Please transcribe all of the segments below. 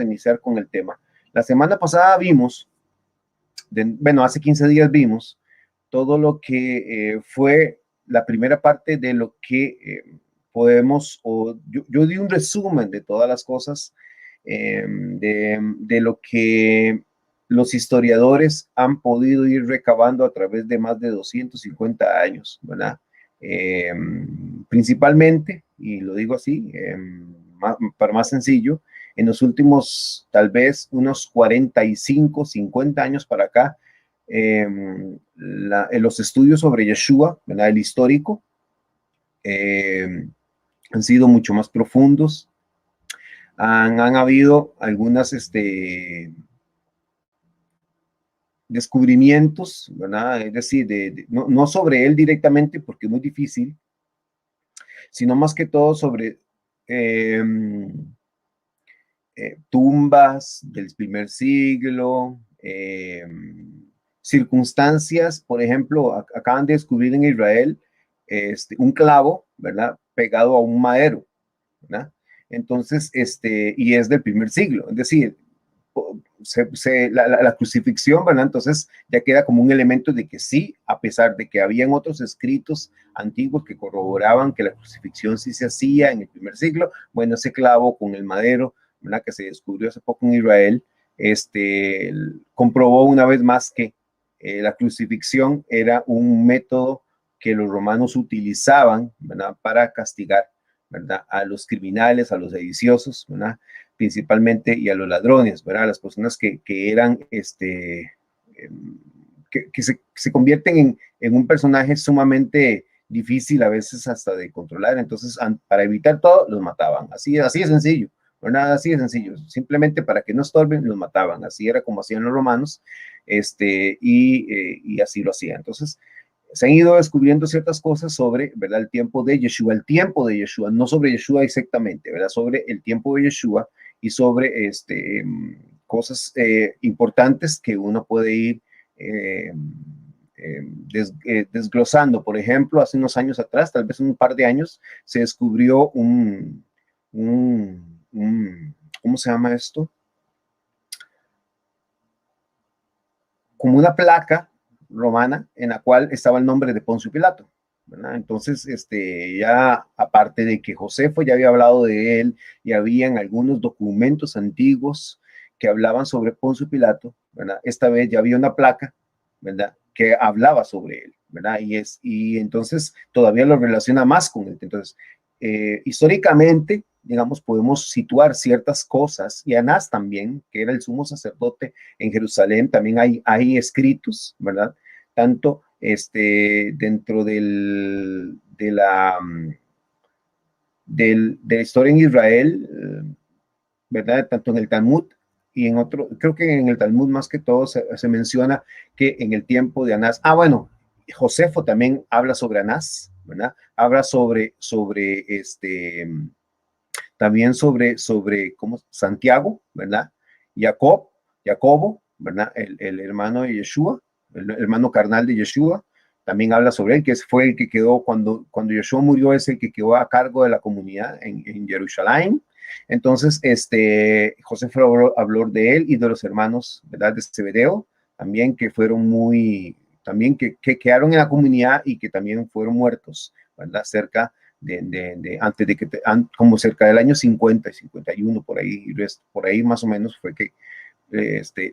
a iniciar con el tema. La semana pasada vimos, hace 15 días vimos todo lo que fue la primera parte de lo que podemos, o yo di un resumen de todas las cosas, de lo que los historiadores han podido ir recabando a través de más de 250 años, ¿verdad? Principalmente, y lo digo así, para más sencillo, en los últimos tal vez unos 45, 50 años para acá, los estudios sobre Yeshua, ¿verdad? El histórico, han sido mucho más profundos. Han habido algunas descubrimientos, ¿verdad? Es decir, no sobre él directamente, porque es muy difícil, sino más que todo sobre tumbas del primer siglo, circunstancias. Por ejemplo, acaban de descubrir en Israel un clavo, ¿verdad? Pegado a un madero, ¿verdad? Entonces, y es del primer siglo, es decir, la crucifixión, ¿verdad? Entonces ya queda como un elemento de que sí, a pesar de que habían otros escritos antiguos que corroboraban que la crucifixión sí se hacía en el primer siglo, bueno, ese clavo con el madero, ¿verdad? Que se descubrió hace poco en Israel, comprobó una vez más que la crucifixión era un método que los romanos utilizaban, ¿verdad? Para castigar, ¿verdad? A los criminales, a los sediciosos, ¿verdad? Principalmente, y a los ladrones, ¿verdad? Las personas que eran, que se convierten en un personaje sumamente difícil a veces hasta de controlar. Entonces, para evitar todo, los mataban. Así de sencillo, ¿verdad? Así de sencillo. Simplemente para que no estorben, los mataban. Así era como hacían los romanos, y así lo hacían. Entonces, se han ido descubriendo ciertas cosas sobre, ¿verdad? El tiempo de Yeshua, no sobre Yeshua exactamente, ¿verdad? Sobre el tiempo de Yeshua y sobre cosas importantes que uno puede ir desglosando. Por ejemplo, hace unos años atrás, tal vez un par de años, se descubrió ¿cómo se llama esto? Como una placa romana en la cual estaba el nombre de Poncio Pilato, ¿verdad? Entonces, ya aparte de que Josefo ya había hablado de él y habían algunos documentos antiguos que hablaban sobre Poncio Pilato, ¿verdad? Esta vez ya había una placa, ¿verdad? Que hablaba sobre él, ¿verdad? Y entonces todavía lo relaciona más con él. Entonces, históricamente, digamos, podemos situar ciertas cosas, y Anás también, que era el sumo sacerdote en Jerusalén, también hay escritos, ¿verdad? Tanto dentro de la historia en Israel, ¿verdad? Tanto en el Talmud y en otro, creo que en el Talmud más que todo se menciona que en el tiempo de Anás, Josefo también habla sobre Anás, ¿verdad? Habla también sobre ¿cómo? Santiago, ¿verdad? Jacobo, ¿verdad? El hermano de Yeshua, el hermano carnal de Yeshua, también habla sobre él, que fue el que quedó cuando Yeshua murió, es el que quedó a cargo de la comunidad en Jerusalén. Entonces, José habló de él y de los hermanos, ¿verdad? De Zebedeo, también que fueron también que quedaron en la comunidad y que también fueron muertos, ¿verdad? Cerca antes de que, como cerca del año 50 y 51, por ahí más o menos fue que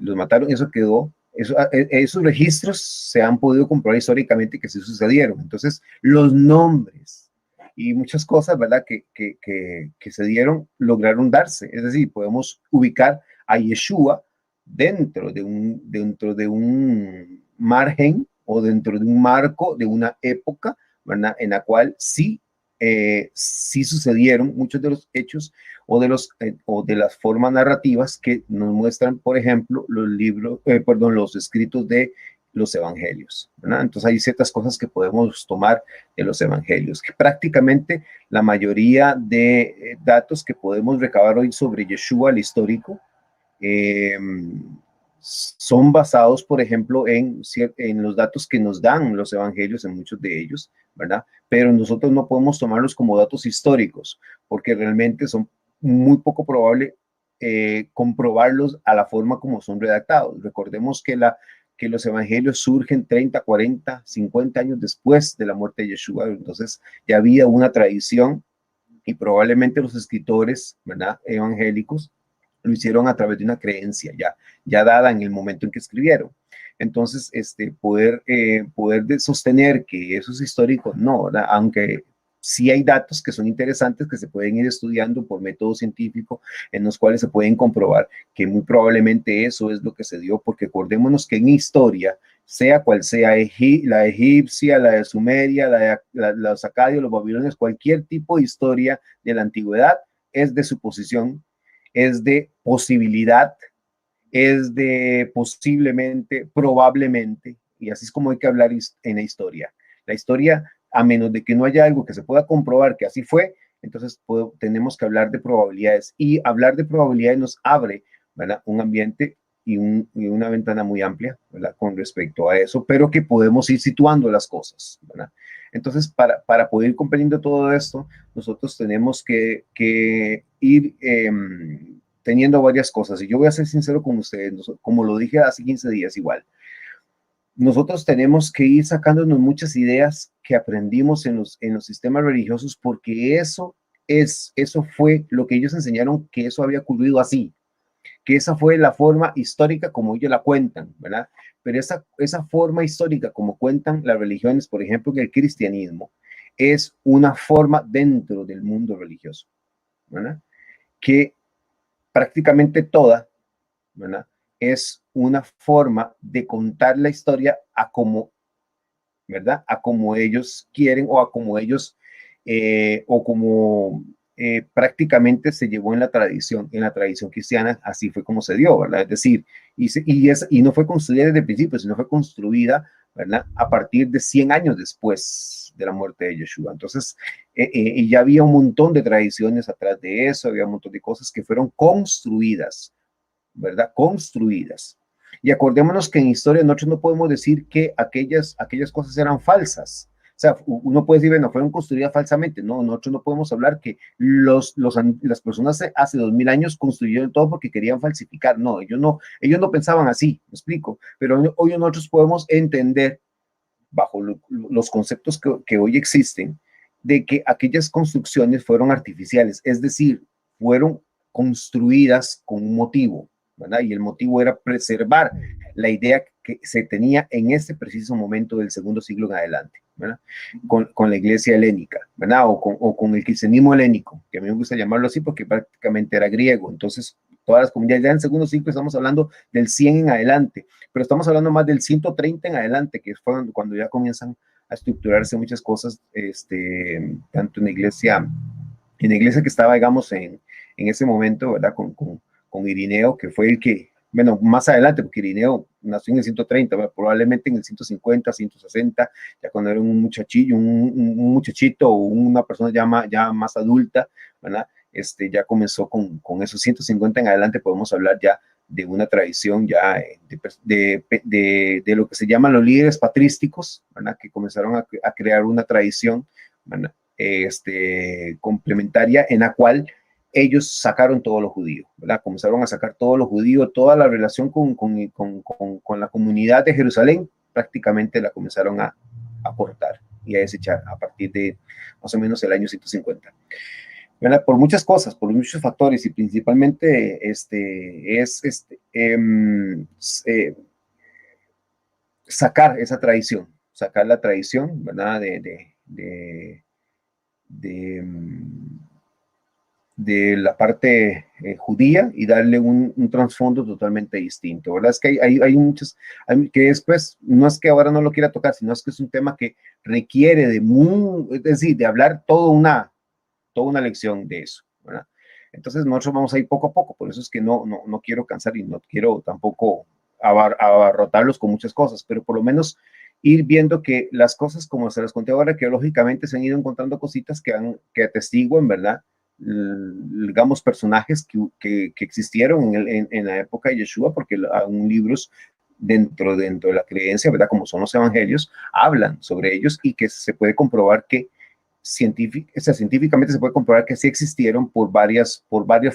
los mataron. Eso quedó, esos registros se han podido comprobar históricamente que sí sucedieron. Entonces, los nombres y muchas cosas, ¿verdad? Que se dieron, lograron darse. Es decir, podemos ubicar a Yeshua dentro de un margen o dentro de un marco de una época, ¿verdad? En la cual sí sucedieron muchos de los hechos o de las formas narrativas que nos muestran, por ejemplo, los escritos de los evangelios, ¿verdad? Entonces hay ciertas cosas que podemos tomar de los evangelios, que prácticamente la mayoría de datos que podemos recabar hoy sobre Yeshua, el histórico, son basados, por ejemplo, en los datos que nos dan los evangelios, en muchos de ellos, ¿verdad? Pero nosotros no podemos tomarlos como datos históricos, porque realmente son muy poco probable comprobarlos a la forma como son redactados. Recordemos que los evangelios surgen 30, 40, 50 años después de la muerte de Yeshua, entonces ya había una tradición y probablemente los escritores, ¿verdad?, evangélicos lo hicieron a través de una creencia ya dada en el momento en que escribieron. Entonces, poder sostener que eso es histórico, no, ¿verdad? Aunque sí hay datos que son interesantes que se pueden ir estudiando por método científico en los cuales se pueden comprobar que muy probablemente eso es lo que se dio, porque acordémonos que en historia, sea cual sea, la egipcia, la de Sumeria, los acadios, los babilonios, cualquier tipo de historia de la antigüedad es de suposición, es de posibilidad, es de posiblemente, probablemente, y así es como hay que hablar en la historia. La historia, a menos de que no haya algo que se pueda comprobar que así fue, entonces tenemos que hablar de probabilidades, y hablar de probabilidades nos abre, ¿verdad?, un ambiente y una ventana muy amplia, ¿verdad?, con respecto a eso, pero que podemos ir situando las cosas, ¿verdad? Entonces, para poder ir comprendiendo todo esto, nosotros tenemos que ir teniendo varias cosas. Y yo voy a ser sincero con ustedes, como lo dije hace 15 días igual. Nosotros tenemos que ir sacándonos muchas ideas que aprendimos en los sistemas religiosos, porque eso fue lo que ellos enseñaron, que eso había ocurrido así, que esa fue la forma histórica como ellos la cuentan, ¿verdad? Pero esa forma histórica como cuentan las religiones, por ejemplo, que el cristianismo, es una forma dentro del mundo religioso, ¿verdad?, que prácticamente toda, ¿verdad?, es una forma de contar la historia a como, ¿verdad?, a como ellos quieren, o a como ellos, o como prácticamente se llevó en la tradición cristiana, así fue como se dio, ¿verdad? Es decir, y no fue construida desde el principio, sino fue construida, ¿verdad?, a partir de 100 años después de la muerte de Yeshua. Entonces, y ya había un montón de tradiciones atrás de eso, había un montón de cosas que fueron construidas, ¿verdad? Construidas. Y acordémonos que en historia nosotros no podemos decir que aquellas cosas eran falsas. O sea, uno puede decir, bueno, fueron construidas falsamente. No, nosotros no podemos hablar que las personas hace 2000 años construyeron todo porque querían falsificar. No, ellos no pensaban así, me explico. Pero hoy nosotros podemos entender, bajo los conceptos que hoy existen, de que aquellas construcciones fueron artificiales, es decir, fueron construidas con un motivo, ¿verdad? Y el motivo era preservar la idea que se tenía en este preciso momento del segundo siglo en adelante, ¿verdad? Con la iglesia helénica, ¿verdad? O con el cristianismo helénico, que a mí me gusta llamarlo así porque prácticamente era griego. Entonces, todas las comunidades, ya en el segundo siglo estamos hablando del 100 en adelante, pero estamos hablando más del 130 en adelante, que fue cuando ya comienzan a estructurarse muchas cosas, tanto en la iglesia que estaba, digamos, en ese momento, ¿verdad? Con Irineo, que fue el que, bueno, más adelante, porque Irineo nació en el 130, ¿verdad?, probablemente en el 150, 160, ya cuando era un muchachillo, un muchachito o una persona ya más adulta, ¿verdad? Ya comenzó con esos 150 en adelante, podemos hablar ya de una tradición ya de lo que se llaman los líderes patrísticos, ¿verdad?, que comenzaron a crear una tradición, ¿verdad?, complementaria, en la cual ellos sacaron todo lo judío, ¿verdad? Comenzaron a sacar todo lo judío, toda la relación con la comunidad de Jerusalén, prácticamente la comenzaron a cortar y a desechar a partir de más o menos el año 150. ¿Verdad? Por muchas cosas, por muchos factores, y principalmente sacar esa tradición, sacar la tradición, ¿verdad?, de la parte judía, y darle un trasfondo totalmente distinto, ¿verdad? Es que hay muchos, que después, no es que ahora no lo quiera tocar, sino es que es un tema que requiere es decir, de hablar toda una lección de eso, ¿verdad? Entonces nosotros vamos a ir poco a poco, por eso es que no quiero cansar y no quiero tampoco abarrotarlos con muchas cosas, pero por lo menos ir viendo que las cosas, como se las conté ahora, arqueológicamente se han ido encontrando cositas que atestiguan, ¿verdad?, digamos, personajes que existieron en la época de Yeshua, porque aún libros dentro de la creencia, ¿verdad?, como son los evangelios, hablan sobre ellos, y que se puede comprobar que científicamente se puede comprobar que sí existieron por varias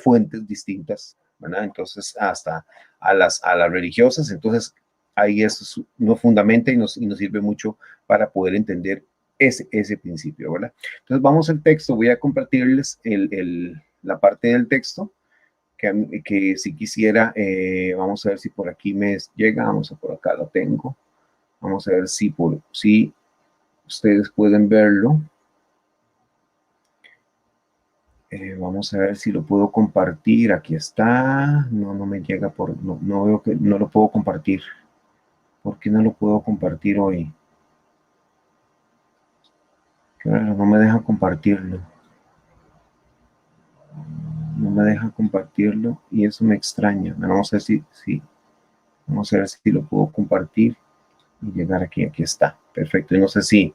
fuentes distintas, ¿verdad? Entonces, hasta a las religiosas, entonces ahí eso nos fundamenta y nos sirve mucho para poder entender ese principio, ¿verdad? Entonces, vamos al texto, voy a compartirles la parte del texto que si quisiera, vamos a ver si por aquí me llega, vamos a por acá lo tengo, vamos a ver si ustedes pueden verlo. Vamos a ver si lo puedo compartir. Aquí está. No, no me llega no veo que no lo puedo compartir. ¿Por qué no lo puedo compartir hoy? Claro, no me deja compartirlo. No me deja compartirlo y eso me extraña. Vamos a ver vamos a ver si lo puedo compartir y llegar aquí. Aquí está. Perfecto. Y no sé si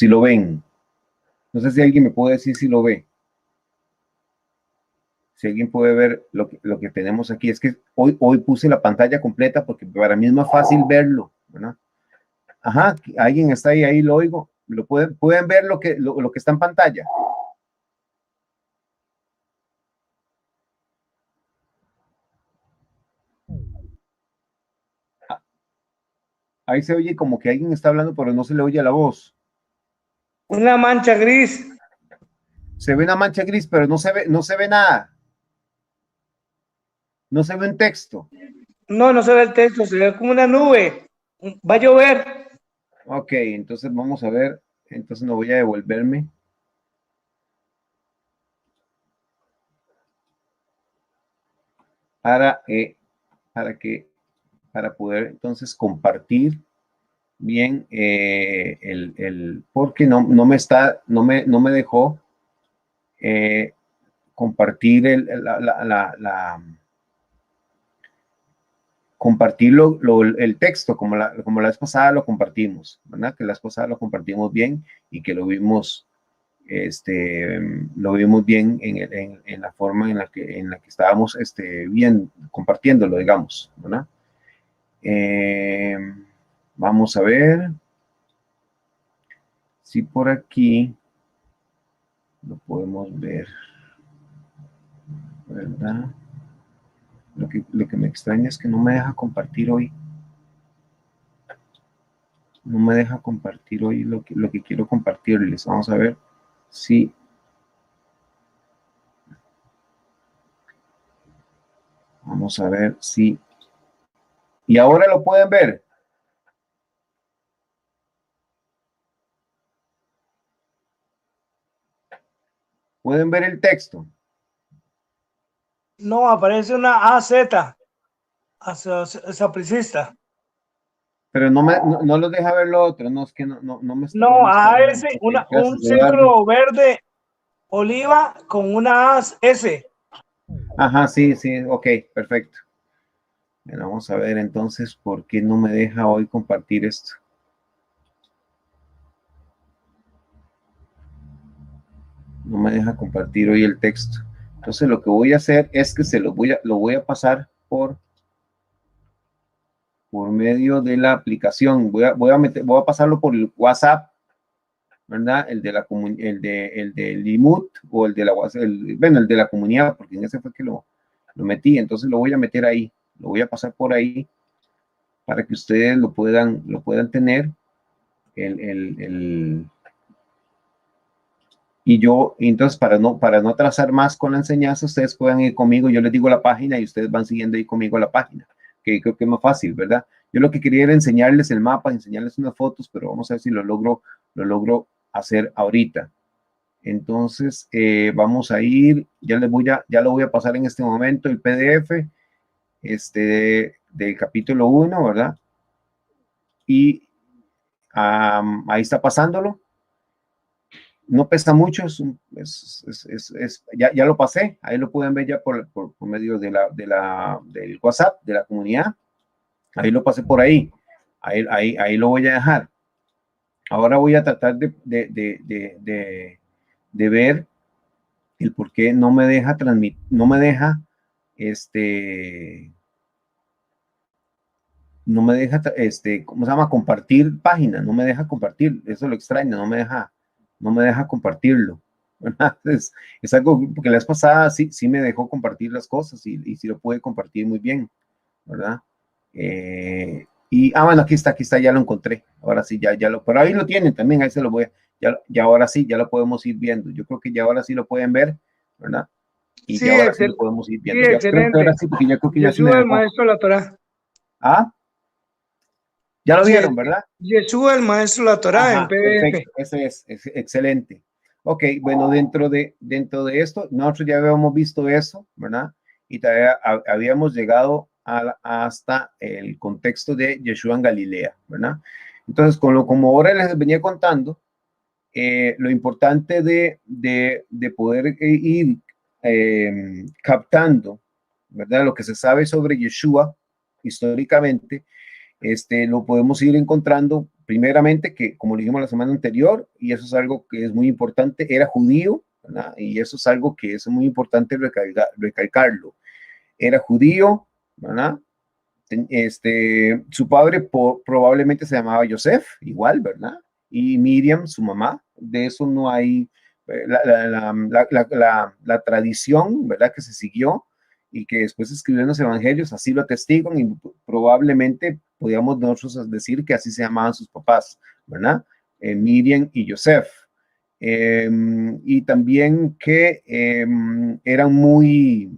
lo ven. No sé si alguien me puede decir si lo ve. Si alguien puede ver lo que tenemos aquí, es que hoy puse la pantalla completa porque para mí es más fácil verlo, ¿verdad? Ajá, alguien está ahí lo oigo. Pueden ver lo que está en pantalla. Ahí se oye como que alguien está hablando, pero no se le oye la voz. Una mancha gris. Se ve una mancha gris, pero no se ve nada. No se ve un texto. No, no se ve el texto, se ve como una nube. Va a llover. Ok, entonces vamos a ver. Entonces no voy a devolverme. Para, para que, para poder entonces compartir bien porque no me dejó compartir el texto como la vez pasada lo compartimos, ¿verdad? Que la vez pasada lo compartimos bien y que lo vimos bien en la forma en la que estábamos bien compartiéndolo, digamos, ¿verdad? Vamos a ver si por aquí lo podemos ver, ¿verdad? Lo que me extraña es que no me deja compartir hoy. No me deja compartir hoy lo que quiero compartirles. Vamos a ver si. Vamos a ver si. Y ahora lo pueden ver. Pueden ver el texto. No, aparece una AZ, sapricista. Pero no los deja ver lo otro. No, es que no me está. No No, me está AS, dejando. Okay, un gracias, Eduardo. círculo verde oliva con una S. Ajá, sí, sí, ok, perfecto. Bueno, vamos a ver entonces por qué no me deja hoy compartir esto. No me deja compartir hoy el texto. Entonces lo que voy a hacer es que lo voy a pasar por medio de la aplicación. Voy a pasarlo por el WhatsApp, ¿verdad? El del IMUT o el de la WhatsApp, bueno, el de la comunidad, porque en ese fue que lo metí. Entonces lo voy a meter ahí, lo voy a pasar por ahí para que ustedes lo puedan tener. Y entonces, para no atrasar más con la enseñanza, ustedes pueden ir conmigo, yo les digo la página y ustedes van siguiendo ahí conmigo la página, que creo que es más fácil, ¿verdad? Yo lo que quería era enseñarles el mapa, enseñarles unas fotos, pero vamos a ver si lo logro hacer ahorita. Entonces, vamos a ir, ya lo voy a pasar en este momento, el PDF, del capítulo 1, ¿verdad? Y ahí está pasándolo. No pesa mucho, ya lo pasé, ahí lo pueden ver ya por medio del WhatsApp, de la comunidad, ahí lo pasé por ahí lo voy a dejar. Ahora voy a tratar de ver el por qué no me deja transmitir, no me deja, ¿cómo se llama? Compartir página, no me deja compartir, eso lo extraño, no me deja compartirlo. ¿verdad? Es algo, porque la vez pasada sí me dejó compartir las cosas y sí lo pude compartir muy bien, ¿verdad? Bueno, aquí está, ya lo encontré. Ahora sí, pero ahí lo tienen también, ahí se lo voy a, ya ahora sí, ya lo podemos ir viendo. Yo creo que ya ahora sí lo pueden ver, ¿verdad? Y Sí, ya ahora sí lo podemos ir sí, viendo. Ya creo que ahora excelente. sí, porque ya creo que ya se me Yeshua, el dejó. maestro de la Torá. Ah, ya lo Ye- vieron, ¿verdad? Yeshua, el maestro de la Torá en Ajá, PDF. perfecto, ese es excelente. Ok, bueno, dentro de esto, nosotros ya habíamos visto eso, ¿verdad? Y todavía habíamos llegado hasta el contexto de Yeshua en Galilea, ¿verdad? Entonces, como ahora les venía contando, lo importante de poder ir captando, ¿verdad? Lo que se sabe sobre Yeshua históricamente, lo podemos ir encontrando primeramente que, como dijimos la semana anterior, y eso es algo que es muy importante, era judío, ¿verdad? Y eso es algo que es muy importante recalcarlo. Era judío, ¿verdad? Su padre probablemente se llamaba Yosef, igual, ¿verdad? Y Miriam, su mamá. De eso no hay la tradición, ¿verdad? Que se siguió y que después escribió en los evangelios, así lo atestiguan y probablemente podríamos nosotros decir que así se llamaban sus papás, ¿verdad? Miriam y Yosef. Y también que eran muy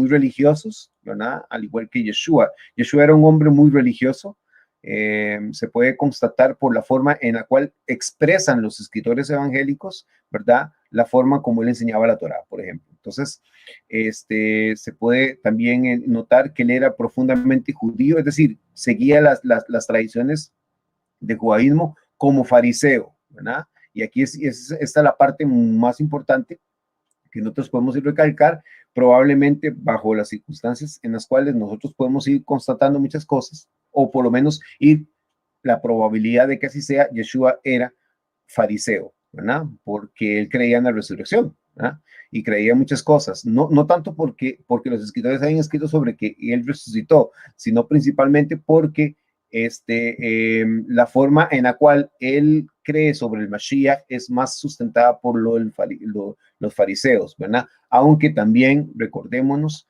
religiosos, ¿verdad? Al igual que Yeshua. Yeshua era un hombre muy religioso. Se puede constatar por la forma en la cual expresan los escritores evangélicos, ¿verdad? La forma como él enseñaba la Torá, por ejemplo. Entonces, se puede también notar que él era profundamente judío, es decir, seguía las tradiciones de judaísmo como fariseo, ¿verdad? Y aquí esta la parte más importante que nosotros podemos ir recalcar, probablemente bajo las circunstancias en las cuales nosotros podemos ir constatando muchas cosas, o por lo menos ir la probabilidad de que así sea. Yeshua era fariseo, ¿verdad? Porque él creía en la resurrección, ¿verdad? Y creía muchas cosas, no tanto porque los escritores hayan escrito sobre que él resucitó, sino principalmente porque la forma en la cual él cree sobre el Mashiach es más sustentada por los fariseos, ¿verdad? Aunque también recordémonos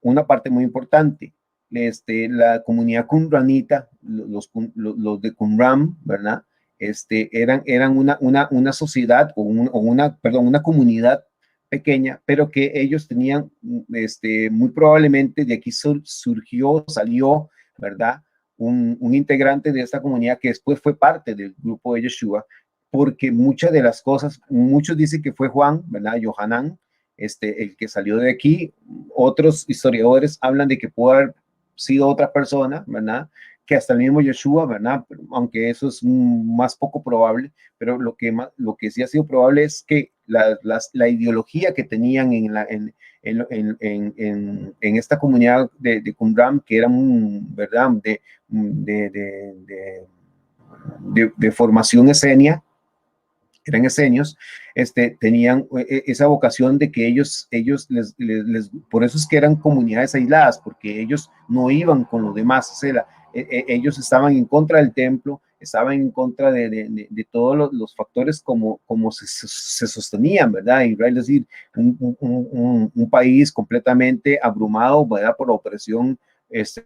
una parte muy importante, la comunidad qumranita, los de Qumran, ¿verdad? Eran una sociedad perdón, una comunidad pequeña, pero que ellos tenían, muy probablemente de aquí salió, ¿verdad? Un integrante de esta comunidad que después fue parte del grupo de Yeshua, porque muchas de las cosas, muchos dicen que fue Juan, ¿verdad? Yohanan, el que salió de aquí. Otros historiadores hablan de que pudo haber sido otra persona, ¿verdad? Que hasta el mismo Yeshua, ¿verdad? Aunque eso es más poco probable, pero lo que sí ha sido probable es que la ideología que tenían en esta comunidad de Qumran, que era ¿verdad? De formación esenia, eran esenios, tenían esa vocación de que por eso es que eran comunidades aisladas, porque ellos no iban con los demás, o sea, ellos estaban en contra del templo, estaban en contra de todos los factores como se sostenían, ¿verdad? Israel, es decir, un país completamente abrumado, ¿verdad? Por la opresión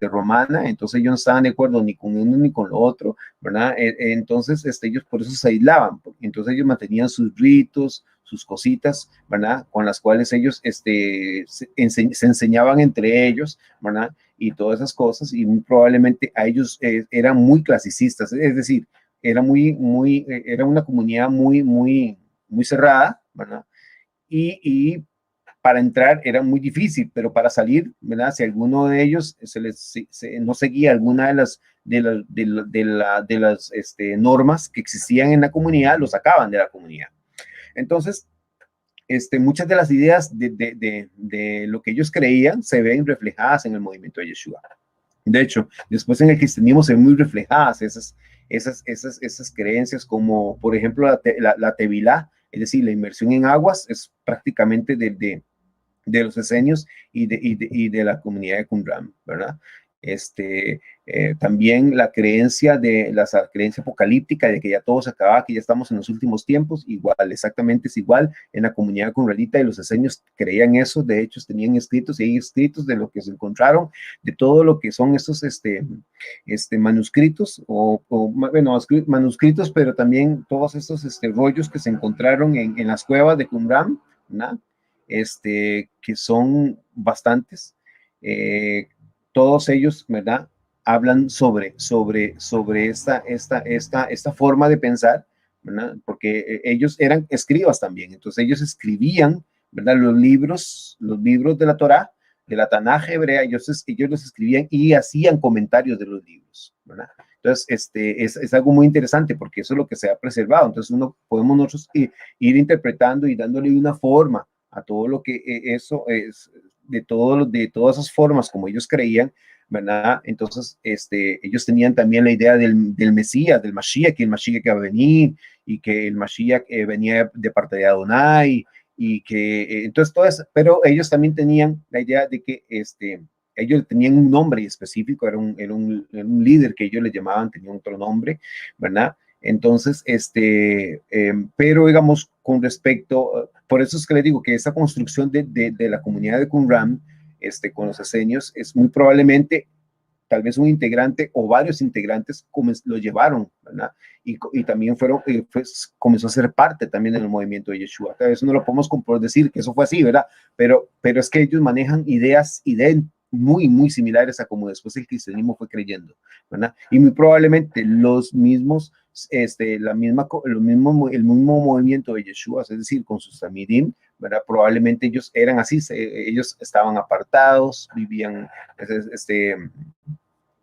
romana, entonces ellos no estaban de acuerdo ni con uno ni con lo otro, ¿verdad? Entonces, ellos por eso se aislaban, entonces ellos mantenían sus ritos, sus cositas, ¿verdad? Con las cuales ellos se enseñaban entre ellos, ¿verdad? Y todas esas cosas, y muy probablemente a ellos eran muy clasicistas, es decir, era una comunidad muy cerrada, ¿verdad? Y para entrar era muy difícil, pero para salir, ¿verdad? Si alguno de ellos no seguía alguna de las normas que existían en la comunidad, lo sacaban de la comunidad. Entonces, muchas de las ideas de lo que ellos creían se ven reflejadas en el movimiento de Yeshua. De hecho, después en el cristianismo se ven muy reflejadas esas creencias, como por ejemplo la tevilá, es decir, la inmersión en aguas, es prácticamente de los esenios y de la comunidad de Qumran, ¿verdad? También la creencia la creencia apocalíptica de que ya todo se acaba, que ya estamos en los últimos tiempos, igual, exactamente es igual. En la comunidad cumranita y los esenios creían eso, de hecho tenían escritos y hay escritos de lo que se encontraron, de todo lo que son estos manuscritos, bueno, manuscritos, pero también todos estos rollos que se encontraron en las cuevas de Qumran, ¿no? Que son bastantes. Todos ellos, ¿verdad? Hablan sobre esta forma de pensar, ¿verdad? Porque ellos eran escribas también, entonces ellos escribían, ¿verdad? Los libros de la Torá, de la Tanaj hebrea, ellos los escribían y hacían comentarios de los libros, ¿verdad? Entonces, es algo muy interesante porque eso es lo que se ha preservado. Entonces, podemos nosotros ir interpretando y dándole una forma a todo lo que eso es, de todas esas formas como ellos creían, ¿verdad? Entonces, ellos tenían también la idea del Mesías, del Mashiach, que el Mashiach que va a venir y que el Mashiach venía de parte de Adonai y que, entonces, todo eso, pero ellos también tenían la idea de que, ellos tenían un nombre específico, era un líder que ellos le llamaban, tenía otro nombre, ¿verdad? Entonces, pero digamos, con respecto, por eso es que le digo que esa construcción de la comunidad de Qumran, con los esenios, es muy probablemente tal vez un integrante o varios integrantes lo llevaron, ¿verdad? Y también comenzó a ser parte también del movimiento de Yeshua. Tal vez no lo podemos decir que eso fue así, ¿verdad? Pero es que ellos manejan ideas muy, muy similares a como después el cristianismo fue creyendo, ¿verdad? Y muy probablemente los mismos, el mismo movimiento de Yeshua, es decir, con sus tamidim, ¿verdad? Probablemente ellos eran así, ellos estaban apartados, vivían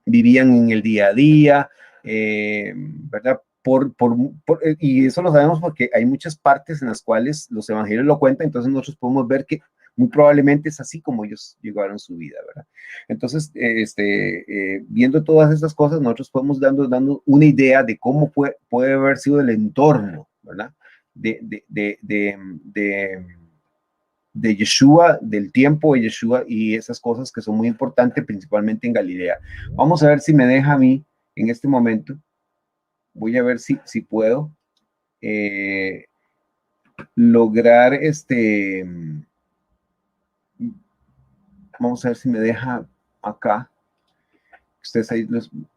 en el día a día, ¿verdad? Y eso lo sabemos porque hay muchas partes en las cuales los evangelios lo cuentan, entonces nosotros podemos ver que muy probablemente es así como ellos llegaron su vida, ¿verdad? Entonces, viendo todas estas cosas, nosotros podemos dando una idea de cómo puede haber sido el entorno, ¿verdad? De Yeshua, del tiempo de Yeshua y esas cosas que son muy importantes, principalmente en Galilea. Vamos a ver si me deja a mí en este momento. Voy a ver si puedo lograr Vamos a ver si me deja acá. Ustedes ahí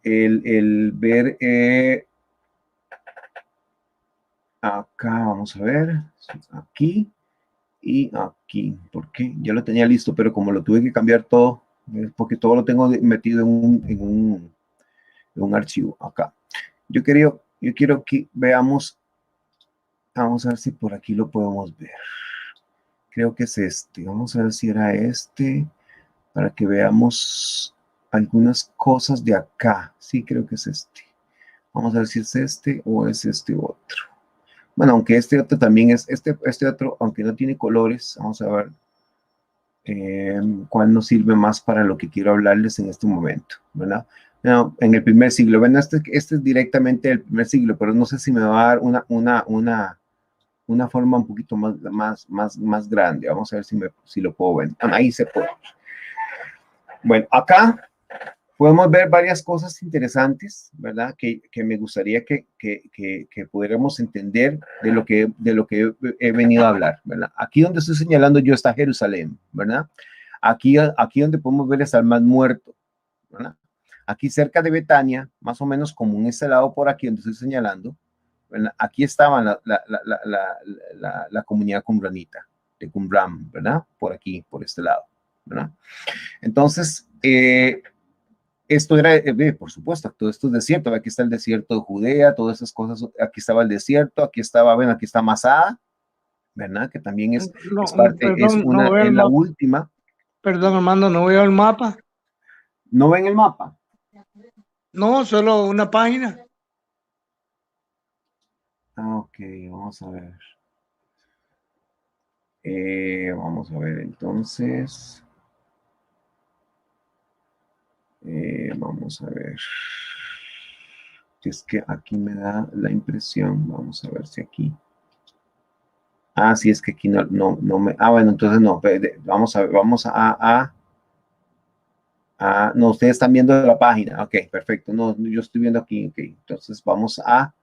el ver acá, vamos a ver, aquí y aquí, porque ya lo tenía listo, pero como lo tuve que cambiar todo, porque todo lo tengo metido en un archivo acá. Yo quiero que veamos, vamos a ver si por aquí lo podemos ver. Creo que es vamos a ver si era para que veamos algunas cosas de acá. Sí, creo que es Vamos a ver si es o es otro. Bueno, aunque este otro también es, este otro, aunque no tiene colores, vamos a ver cuál nos sirve más para lo que quiero hablarles en este momento, ¿verdad? No, en el primer siglo, bueno, este es directamente del primer siglo, pero no sé si me va a dar una forma un poquito más grande. Vamos a ver si lo puedo ver. Ahí se puede. Bueno, acá podemos ver varias cosas interesantes, ¿verdad? Que me gustaría que pudiéramos entender de lo que he venido a hablar, ¿verdad? Aquí donde estoy señalando yo está Jerusalén, ¿verdad? Aquí donde podemos ver está el Mar Muerto, ¿verdad? Aquí cerca de Betania, más o menos como en este lado por aquí donde estoy señalando, ¿verdad? Aquí estaba la comunidad qumranita, de Qumran, ¿verdad? Por aquí, por este lado, ¿verdad? Entonces, esto era, por supuesto, todo esto es desierto. Aquí está el desierto de Judea, todas esas cosas. Aquí estaba el desierto, aquí está Masada, ¿verdad? Que también es parte, perdón, no veo es el la mapa. última. Perdón, Armando, no veo el mapa. ¿No ven el mapa? No, solo una página. Ok, vamos a ver. Vamos a ver, entonces. Vamos a ver. Es que aquí me da la impresión. Vamos a ver si aquí. Ah, sí, es que aquí no me. Ah, bueno, entonces no. Vamos a ver, vamos a Ah, no, ustedes están viendo la página. Ok, perfecto. No, yo estoy viendo aquí. Ok, entonces vamos a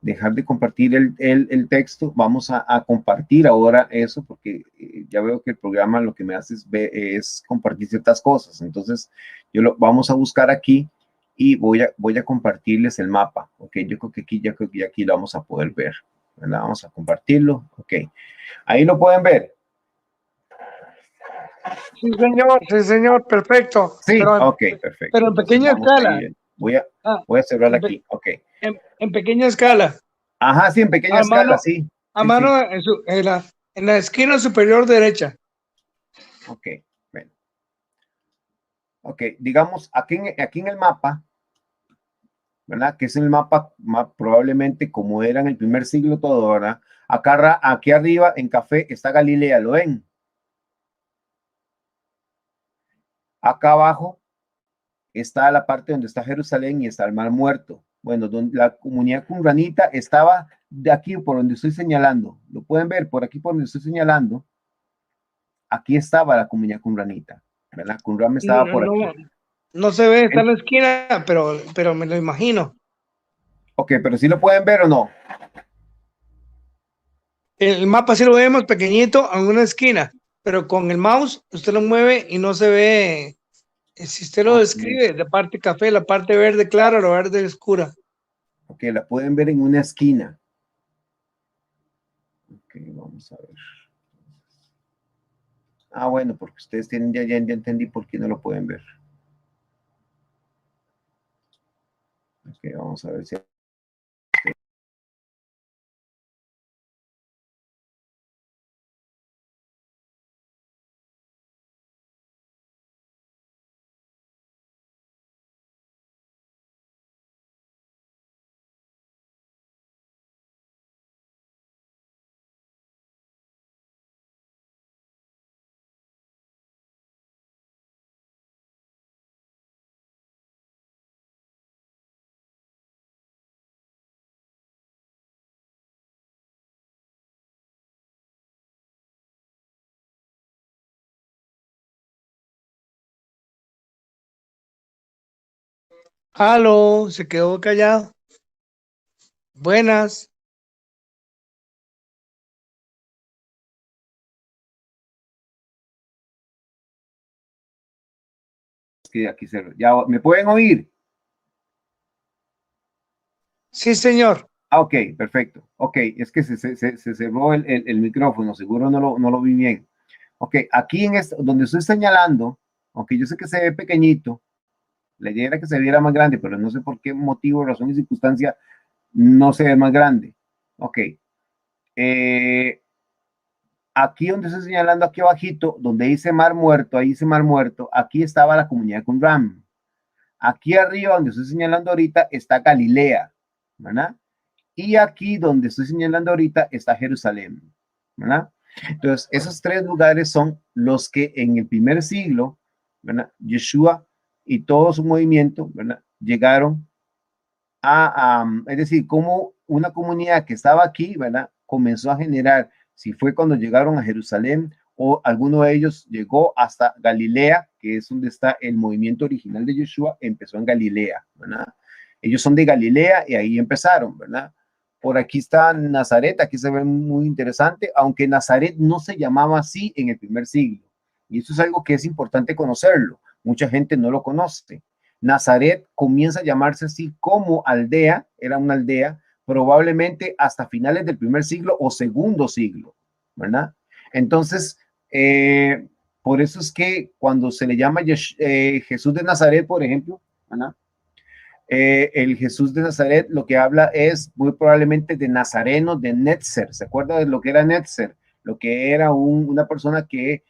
dejar de compartir el texto. Vamos a compartir ahora eso porque ya veo que el programa lo que me hace es compartir ciertas cosas. Entonces, vamos a buscar aquí y voy a compartirles el mapa. Ok, yo creo que aquí, ya creo que aquí lo vamos a poder ver. ¿Verdad? Vamos a compartirlo. Ok, ahí lo pueden ver. Sí, señor, perfecto. Sí, ok, perfecto. Pero en Entonces pequeña vamos a escala. ir. Voy a, Ah, voy a cerrar en, aquí. Ok. en pequeña escala. Ajá, sí, en pequeña A escala, mano, sí. a Sí, sí. mano en la esquina superior derecha. Ok, bueno. Ok, digamos, aquí en el mapa, ¿verdad? Que es el mapa probablemente como era en el primer siglo todo, ¿verdad? Aquí arriba en café está Galilea, ¿lo ven? Acá abajo está la parte donde está Jerusalén y está el Mar Muerto. Bueno, donde la comunidad qumranita estaba de aquí por donde estoy señalando. Lo pueden ver por aquí por donde estoy señalando. Aquí estaba la comunidad qumranita, ¿verdad? Qumran estaba No, por aquí. no se ve, está en la esquina, pero me lo imagino. Ok, pero si lo pueden ver o no. El mapa sí lo vemos pequeñito en una esquina, pero con el mouse usted lo mueve y no se ve. Si usted lo Ok, describe, la parte café, la parte verde clara, la verde oscura. ok, la pueden ver en una esquina. Ok, vamos a ver. Ah, bueno, porque ustedes tienen, ya entendí por qué no lo pueden ver. Ok, vamos a ver si. Aló, se quedó callado. Buenas. Que aquí ya, ¿me pueden oír? Sí, señor. Ah, ok, perfecto. Ok, es que se cerró el micrófono, seguro no lo vi bien. Ok, aquí en donde estoy señalando, aunque yo sé que se ve pequeñito, la idea era que se viera más grande, pero no sé por qué motivo, razón y circunstancia no se ve más grande. Ok, eh, aquí donde estoy señalando, aquí abajito, donde dice Mar Muerto, ahí dice Mar Muerto, aquí estaba la comunidad Qumran. Aquí arriba, donde estoy señalando ahorita, está Galilea, ¿verdad? Y aquí donde estoy señalando ahorita está Jerusalén, ¿verdad? Entonces, esos tres lugares son los que en el primer siglo, ¿verdad? Yeshua y todo su movimiento, ¿verdad? Llegaron es decir, como una comunidad que estaba aquí, ¿verdad? Comenzó a generar, si fue cuando llegaron a Jerusalén o alguno de ellos llegó hasta Galilea, que es donde está el movimiento original de Yeshua, empezó en Galilea, ¿verdad? Ellos son de Galilea y ahí empezaron, ¿verdad? Por aquí está Nazaret, aquí se ve muy interesante, aunque Nazaret no se llamaba así en el primer siglo. Y eso es algo que es importante conocerlo. Mucha gente no lo conoce. Nazaret comienza a llamarse así como aldea, era una aldea, probablemente hasta finales del primer siglo o segundo siglo, ¿verdad? Entonces, por eso es que cuando se le llama Jesús de Nazaret, por ejemplo, ¿verdad? El Jesús de Nazaret lo que habla es muy probablemente de Nazareno, de Netzer. ¿Se acuerda de lo que era Netzer? Lo que era una persona que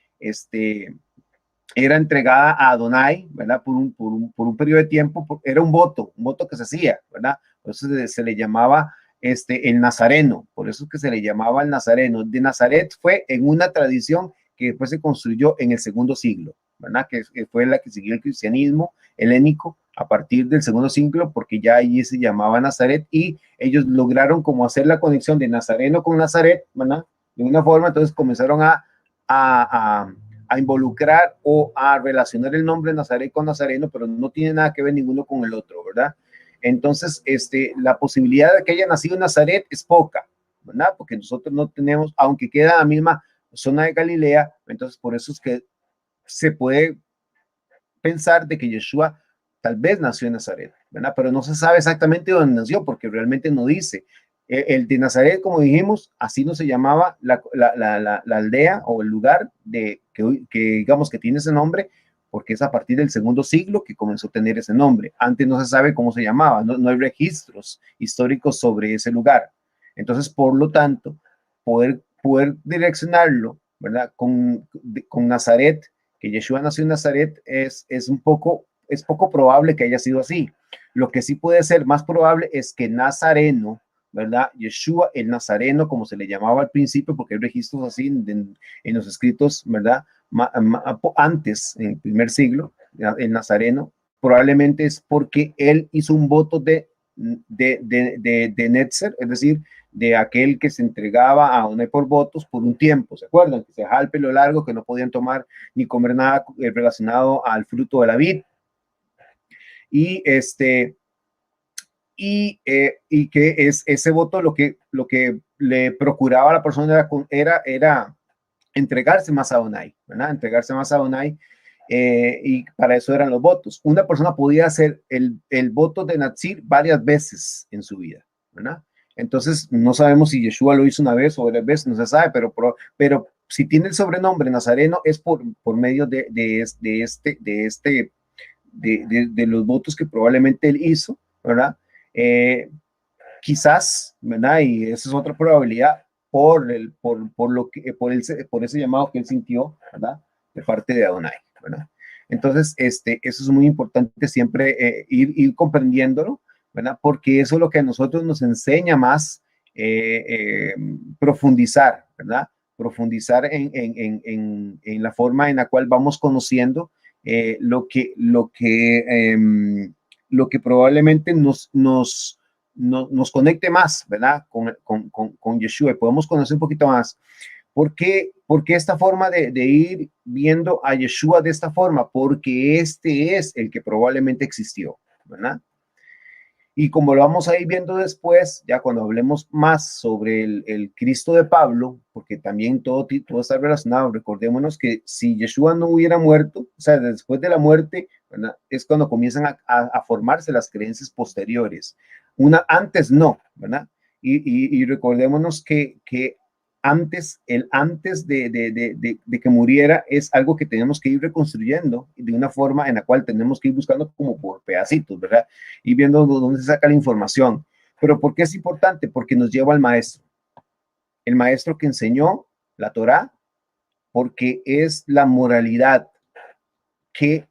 era entregada a Adonai, ¿verdad? Por un periodo de tiempo, era un voto que se hacía, ¿verdad? Por eso se le llamaba el Nazareno, por eso es que se le llamaba el Nazareno. De Nazaret fue en una tradición que después se construyó en el segundo siglo, ¿verdad? Que fue la que siguió el cristianismo helénico a partir del segundo siglo, porque ya allí se llamaba Nazaret y ellos lograron como hacer la conexión de Nazareno con Nazaret, ¿verdad? De una forma, entonces comenzaron a a involucrar o a relacionar el nombre Nazaret con Nazareno, pero no tiene nada que ver ninguno con el otro, ¿verdad? Entonces, la posibilidad de que haya nacido en Nazaret es poca, ¿verdad? Porque nosotros no tenemos, aunque queda en la misma zona de Galilea, entonces por eso es que se puede pensar de que Yeshua tal vez nació en Nazaret, ¿verdad? Pero no se sabe exactamente dónde nació porque realmente no dice. El de Nazaret, como dijimos, así no se llamaba la aldea o el lugar que digamos que tiene ese nombre, porque es a partir del segundo siglo que comenzó a tener ese nombre. Antes no se sabe cómo se llamaba, no hay registros históricos sobre ese lugar. Entonces, por lo tanto, poder direccionarlo, ¿verdad? Con Nazaret, que Yeshua nació en Nazaret, es poco probable que haya sido así. Lo que sí puede ser más probable es que Nazareno, ¿verdad? Yeshua el Nazareno, como se le llamaba al principio, porque hay registros así en los escritos, ¿verdad? Antes, en el primer siglo, el Nazareno, probablemente es porque él hizo un voto de Netzer, es decir, de aquel que se entregaba a Adonai por votos por un tiempo, ¿se acuerdan? Que se dejaba el pelo largo, que no podían tomar ni comer nada relacionado al fruto de la vid. Y que es ese voto lo que le procuraba a la persona era entregarse más a Adonai, ¿verdad? Entregarse más a Adonai, y para eso eran los votos. Una persona podía hacer el voto de Nazir varias veces en su vida, ¿verdad? Entonces, no sabemos si Yeshua lo hizo una vez o varias veces, no se sabe, pero si tiene el sobrenombre Nazareno es por medio de los votos que probablemente él hizo, ¿verdad? Eh, Quizás, ¿verdad? Y esa es otra probabilidad por ese llamado que él sintió, ¿verdad? De parte de Adonai, ¿verdad? Entonces, eso es muy importante siempre, ir comprendiéndolo, ¿verdad? Porque eso es lo que a nosotros nos enseña más, profundizar, ¿verdad? Profundizar en la forma en la cual vamos conociendo, lo que probablemente nos conecte más, ¿verdad? Con Yeshua y podemos conocer un poquito más. ¿Por qué esta forma de ir viendo a Yeshua de esta forma? Porque este es el que probablemente existió, ¿verdad? Y como lo vamos a ir viendo después, ya cuando hablemos más sobre el Cristo de Pablo, porque también todo está relacionado, recordémonos que si Yeshua no hubiera muerto, o sea, después de la muerte, ¿verdad? Es cuando comienzan a formarse las creencias posteriores. Antes no, ¿verdad? Y recordémonos que antes de que muriera es algo que tenemos que ir reconstruyendo de una forma en la cual tenemos que ir buscando como por pedacitos, ¿verdad? Y viendo dónde se saca la información. Pero ¿por qué es importante? Porque nos lleva al maestro. El maestro que enseñó la Torá, porque es la moralidad que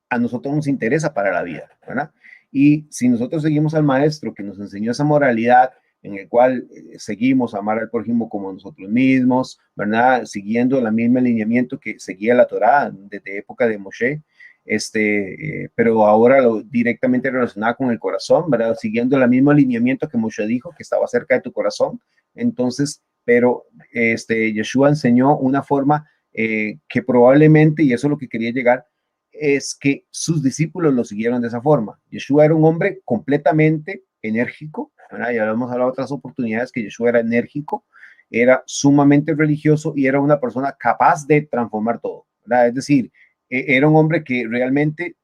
a nosotros nos interesa para la vida, ¿verdad? Y si nosotros seguimos al maestro que nos enseñó esa moralidad, en el cual seguimos a amar al prójimo como nosotros mismos, ¿verdad? Siguiendo el mismo alineamiento que seguía la Torá desde época de Moshe, pero ahora directamente relacionado con el corazón, ¿verdad? Siguiendo el mismo alineamiento que Moshe dijo, que estaba cerca de tu corazón. Entonces, pero Yeshua enseñó una forma, que probablemente, y eso es lo que quería llegar, es que sus discípulos lo siguieron de esa forma. Yeshua era un hombre completamente enérgico, ¿verdad? Ya lo hemos hablado otras oportunidades que Yeshua era enérgico, era sumamente religioso y era una persona capaz de transformar todo, ¿verdad? Es decir, era un hombre que realmente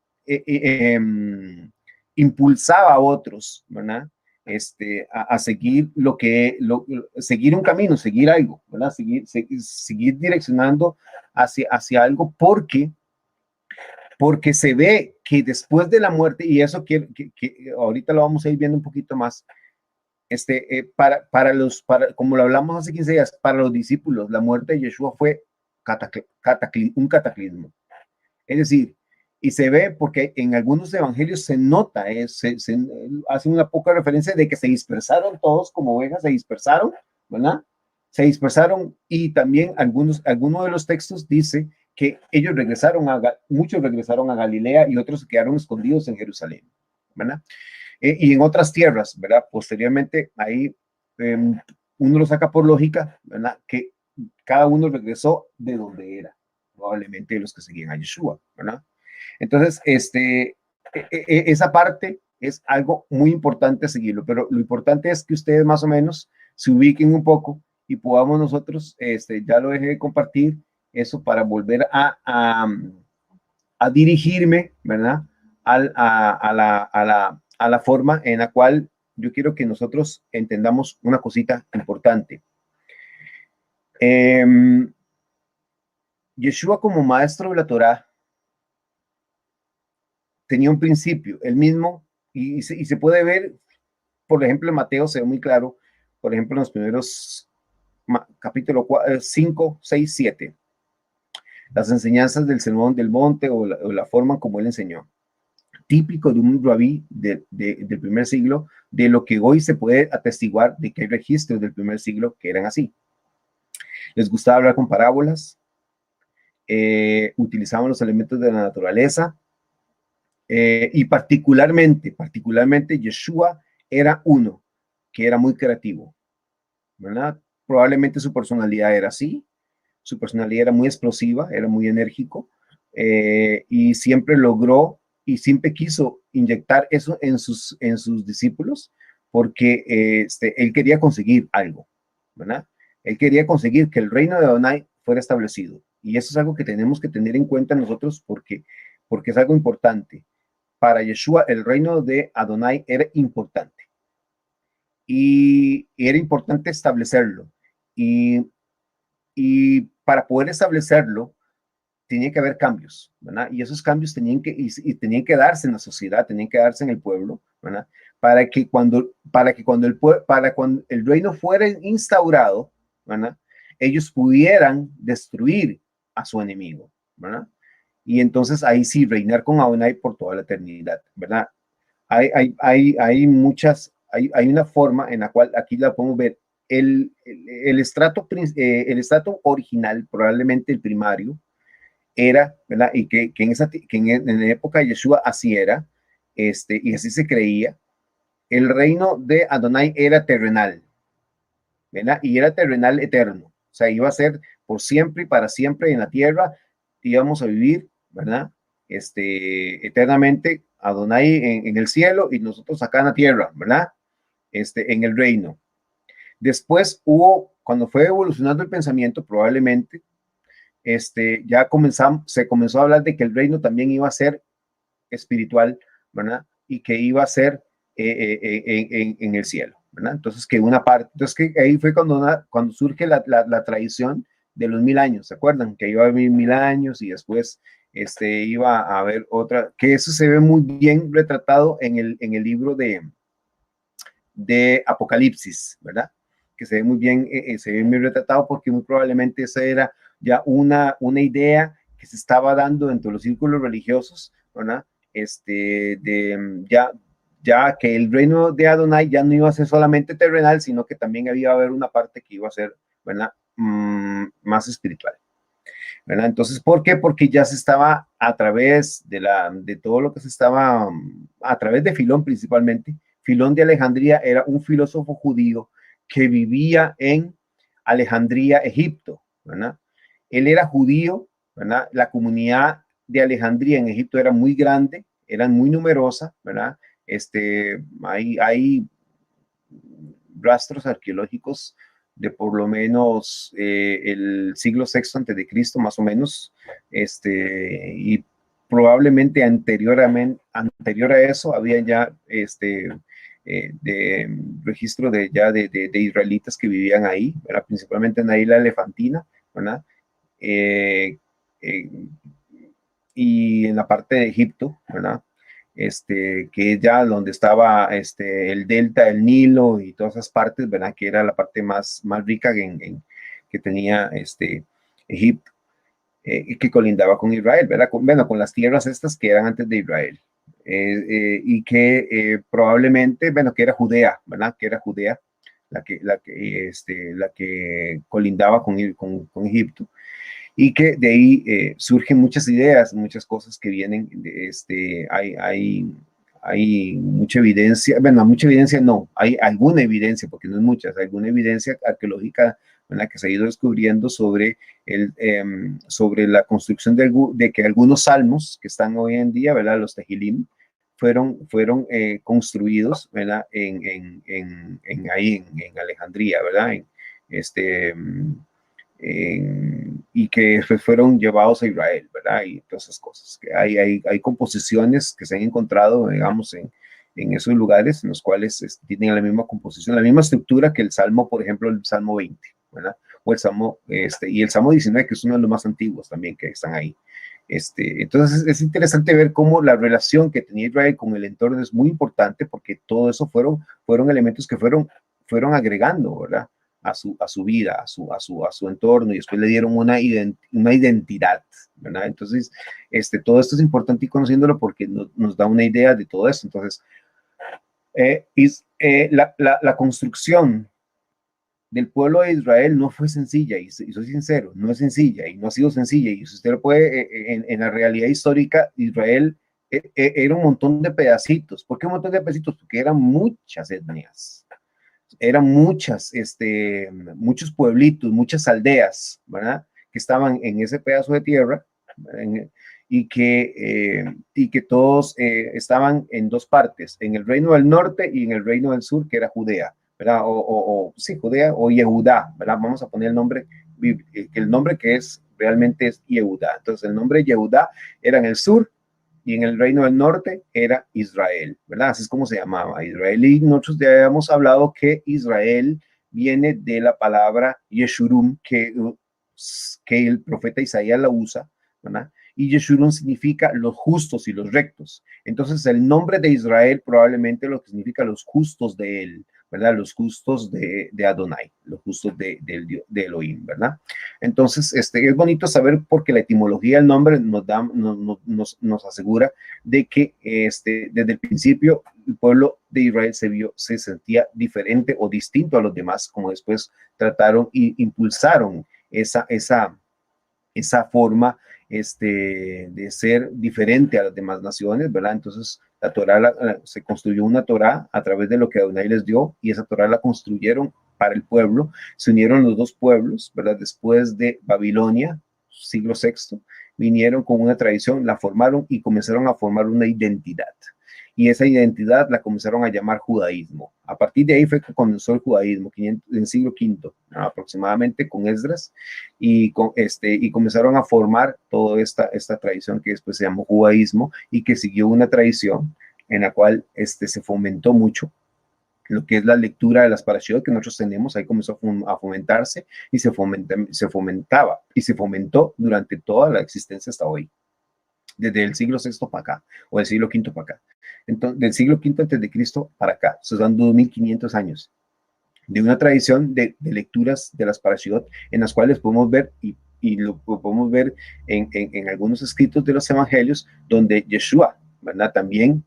impulsaba a otros, ¿verdad? A seguir seguir un camino, seguir algo, ¿verdad? Seguir direccionando hacia algo porque se ve que después de la muerte, y eso que ahorita lo vamos a ir viendo un poquito más, como lo hablamos hace 15 días, para los discípulos, la muerte de Yeshua fue un cataclismo. Es decir, y se ve porque en algunos evangelios se nota, se hace una poca referencia de que se dispersaron todos como ovejas, se dispersaron, ¿verdad? Se dispersaron y también algunos de los textos dice que muchos regresaron a Galilea y otros se quedaron escondidos en Jerusalén, ¿verdad? Y en otras tierras, ¿verdad? Posteriormente, ahí uno lo saca por lógica, ¿verdad? Que cada uno regresó de donde era, probablemente de los que seguían a Yeshua, ¿verdad? Entonces, esa parte es algo muy importante seguirlo, pero lo importante es que ustedes más o menos se ubiquen un poco y podamos nosotros, ya lo dejé de compartir, eso para volver a dirigirme, ¿verdad? A la forma en la cual yo quiero que nosotros entendamos una cosita importante. Yeshua como maestro de la Torá tenía un principio, el mismo, y se puede ver, por ejemplo, en Mateo se ve muy claro, por ejemplo, en los primeros capítulo 5, 6, 7, las enseñanzas del Sermón del Monte o la forma como él enseñó, típico de un rabí del primer siglo, de lo que hoy se puede atestiguar de que hay registros del primer siglo que eran así. Les gustaba hablar con parábolas, utilizaban los elementos de la naturaleza, y particularmente Yeshua era uno que era muy creativo, ¿verdad? Probablemente su personalidad era así, su personalidad era muy explosiva, era muy enérgico, y siempre logró y siempre quiso inyectar eso en sus discípulos porque él quería conseguir algo, ¿verdad? Él quería conseguir que el reino de Adonai fuera establecido. Y eso es algo que tenemos que tener en cuenta nosotros porque es algo importante. Para Yeshua, el reino de Adonai era importante. Y era importante establecerlo. Y para poder establecerlo, tenía que haber cambios, ¿verdad? Y esos cambios tenían que darse en la sociedad, tenían que darse en el pueblo, ¿verdad? Para cuando el reino fuera instaurado, ¿verdad? Ellos pudieran destruir a su enemigo, ¿verdad? Y entonces ahí sí, reinar con Adonai por toda la eternidad, ¿verdad? Hay muchas, hay una forma en la cual aquí la podemos ver. El estrato original, probablemente el primario, era, ¿verdad? Y que en la época de Yeshua así era, y así se creía. El reino de Adonai era terrenal, ¿verdad? Y era terrenal eterno. O sea, iba a ser por siempre y para siempre en la tierra. Íbamos a vivir, ¿verdad? Eternamente Adonai en el cielo y nosotros acá en la tierra, ¿verdad? En el reino. Después cuando fue evolucionando el pensamiento, probablemente, se comenzó a hablar de que el reino también iba a ser espiritual, ¿verdad? Y que iba a ser en el cielo, ¿verdad? Entonces, que ahí fue cuando surge la tradición de los 1000 años, ¿se acuerdan? Que iba a haber 1000 años y después iba a haber otra, que eso se ve muy bien retratado en el libro de Apocalipsis, ¿verdad? Que se ve muy bien, se ve muy retratado porque muy probablemente esa era ya una idea que se estaba dando entre los círculos religiosos, ¿verdad? Ya que el reino de Adonai ya no iba a ser solamente terrenal, sino que también había a haber una parte que iba a ser, ¿verdad? Más espiritual, ¿verdad? Entonces, ¿por qué? Porque ya se estaba a través de todo lo que se estaba, a través de Filón principalmente. Filón de Alejandría era un filósofo judío que vivía en Alejandría, Egipto, ¿verdad? Él era judío, ¿verdad? La comunidad de Alejandría en Egipto era muy grande, era muy numerosa, ¿verdad? Hay rastros arqueológicos de por lo menos el siglo VI antes de Cristo, más o menos, y probablemente anterior a eso había ya de registro de israelitas que vivían ahí, ¿verdad? Principalmente en la isla Elefantina, ¿verdad? Y en la parte de Egipto, ¿verdad? Que es ya donde estaba el delta del Nilo y todas esas partes, ¿verdad? Que era la parte más rica que tenía Egipto, y que colindaba con Israel, ¿verdad? Con las tierras estas que eran antes de Israel, y que probablemente, que era Judea, ¿verdad? Que era Judea la que colindaba con Egipto, y que de ahí surgen muchas ideas, muchas cosas que vienen, hay mucha evidencia, mucha evidencia no, hay alguna evidencia, porque no es mucha, hay alguna evidencia arqueológica ¿verdad? Que se ha ido descubriendo sobre, sobre la construcción de que algunos salmos que están hoy en día, ¿verdad? Los Tehilim, fueron construidos, ¿verdad? Ahí en Alejandría, ¿verdad? Y que fueron llevados a Israel, ¿verdad? Y todas esas cosas. Que hay composiciones que se han encontrado, digamos, en esos lugares en los cuales tienen la misma composición, la misma estructura que el Salmo, por ejemplo, el Salmo 20, ¿verdad? O el Salmo, y el Salmo 19, que es uno de los más antiguos también que están ahí. Entonces es interesante ver cómo la relación que tenía Israel con el entorno es muy importante, porque todo eso fueron elementos que fueron agregando, ¿verdad? A su vida, a su entorno, y después le dieron una identidad, ¿verdad? Entonces, todo esto es importante ir conociéndolo porque nos da una idea de todo esto. Entonces, la construcción del pueblo de Israel no fue sencilla, y soy sincero, no es sencilla, y no ha sido sencilla, y si usted lo puede, en la realidad histórica, Israel era un montón de pedacitos. ¿Por qué un montón de pedacitos? Porque eran muchas etnias, eran muchos pueblitos, muchas aldeas, ¿verdad? Que estaban en ese pedazo de tierra, y que todos estaban en dos partes, en el reino del norte y en el reino del sur, que era Judea, ¿verdad? Sí, Judea o Yehudá, ¿verdad? Vamos a poner el nombre que realmente es Yehudá. Entonces, el nombre Yehudá era en el sur, y en el reino del norte era Israel, ¿verdad? Así es como se llamaba Israel. Y nosotros ya habíamos hablado que Israel viene de la palabra Yeshurun, que el profeta Isaías la usa, ¿verdad? Y Yeshurun significa los justos y los rectos. Entonces, el nombre de Israel probablemente lo que significa los justos de él, ¿verdad? Los justos de Adonai, los justos de Elohim, ¿verdad? Entonces, es bonito saber porque la etimología del nombre nos asegura de que desde el principio el pueblo de Israel se sentía diferente o distinto a los demás, como después trataron e impulsaron esa forma de ser diferente a las demás naciones, ¿verdad? Entonces, la Torah se construyó una Torah a través de lo que Adonai les dio, y esa Torah la construyeron para el pueblo. Se unieron los dos pueblos, ¿verdad? Después de Babilonia, siglo VI, vinieron con una tradición, la formaron y comenzaron a formar una identidad. Y esa identidad la comenzaron a llamar judaísmo. A partir de ahí fue que comenzó el judaísmo, en el siglo V, aproximadamente, con Esdras, y comenzaron a formar toda esta tradición que después se llamó judaísmo, y que siguió una tradición en la cual se fomentó mucho lo que es la lectura de las parashot que nosotros tenemos. Ahí comenzó a fomentarse, y se fomentaba y se fomentó durante toda la existencia hasta hoy, desde el siglo VI para acá, o del siglo V para acá. Entonces, del siglo V antes de Cristo para acá, se dan 2500 años de una tradición de lecturas de las parashot, en las cuales podemos ver, y lo podemos ver en algunos escritos de los evangelios, donde Yeshua, ¿verdad? También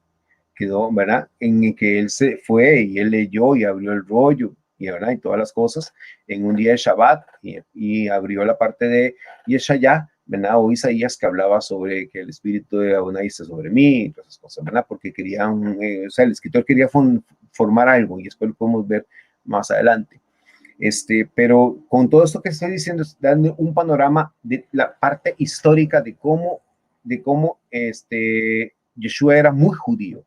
quedó, ¿verdad? En que él se fue y él leyó y abrió el rollo, y, ¿verdad? Y todas las cosas en un día de Shabbat, y abrió la parte de Yeshayá, ¿verdad? O Isaías, que hablaba sobre que el espíritu de Adonai está sobre mí, y todas esas cosas, ¿verdad? Porque querían, o sea, el escritor quería formar algo, y después lo podemos ver más adelante. Pero con todo esto que estoy diciendo, dando un panorama de la parte histórica de cómo Yeshua era muy judío,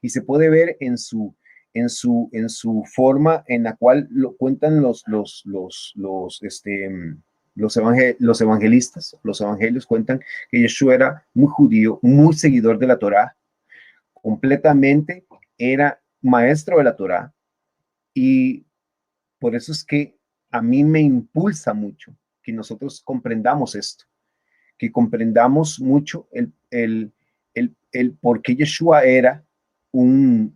y se puede ver en su forma en la cual lo cuentan los evangelistas. Los evangelios cuentan que Yeshua era muy judío, muy seguidor de la Torá, completamente era maestro de la Torá, y por eso es que a mí me impulsa mucho que nosotros comprendamos esto, que comprendamos mucho el por qué Yeshua era un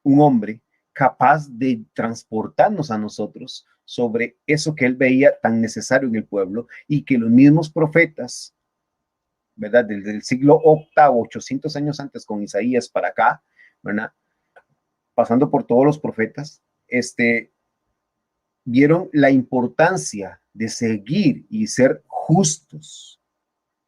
hombre capaz de transportarnos a nosotros sobre eso que él veía tan necesario en el pueblo, y que los mismos profetas, ¿verdad? Desde el siglo VIII, 800 años antes, con Isaías para acá, ¿verdad? Pasando por todos los profetas, vieron la importancia de seguir y ser justos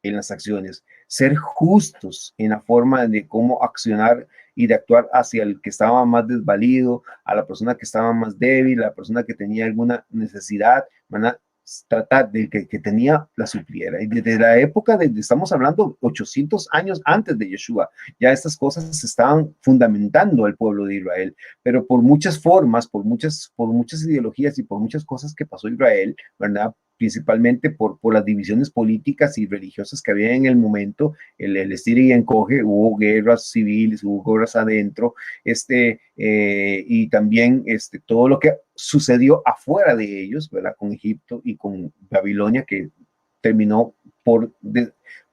en las acciones, ser justos en la forma de cómo accionar y de actuar hacia el que estaba más desvalido, a la persona que estaba más débil, a la persona que tenía alguna necesidad, ¿verdad? Tratar de que tenía la supliera. Y desde la época estamos hablando 800 años antes de Yeshua, ya estas cosas se estaban fundamentando al pueblo de Israel, pero por muchas formas, por muchas ideologías y por muchas cosas que pasó Israel, ¿verdad? Principalmente por las divisiones políticas y religiosas que había en el momento, el estira y encoge, hubo guerras civiles, hubo guerras adentro, y también todo lo que sucedió afuera de ellos, ¿verdad? Con Egipto y con Babilonia, que terminó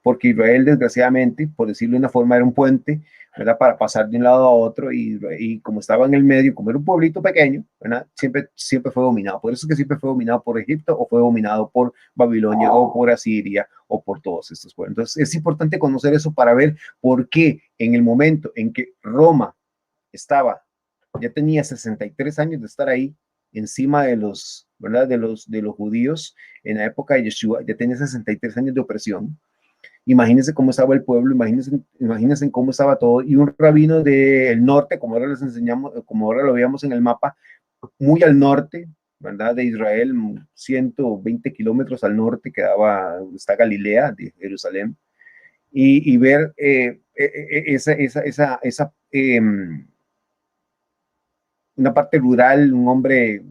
porque Israel, desgraciadamente, por decirlo de una forma, era un puente, ¿verdad? Para pasar de un lado a otro y como estaba en el medio, como era un pueblito pequeño, ¿verdad? Siempre fue dominado. Por eso es que siempre fue dominado por Egipto o fue dominado por Babilonia o por Asiria o por todos estos pueblos. Entonces es importante conocer eso para ver por qué en el momento en que Roma ya tenía 63 años de estar ahí encima de los, ¿verdad? De los judíos en la época de Yeshua, ya tenía 63 años de opresión. Imagínense cómo estaba el pueblo, imagínense cómo estaba todo. Y un rabino del norte, como ahora les enseñamos, como ahora lo veíamos en el mapa, muy al norte, ¿verdad? De Israel, 120 kilómetros al norte, está Galilea, de Jerusalén, y ver una parte rural, un hombre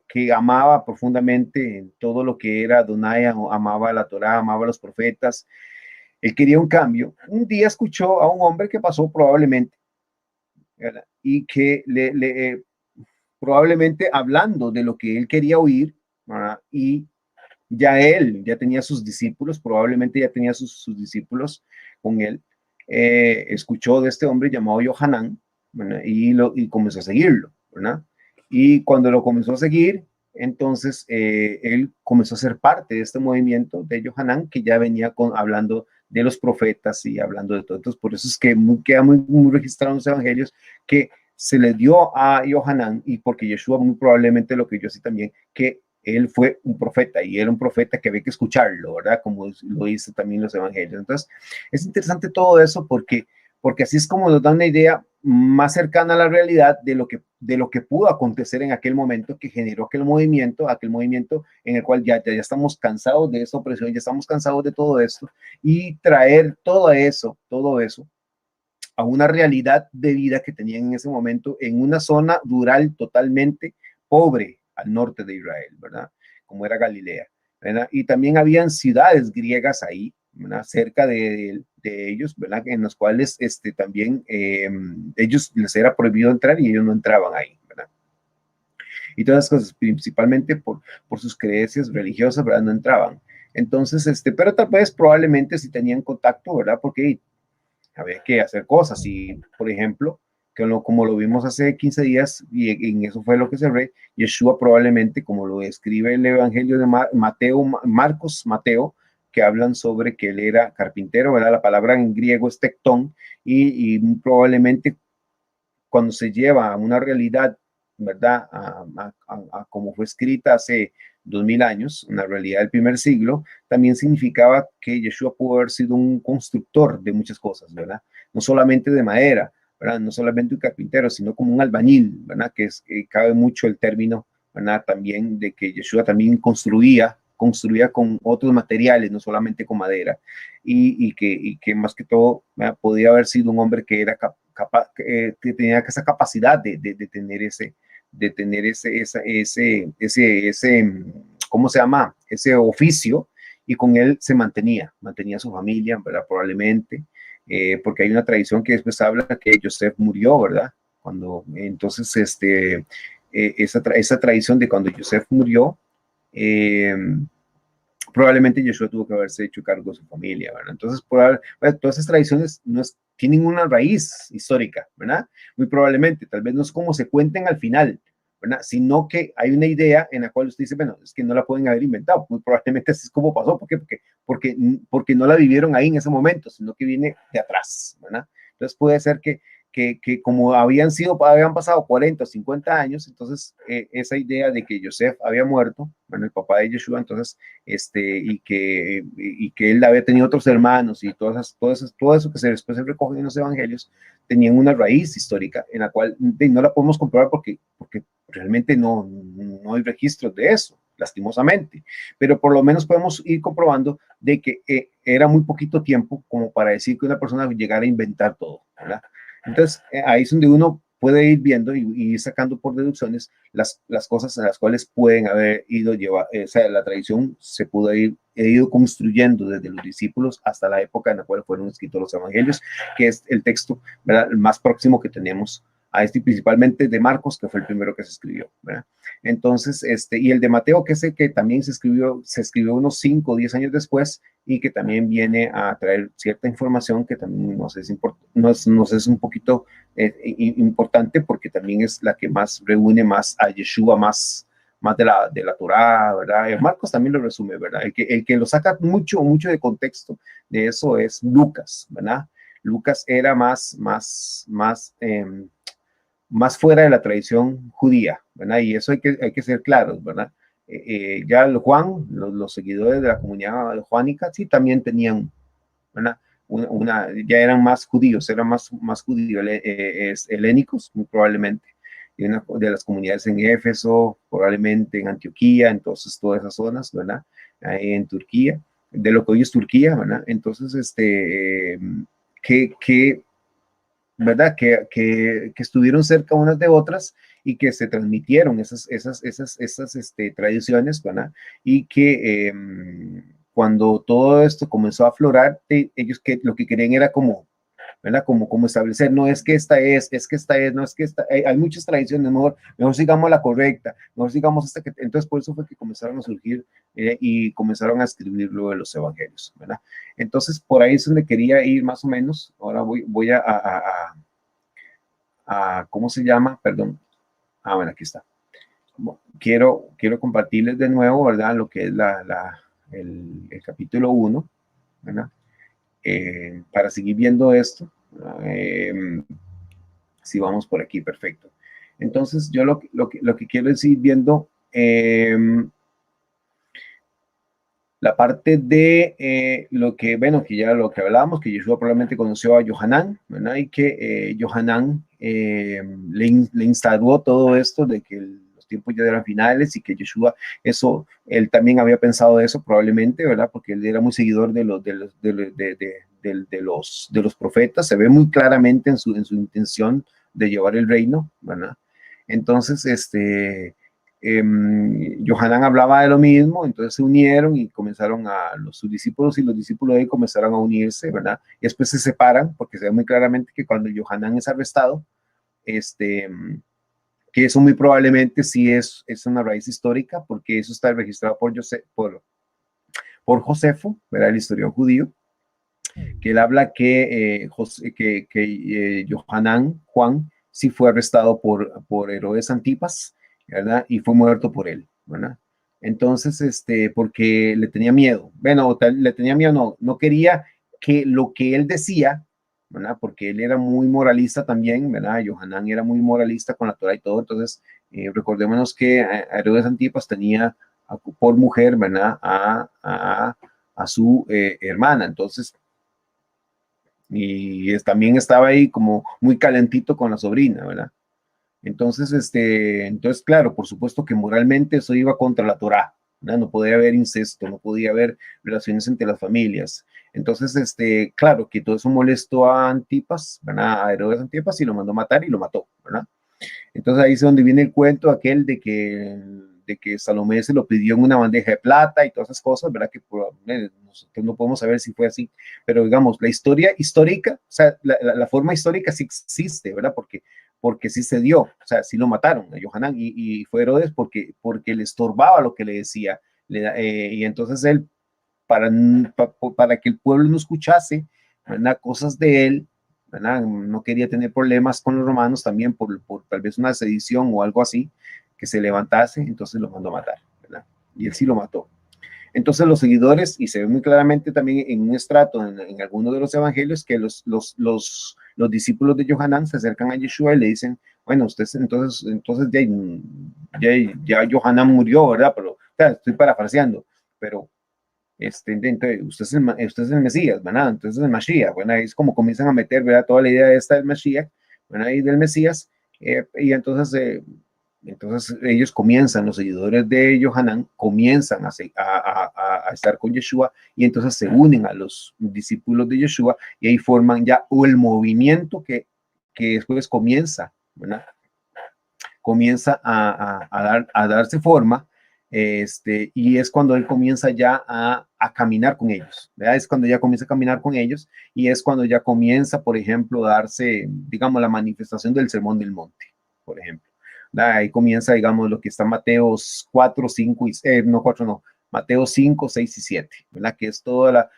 que amaba profundamente todo lo que era Adonai, amaba la Torá, amaba a los profetas. Él quería un cambio. Un día escuchó a un hombre que pasó probablemente, ¿verdad? Y que probablemente hablando de lo que él quería oír, ¿verdad? Y él ya tenía sus discípulos, probablemente ya tenía sus discípulos con él, escuchó de este hombre llamado Yohanan, ¿verdad? Y comenzó a seguirlo, ¿verdad? Y cuando lo comenzó a seguir, entonces él comenzó a ser parte de este movimiento de Yohanan, que ya venía hablando de los profetas y hablando de todo. Entonces, por eso es que queda muy registrado en los evangelios que se le dio a Yohanan, y porque Yeshua muy probablemente lo que yo sí también, que él fue un profeta y era un profeta que había que escucharlo, ¿verdad? Como lo dice también los evangelios. Entonces, es interesante todo eso porque así es como nos da una idea más cercana a la realidad de lo que pudo acontecer en aquel momento que generó aquel movimiento en el cual ya estamos cansados de esa opresión, ya estamos cansados de todo esto, y traer todo eso a una realidad de vida que tenían en ese momento en una zona rural totalmente pobre al norte de Israel, ¿verdad? Como era Galilea, ¿verdad? Y también habían ciudades griegas ahí, ¿verdad? Cerca de ellos, ¿verdad? En los cuales también ellos les era prohibido entrar y ellos no entraban ahí, ¿verdad? Y todas las cosas, principalmente por sus creencias religiosas, ¿verdad? No entraban. Entonces, pero tal vez probablemente si tenían contacto, ¿verdad? Porque había que hacer cosas y, por ejemplo, como lo vimos hace 15 días, y en eso fue lo que se ve, Yeshua probablemente, como lo describe el Evangelio de Mateo, que hablan sobre que él era carpintero, ¿verdad? La palabra en griego es tectón, y probablemente cuando se lleva a una realidad, ¿verdad? A como fue escrita hace 2000 años, una realidad del primer siglo, también significaba que Yeshua pudo haber sido un constructor de muchas cosas, ¿verdad? No solamente de madera, ¿verdad? No solamente un carpintero, sino como un albañil, ¿verdad? Que cabe mucho el término, ¿verdad? También de que Yeshua también construía con otros materiales, no solamente con madera, y que más que todo, ¿verdad? Podía haber sido un hombre que era que tenía esa capacidad de tener ¿cómo se llama? Ese oficio, y con él mantenía su familia, ¿verdad? Probablemente, porque hay una tradición que después habla que Joseph murió, ¿verdad? Entonces, esa tradición de cuando Joseph murió, eh, probablemente Yeshua tuvo que haberse hecho cargo de su familia, ¿verdad? Entonces, todas esas tradiciones tienen una raíz histórica, ¿verdad? Muy probablemente, tal vez no es como se cuenten al final, ¿verdad? Sino que hay una idea en la cual usted dice, bueno, es que no la pueden haber inventado, muy probablemente así es como pasó. ¿Por qué? Porque no la vivieron ahí en ese momento, sino que viene de atrás, ¿verdad? Entonces puede ser que que como habían pasado 40 o 50 años, entonces esa idea de que Joseph había muerto, bueno, el papá de Yeshua, entonces, y que él había tenido otros hermanos y todo eso que después se recoge en los evangelios, tenían una raíz histórica en la cual no la podemos comprobar porque realmente no hay registros de eso, lastimosamente, pero por lo menos podemos ir comprobando de que era muy poquito tiempo como para decir que una persona llegara a inventar todo, ¿verdad? Entonces, ahí es donde uno puede ir viendo y ir sacando por deducciones las cosas en las cuales pueden haber ido llevar, o sea, la tradición se pudo ido construyendo desde los discípulos hasta la época en la cual fueron escritos los evangelios, que es el texto, ¿verdad?, el más próximo que tenemos a este, principalmente de Marcos, que fue el primero que se escribió, ¿verdad? Entonces, y el de Mateo, que es el que también se escribió unos 5 o 10 años después y que también viene a traer cierta información que también nos es un poquito importante porque también es la que más reúne más a Yeshua, más de la Torá, ¿verdad? Marcos también lo resume, ¿verdad? El que lo saca mucho de contexto de eso es Lucas, ¿verdad? Lucas era más fuera de la tradición judía, ¿verdad? Y eso hay que ser claros, ¿verdad? Ya los seguidores de la comunidad juánica, sí, también tenían, ¿verdad? Ya eran más judíos, eran más judíos helénicos, muy probablemente, y una de las comunidades en Éfeso, probablemente en Antioquía, entonces todas esas zonas, ¿verdad? Ahí en Turquía, de lo que hoy es Turquía, ¿verdad? Entonces, que ¿verdad? Que estuvieron cerca unas de otras y que se transmitieron esas tradiciones, ¿verdad? Y que cuando todo esto comenzó a aflorar, ellos lo que querían era como, ¿verdad? Como establecer, no es que es que esta es, no es que esta, hay muchas tradiciones, mejor sigamos la correcta, mejor sigamos esta que, entonces por eso fue que comenzaron a surgir y comenzaron a escribir luego de los evangelios, ¿verdad? Entonces por ahí es donde quería ir más o menos, ahora voy ¿cómo se llama? Perdón, bueno, aquí está. Quiero compartirles de nuevo, ¿verdad? Lo que es el capítulo 1, ¿verdad? Para seguir viendo esto, si vamos por aquí, perfecto. Entonces, yo lo que quiero es ir viendo la parte de bueno, que ya lo que hablábamos, que Yeshua probablemente conoció a Yohanan, ¿verdad? Y que Yohanan le instauró todo esto de que los tiempos ya eran finales y que Yeshua, él también había pensado eso probablemente, ¿verdad? Porque él era muy seguidor de los profetas, se ve muy claramente en su intención de llevar el reino, ¿verdad? Entonces, Yohanan hablaba de lo mismo, entonces se unieron y comenzaron sus discípulos y los discípulos de él comenzaron a unirse, ¿verdad? Y después se separan porque se ve muy claramente que cuando Yohanan es arrestado, que eso muy probablemente sí es una raíz histórica porque eso está registrado por Josefo, ¿verdad? El historiador judío, que él habla que Yohanan, Juan, sí fue arrestado por Herodes Antipas, ¿verdad? Y fue muerto por él, ¿verdad? Entonces, porque le tenía miedo. Bueno, le tenía miedo, no quería que lo que él decía, ¿verdad? Porque él era muy moralista también, ¿verdad? Yohanan era muy moralista con la Torah y todo. Entonces, recordémonos que Herodes Antipas tenía por mujer, ¿verdad? A su hermana. Entonces, y también estaba ahí como muy calentito con la sobrina, ¿verdad? Entonces, claro, por supuesto que moralmente eso iba contra la Torá, ¿verdad? No podía haber incesto, no podía haber relaciones entre las familias. Entonces, claro, que todo eso molestó a Antipas, ¿verdad? A Herodes Antipas y lo mandó a matar y lo mató, ¿verdad? Entonces ahí es donde viene el cuento aquel de que Salomé se lo pidió en una bandeja de plata y todas esas cosas, ¿verdad? Que nosotros no podemos saber si fue así, pero digamos, la historia histórica, o sea, la forma histórica sí existe, ¿verdad? Porque sí se dio, o sea, sí lo mataron a Yohanan y fue Herodes porque le estorbaba lo que le decía, y entonces él, para que el pueblo no escuchase, ¿verdad? Cosas de él, ¿verdad? No quería tener problemas con los romanos también por tal vez una sedición o algo así, que se levantase, entonces lo mandó a matar, ¿verdad? Y él sí lo mató. Entonces los seguidores, y se ve muy claramente también en un estrato en algunos de los evangelios, que los discípulos de Yohanan se acercan a Yeshua y le dicen, bueno, usted entonces ya Yohanan murió, ¿verdad? Pero, o sea, estoy parafraseando, pero entonces, usted es el Mesías, ¿verdad? Entonces el Mashiach, bueno, ahí es como comienzan a meter, ¿verdad? Toda la idea esta del Mashiach, ¿verdad? Y del Mesías, y entonces ellos comienzan, los seguidores de Yohanan comienzan a estar con Yeshua y entonces se unen a los discípulos de Yeshua y ahí forman ya el movimiento que después comienza, ¿verdad? Comienza a darse forma, y es cuando él comienza ya a caminar con ellos, ¿verdad? Es cuando ya comienza a caminar con ellos y es cuando ya comienza, por ejemplo, darse, digamos, la manifestación del Sermón del Monte, por ejemplo. ¿Verdad? Ahí comienza, digamos, lo que está Mateos 4, 5 y, no 4, no, Mateo 5, 6 y 7, ¿verdad? Que es toda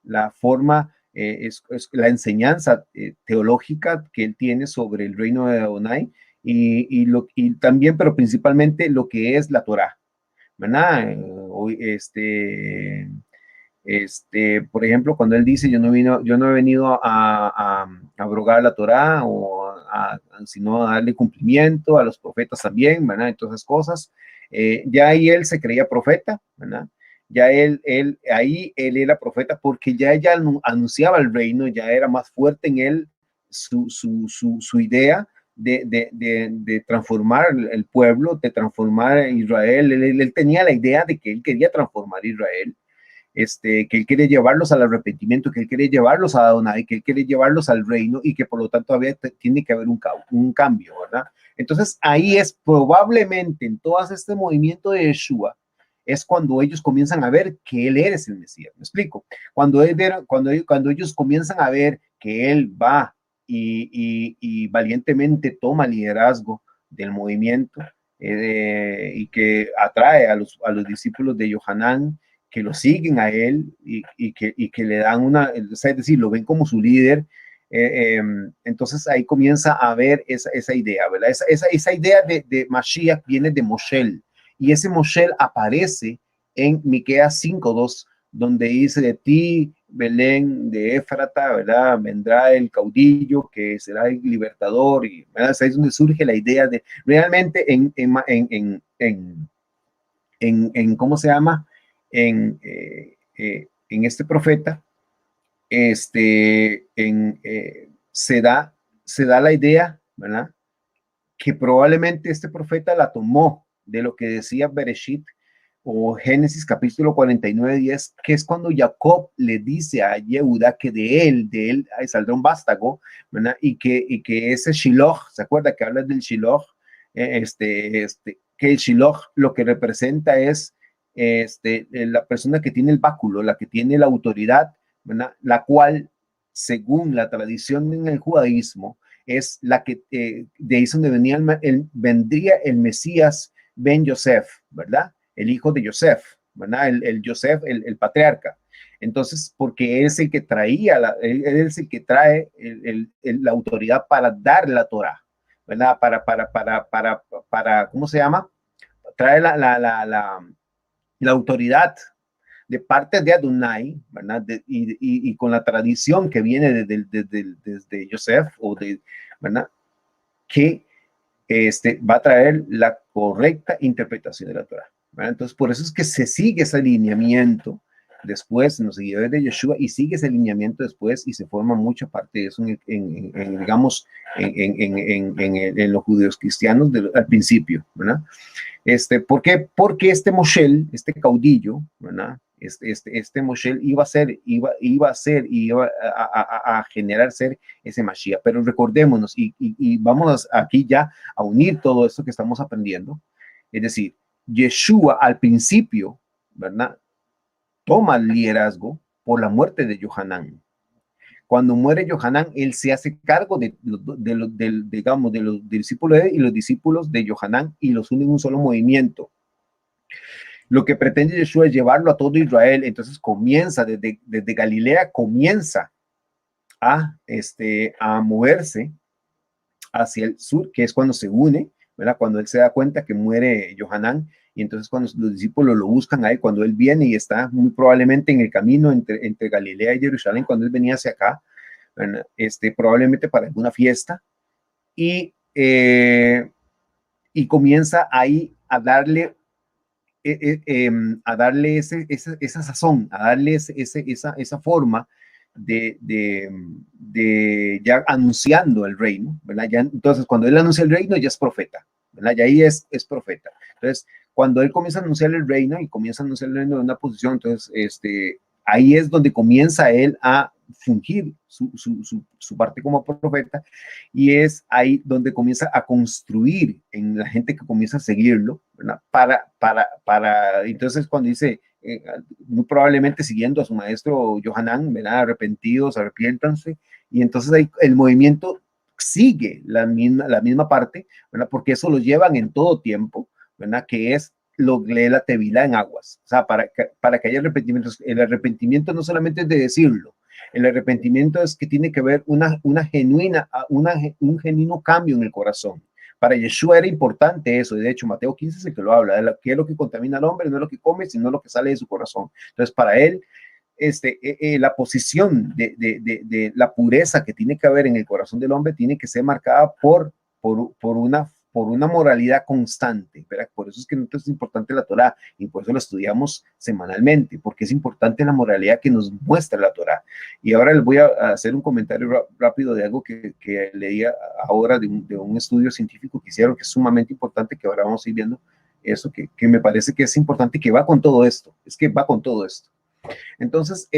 la forma, es la enseñanza teológica que él tiene sobre el reino de Adonai y también, pero principalmente lo que es la Torá, ¿verdad? Por ejemplo, cuando él dice, yo no he venido a abrogar la Torá sino a darle cumplimiento a los profetas también, ¿verdad? En todas esas cosas. Ya ahí él se creía profeta, ¿verdad? Ya ahí él era profeta porque ya ella anunciaba el reino, ya era más fuerte en él su idea de transformar el pueblo, de transformar Israel. Él tenía la idea de que él quería transformar Israel, que él quiere llevarlos al arrepentimiento, que él quiere llevarlos a Adonai, que él quiere llevarlos al reino y que por lo tanto todavía tiene que haber un cambio, ¿verdad? Entonces ahí es probablemente en todo este movimiento de Yeshua, es cuando ellos comienzan a ver que él es el Mesías. ¿Me explico? Cuando ellos comienzan a ver que él va y valientemente toma liderazgo del movimiento, y que atrae a los discípulos de Yohanan, que lo siguen a él y que le dan es decir, lo ven como su líder. Entonces ahí comienza a ver esa idea, ¿verdad? Esa idea de Mashiach viene de Moshel, y ese Moshel aparece en Miqueas 5:2, donde dice, de ti, Belén de Éfrata, ¿verdad? Vendrá el caudillo que será el libertador, y ¿verdad? Ahí es donde surge la idea de realmente ¿cómo se llama? En este profeta, se da la idea, ¿verdad? Que probablemente este profeta la tomó de lo que decía Bereshit o Génesis capítulo 49, 10, que es cuando Jacob le dice a Yehuda que de él saldrá un vástago, ¿verdad? Y que ese Shiloh, ¿se acuerda que habla del Shiloh? Que el Shiloh lo que representa es la persona que tiene el báculo, la que tiene la autoridad, ¿verdad? La cual, según la tradición en el judaísmo, es la que de ahí es donde vendría el Mesías Ben Yosef, ¿verdad? El hijo de Yosef, ¿verdad? El Yosef, el patriarca. Entonces, porque él es el que él es el que trae la autoridad para dar la Torah, ¿verdad? ¿Cómo se llama? Trae la autoridad de parte de Adonai, ¿verdad? Y con la tradición que viene desde Yosef, ¿verdad? Que va a traer la correcta interpretación de la Torah, ¿verdad? Entonces, por eso es que se sigue ese alineamiento después en los seguidores de Yeshua, y sigue ese alineamiento después y se forma mucha parte de eso digamos, en los judíos cristianos al principio, ¿verdad? ¿Por qué? Porque este Moshel, este caudillo, ¿verdad? Este Moshel iba a generar ser ese Mashiach. Pero recordémonos, y vamos aquí ya a unir todo esto que estamos aprendiendo. Es decir, Yeshua al principio, ¿verdad? Toma el liderazgo por la muerte de Yohanan. Cuando muere Yohanan, él se hace cargo digamos, de los discípulos de él y los discípulos de Yohanan, y los une en un solo movimiento. Lo que pretende Yeshua es llevarlo a todo Israel. Entonces comienza desde Galilea, comienza a moverse hacia el sur, que es cuando se une, ¿verdad? Cuando él se da cuenta que muere Yohanan, Y entonces cuando los discípulos lo buscan a él, cuando él viene y está muy probablemente en el camino entre Galilea y Jerusalén, cuando él venía hacia acá, ¿verdad? Probablemente para alguna fiesta, y, y comienza ahí a darle esa sazón, a darle esa forma de ya anunciando el reino, ¿verdad? Ya, entonces, cuando él anuncia el reino, ya es profeta, ¿verdad? Ya ahí es profeta. Entonces, cuando él comienza a anunciar el reino y comienza a anunciar el reino de una posición, entonces, ahí es donde comienza él a fungir su parte como profeta, y es ahí donde comienza a construir en la gente que comienza a seguirlo, ¿verdad? Entonces cuando dice, muy probablemente siguiendo a su maestro Yohanan, ¿verdad? Arrepentidos, arrepiéntanse, y entonces ahí el movimiento sigue la misma parte, ¿verdad? Porque eso lo llevan en todo tiempo, ¿verdad? Que es lo lee la tevila en aguas, o sea, para que haya arrepentimiento. El arrepentimiento no solamente es de decirlo, el arrepentimiento es que tiene que ver un genuino cambio en el corazón. Para Yeshua era importante eso, y de hecho Mateo 15 es el que lo habla, de qué es lo que contamina al hombre, no es lo que come, sino lo que sale de su corazón. Entonces, para él, la posición de la pureza que tiene que haber en el corazón del hombre tiene que ser marcada por una moralidad constante, ¿verdad? Por eso es que nosotros es importante la Torá, y por eso la estudiamos semanalmente, porque es importante la moralidad que nos muestra la Torá. Y ahora les voy a hacer un comentario rápido de algo que leía ahora de un estudio científico que hicieron, que es sumamente importante, que ahora vamos a ir viendo eso, que me parece que es importante, que va con todo esto, es que va con todo esto. Entonces,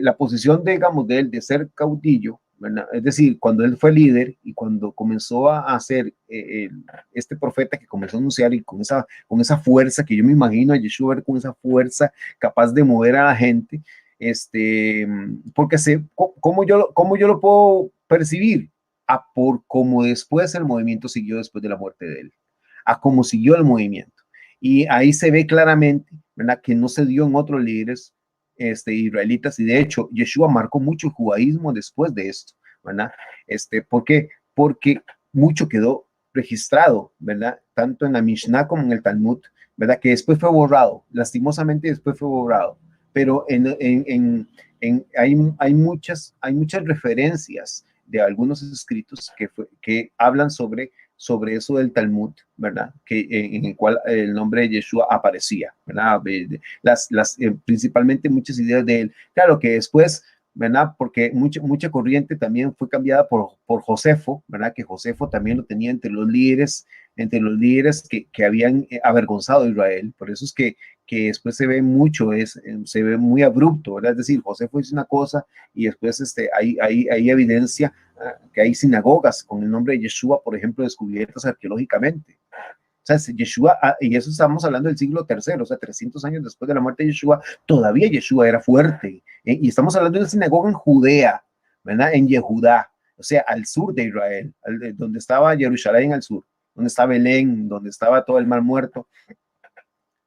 la posición, digamos, de él de ser caudillo, ¿verdad? Es decir, cuando él fue líder y cuando comenzó a ser este profeta que comenzó a anunciar, y con esa fuerza que yo me imagino a Yeshua con esa fuerza capaz de mover a la gente, porque sé cómo yo lo puedo percibir, por cómo después el movimiento siguió después de la muerte de él, a cómo siguió el movimiento. Y ahí se ve claramente, ¿verdad? Que no se dio en otros líderes israelitas, y de hecho Yeshua marcó mucho el judaísmo después de esto, ¿verdad? ¿Por qué? Porque mucho quedó registrado, ¿verdad? Tanto en la Mishnah como en el Talmud, ¿verdad? Que después fue borrado, lastimosamente después fue borrado, pero hay muchas referencias de algunos escritos que hablan sobre eso del Talmud, ¿verdad? En el cual el nombre de Yeshua aparecía, ¿verdad? Principalmente muchas ideas de él. Claro que después, ¿verdad? Porque mucha corriente también fue cambiada por Josefo, ¿verdad? Que Josefo también lo tenía entre los líderes que habían avergonzado a Israel. Por eso es que después se ve mucho, se ve muy abrupto, ¿verdad? Es decir, Josefo hizo una cosa y después hay evidencia que hay sinagogas con el nombre de Yeshua, por ejemplo, descubiertas arqueológicamente. O sea, Yeshua, y eso estamos hablando del siglo III, o sea, 300 años después de la muerte de Yeshua, todavía Yeshua era fuerte. Y estamos hablando de una sinagoga en Judea, ¿verdad? En Yehudá, o sea, al sur de Israel, donde estaba Jerusalén al sur, donde estaba Belén, donde estaba todo el Mar Muerto.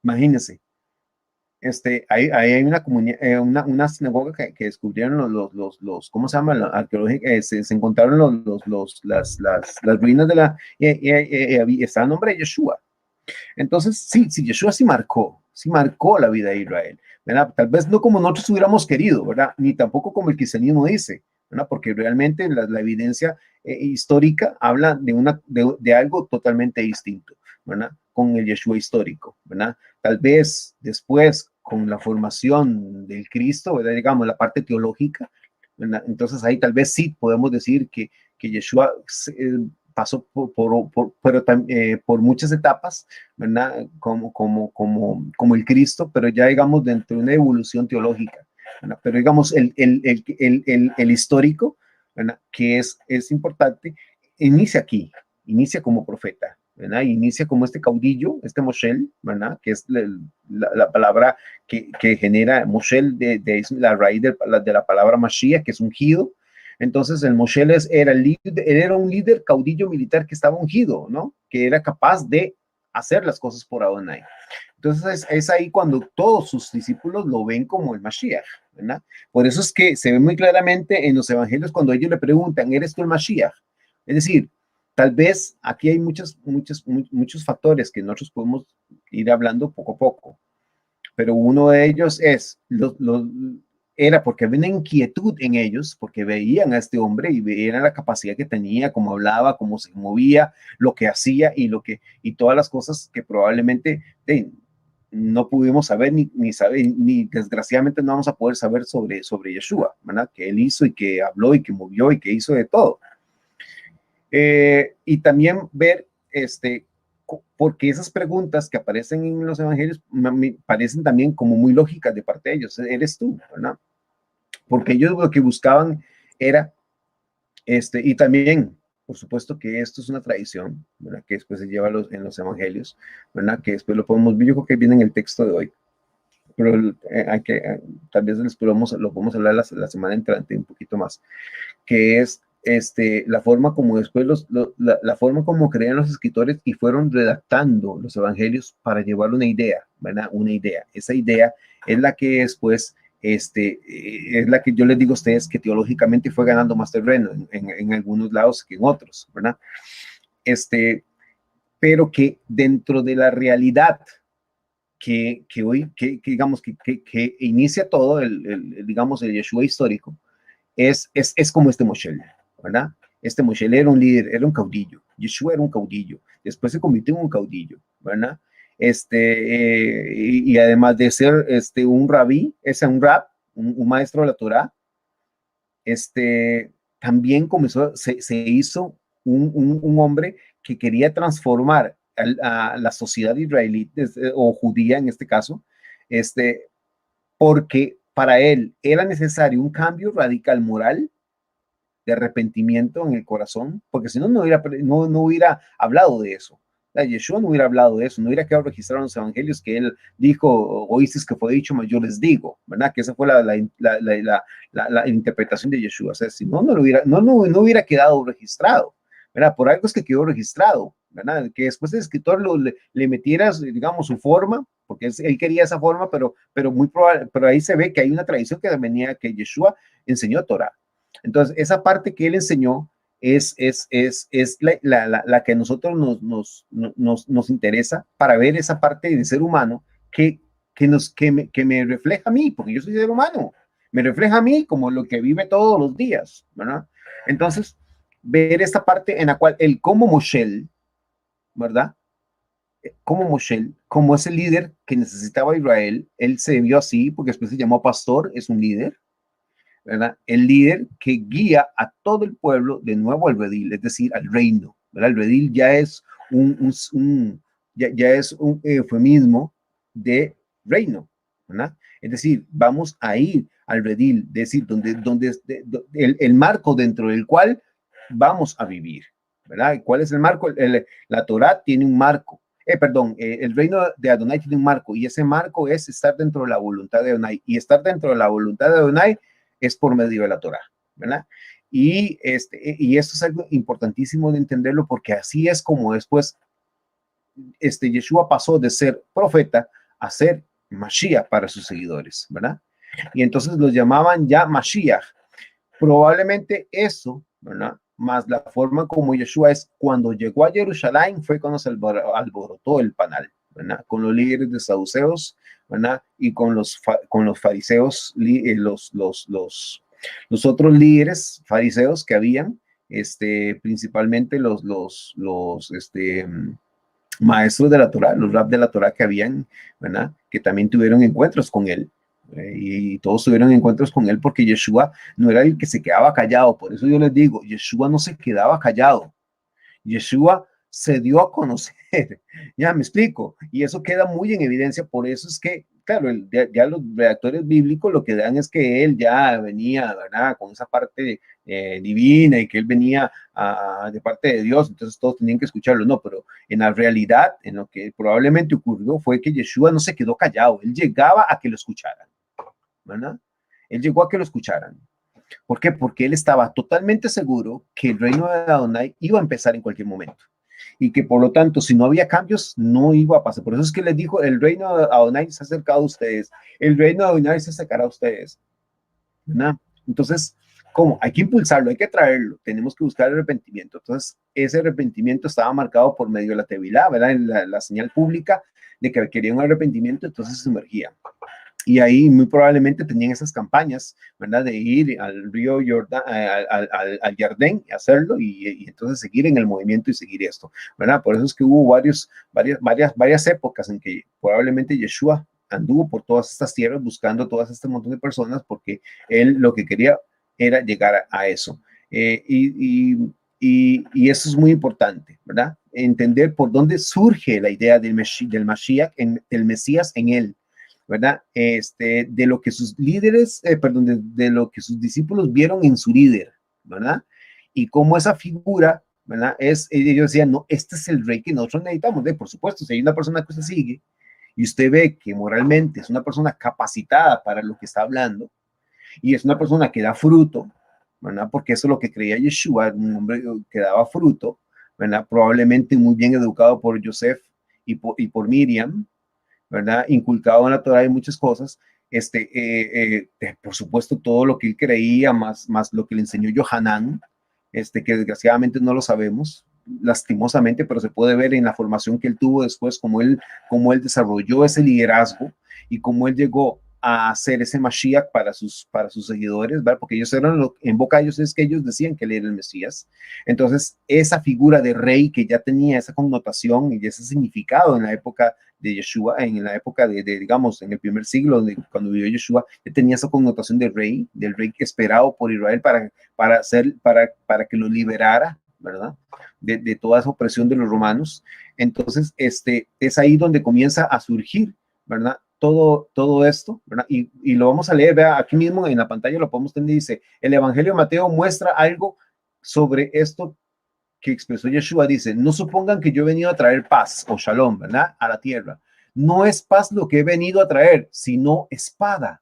Imagínense. Ahí hay una comunidad, una sinagoga que descubrieron ¿cómo se llama? Se encontraron las ruinas de está el nombre de Yeshua. Entonces, sí, Yeshua sí marcó la vida de Israel, ¿verdad? Tal vez no como nosotros hubiéramos querido, ¿verdad? Ni tampoco como el cristianismo dice, ¿verdad? Porque realmente la evidencia histórica habla de algo totalmente distinto, ¿verdad? Con el Yeshua histórico, ¿verdad? Tal vez después, con la formación del Cristo, ¿verdad? Digamos, la parte teológica, ¿verdad? Entonces ahí tal vez sí podemos decir que Yeshua pasó por muchas etapas, ¿verdad? Como el Cristo, pero ya digamos dentro de una evolución teológica, ¿verdad? Pero digamos el histórico, ¿verdad? Que es importante, inicia aquí, inicia como profeta, ¿verdad? Inicia como este caudillo, este Moshel, ¿verdad? Que es la palabra que genera Moshel, de la raíz de la palabra Mashiach, que es ungido. Entonces el Moshel era un líder caudillo militar que estaba ungido, ¿no? Que era capaz de hacer las cosas por Adonai. Entonces es ahí cuando todos sus discípulos lo ven como el Mashiach, ¿verdad? Por eso es que se ve muy claramente en los evangelios cuando ellos le preguntan, ¿eres tú el Mashiach? Es decir, tal vez aquí hay muchos factores que nosotros podemos ir hablando poco a poco. Pero uno de ellos era porque había una inquietud en ellos, porque veían a este hombre y veían la capacidad que tenía, cómo hablaba, cómo se movía, lo que hacía y todas las cosas que probablemente no pudimos saber ni saber, ni desgraciadamente no vamos a poder saber sobre Yeshua, ¿verdad? Que él hizo y que habló y que movió y que hizo de todo. Y también ver porque esas preguntas que aparecen en los evangelios me parecen también como muy lógicas de parte de ellos. Eres tú, ¿verdad? Porque ellos lo que buscaban era, y también, por supuesto que esto es una tradición, ¿verdad? Que después se lleva en los evangelios, ¿verdad? Que después lo podemos ver, yo creo que viene en el texto de hoy. Pero tal vez lo podemos hablar la semana entrante un poquito más, que es la forma como después la forma como creían los escritores y fueron redactando los evangelios para llevar una idea, ¿verdad? Una idea. Esa idea es la que después, es la que yo les digo a ustedes que teológicamente fue ganando más terreno en algunos lados que en otros, ¿verdad? Pero que dentro de la realidad que hoy, digamos, que inicia todo digamos, el Yeshua histórico, es como este Moshe, ¿verdad? Este Moshe era un líder, era un caudillo. Yeshua era un caudillo. Después se convirtió en un caudillo, ¿verdad? Y además de ser un rabí, un maestro de la Torah, también se hizo un hombre que quería transformar a la sociedad israelí o judía en este caso, porque para él era necesario un cambio radical moral de arrepentimiento en el corazón, porque si no, no hubiera hablado de eso. Yeshua no hubiera hablado de eso, no hubiera quedado registrado en los evangelios que él dijo, oísteis que fue dicho, mas yo les digo, ¿verdad? Que esa fue la interpretación de Yeshua. O sea, si no, no hubiera quedado registrado, ¿verdad? Por algo es que quedó registrado, ¿verdad? Que después el escritor le metiera, digamos, su forma, porque él quería esa forma, pero muy probable, pero ahí se ve que hay una tradición que Yeshua enseñó Torah. Entonces, esa parte que él enseñó es la que a nosotros nos interesa para ver esa parte del ser humano que me refleja a mí, porque yo soy ser humano, me refleja a mí como lo que vive todos los días, ¿verdad? Entonces, ver esta parte en la cual él como Moshe, ¿verdad? Como Moshe, como ese líder que necesitaba Israel, él se vio así, porque después se llamó pastor, es un líder, ¿verdad? El líder que guía a todo el pueblo de nuevo al redil, es decir, al reino, ¿verdad? El redil ya es ya es un eufemismo de reino, ¿verdad? Es decir, vamos a ir al redil, es decir, el marco dentro del cual vamos a vivir, ¿verdad? ¿Cuál es el marco? La Torá tiene un marco. El reino de Adonai tiene un marco y ese marco es estar dentro de la voluntad de Adonai, y estar dentro de la voluntad de Adonai es por medio de la Torah, ¿verdad? Y esto es algo importantísimo de entenderlo, porque así es como después Yeshua pasó de ser profeta a ser Mashiach para sus seguidores, ¿verdad? Y entonces los llamaban ya Mashiach. Probablemente eso, ¿verdad? Más la forma como Yeshua es cuando llegó a Jerusalén fue cuando se alborotó el panal, ¿verdad? Con los líderes de saduceos, ¿verdad? Y con los fariseos, los otros líderes fariseos que habían, principalmente maestros de la Torah, los rab de la Torah que habían, ¿verdad? Que también tuvieron encuentros con él. Y todos tuvieron encuentros con él porque Yeshua no era el que se quedaba callado. Por eso yo les digo, Yeshua no se quedaba callado. Yeshua se dio a conocer. Ya me explico. Y eso queda muy en evidencia. Por eso es que, claro, ya los redactores bíblicos lo que dan es que él ya venía, ¿verdad? Con esa parte divina, y que él venía de parte de Dios. Entonces todos tenían que escucharlo. No, pero en la realidad, en lo que probablemente ocurrió fue que Yeshua no se quedó callado. Él llegaba a que lo escucharan, ¿verdad? Él llegó a que lo escucharan. ¿Por qué? Porque él estaba totalmente seguro que el reino de Adonai iba a empezar en cualquier momento, y que por lo tanto, si no había cambios, no iba a pasar. Por eso es que les dijo, el reino de Adonai se ha acercado a ustedes, el reino de Adonai se acercará a ustedes, ¿verdad? Entonces, ¿cómo? Hay que impulsarlo, hay que traerlo, tenemos que buscar el arrepentimiento. Entonces, ese arrepentimiento estaba marcado por medio de la tevilá, ¿verdad? En la señal pública de que querían un arrepentimiento, entonces se sumergían. Y ahí muy probablemente tenían esas campañas, ¿verdad? De ir al río Jordán, al Jardín, hacerlo y entonces seguir en el movimiento y seguir esto, ¿verdad? Por eso es que hubo varias épocas en que probablemente Yeshua anduvo por todas estas tierras buscando todas este montón de personas porque él lo que quería era llegar a eso. Y eso es muy importante, ¿verdad? Entender por dónde surge la idea del Mashiach, del Mesías en él, ¿verdad? De lo que sus líderes, de lo que sus discípulos vieron en su líder, ¿verdad? Y cómo esa figura, ¿verdad? Ellos decían, no, este es el rey que nosotros necesitamos, por supuesto, si hay una persona que usted sigue y usted ve que moralmente es una persona capacitada para lo que está hablando y es una persona que da fruto, ¿verdad? Porque eso es lo que creía Yeshua, un hombre que daba fruto, ¿verdad? Probablemente muy bien educado por Joseph y por Miriam, ¿verdad? Inculcado en la Torah y muchas cosas. Por supuesto, todo lo que él creía, más lo que le enseñó Yohanan, que desgraciadamente no lo sabemos, lastimosamente, pero se puede ver en la formación que él tuvo después, cómo él desarrolló ese liderazgo y cómo él llegó a hacer ese Mashiach para sus seguidores, ¿verdad? Porque ellos en boca de ellos es que ellos decían que él era el Mesías. Entonces, esa figura de rey que ya tenía esa connotación y ese significado en la época de Yeshua, en la época digamos, en el primer siglo, cuando vivió Yeshua, tenía esa connotación de rey, del rey esperado por Israel para que lo liberara, ¿verdad? De toda esa opresión de los romanos. Entonces, es ahí donde comienza a surgir, ¿verdad? Todo esto, ¿verdad? Y lo vamos a leer, vea, aquí mismo en la pantalla lo podemos tener, dice, el Evangelio de Mateo muestra algo sobre esto que expresó Yeshua, dice, no supongan que yo he venido a traer paz o shalom, ¿verdad? A la tierra. No es paz lo que he venido a traer, sino espada,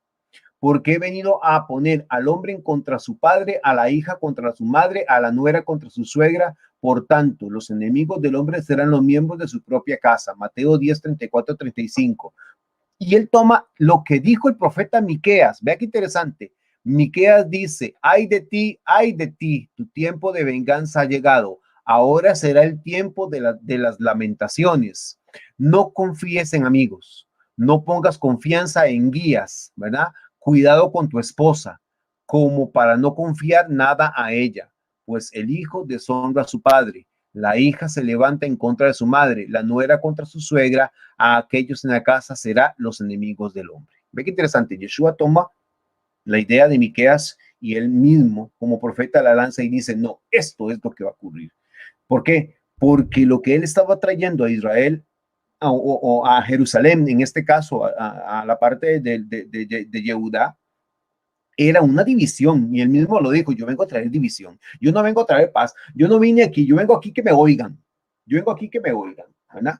porque he venido a poner al hombre en contra su padre, a la hija contra su madre, a la nuera contra su suegra. Por tanto, los enemigos del hombre serán los miembros de su propia casa. Mateo 10, 34, 35. Y él toma lo que dijo el profeta Miqueas. Vea qué interesante. Miqueas dice, ay de ti, tu tiempo de venganza ha llegado. Ahora será el tiempo de las lamentaciones. No confíes en amigos, no pongas confianza en guías, ¿verdad? Cuidado con tu esposa, como para no confiar nada a ella, pues el hijo deshonra a su padre, la hija se levanta en contra de su madre, la nuera contra su suegra, a aquellos en la casa será los enemigos del hombre. Ve qué interesante, Yeshua toma la idea de Miqueas y él mismo como profeta la lanza y dice, no, esto es lo que va a ocurrir. ¿Por qué? Porque lo que él estaba trayendo a Israel o a Jerusalén, en este caso a la parte de Yehudá, era una división, y él mismo lo dijo, yo vengo a traer división, yo no vengo a traer paz, yo no vine aquí, yo vengo aquí que me oigan, yo vengo aquí que me oigan, ¿verdad?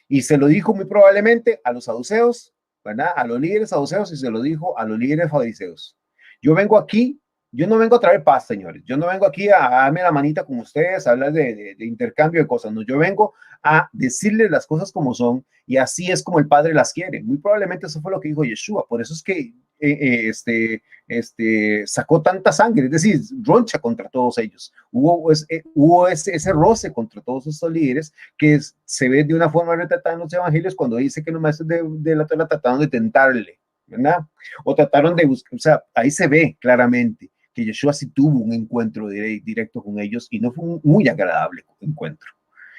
Y se lo dijo muy probablemente a los saduceos, ¿verdad? A los líderes saduceos y se lo dijo a los líderes fariseos. Yo vengo aquí, yo no vengo a traer paz, señores. Yo no vengo aquí a darme la manita con ustedes, a hablar de intercambio de cosas. No, yo vengo a decirles las cosas como son y así es como el Padre las quiere. Muy probablemente eso fue lo que dijo Yeshua. Por eso es que sacó tanta sangre, es decir, roncha contra todos ellos. Hubo ese roce contra todos estos líderes que se ve de una forma retratada en los evangelios cuando dice que los maestros de la Torah trataron de tentarle, ¿verdad? O trataron de buscar, o sea, ahí se ve claramente que Yeshua sí tuvo un encuentro directo con ellos y no fue un muy agradable encuentro.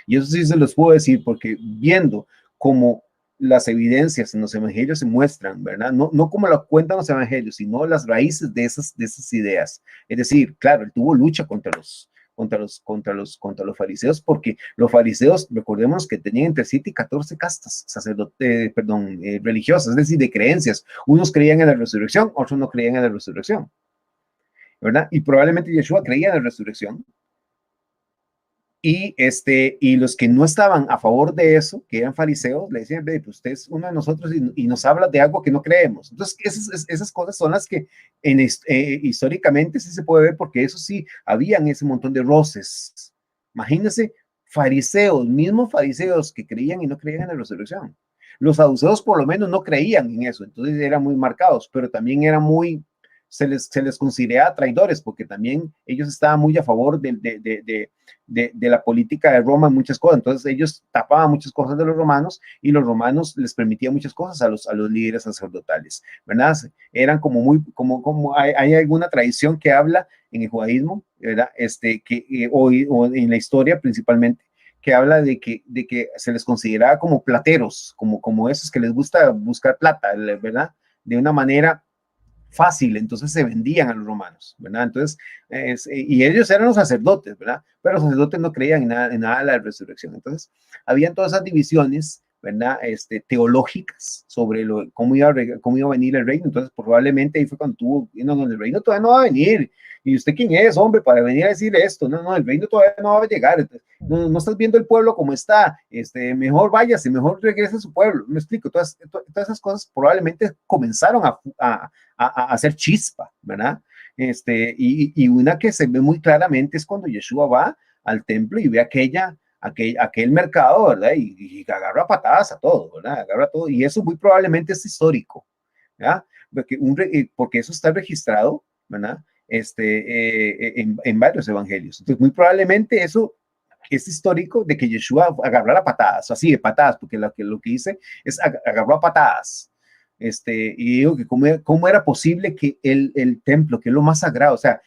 Y eso sí se los puedo decir porque viendo cómo las evidencias en los evangelios se muestran, ¿verdad? No como lo cuentan los evangelios, sino las raíces de esas ideas. Es decir, claro, él tuvo lucha contra los fariseos, porque los fariseos, recordemos que tenían entre 7 y 14 castas religiosas, es decir, de creencias. Unos creían en la resurrección, otros no creían en la resurrección, ¿verdad? Y probablemente Yeshua creía en la resurrección. Y los que no estaban a favor de eso, que eran fariseos, le decían, pues usted es uno de nosotros y nos habla de algo que no creemos. Entonces, esas cosas son las que históricamente sí se puede ver, porque eso sí, habían ese montón de roces. Imagínense, fariseos, mismos fariseos que creían y no creían en la resurrección. Los saduceos por lo menos no creían en eso, entonces eran muy marcados, pero también eran muy se les consideraba traidores, porque también ellos estaban muy a favor de la política de Roma en muchas cosas. Entonces ellos tapaban muchas cosas de los romanos y los romanos les permitían muchas cosas a los líderes sacerdotales, ¿verdad? Eran como muy, como hay alguna tradición que habla en el judaísmo, ¿verdad? O en la historia principalmente, que habla de que se les consideraba como plateros, como esos que les gusta buscar plata, ¿verdad? De una manera fácil, entonces se vendían a los romanos, ¿verdad? Entonces, y ellos eran los sacerdotes, ¿verdad? Pero los sacerdotes no creían en nada de la resurrección. Entonces, habían todas esas divisiones, ¿verdad? Teológicas sobre cómo iba a venir el reino. Entonces, probablemente ahí fue cuando no, el reino todavía no va a venir. ¿Y usted quién es, hombre, para venir a decir esto? No, el reino todavía no va a llegar. Entonces, no estás viendo el pueblo como está. Mejor váyase, mejor regrese a su pueblo. Me explico. Todas esas cosas probablemente comenzaron a hacer chispa, ¿verdad? Y una que se ve muy claramente es cuando Yeshua va al templo y ve aquel mercado, ¿verdad? Y agarra patadas a todo, ¿verdad? Agarra todo, y eso muy probablemente es histórico, ¿verdad? Porque eso está registrado, ¿verdad? En varios evangelios. Entonces, muy probablemente eso es histórico de que Yeshua agarrara patadas, así de patadas, porque lo que dice es agarró a patadas. Y digo que cómo era posible que el templo, que es lo más sagrado, o sea,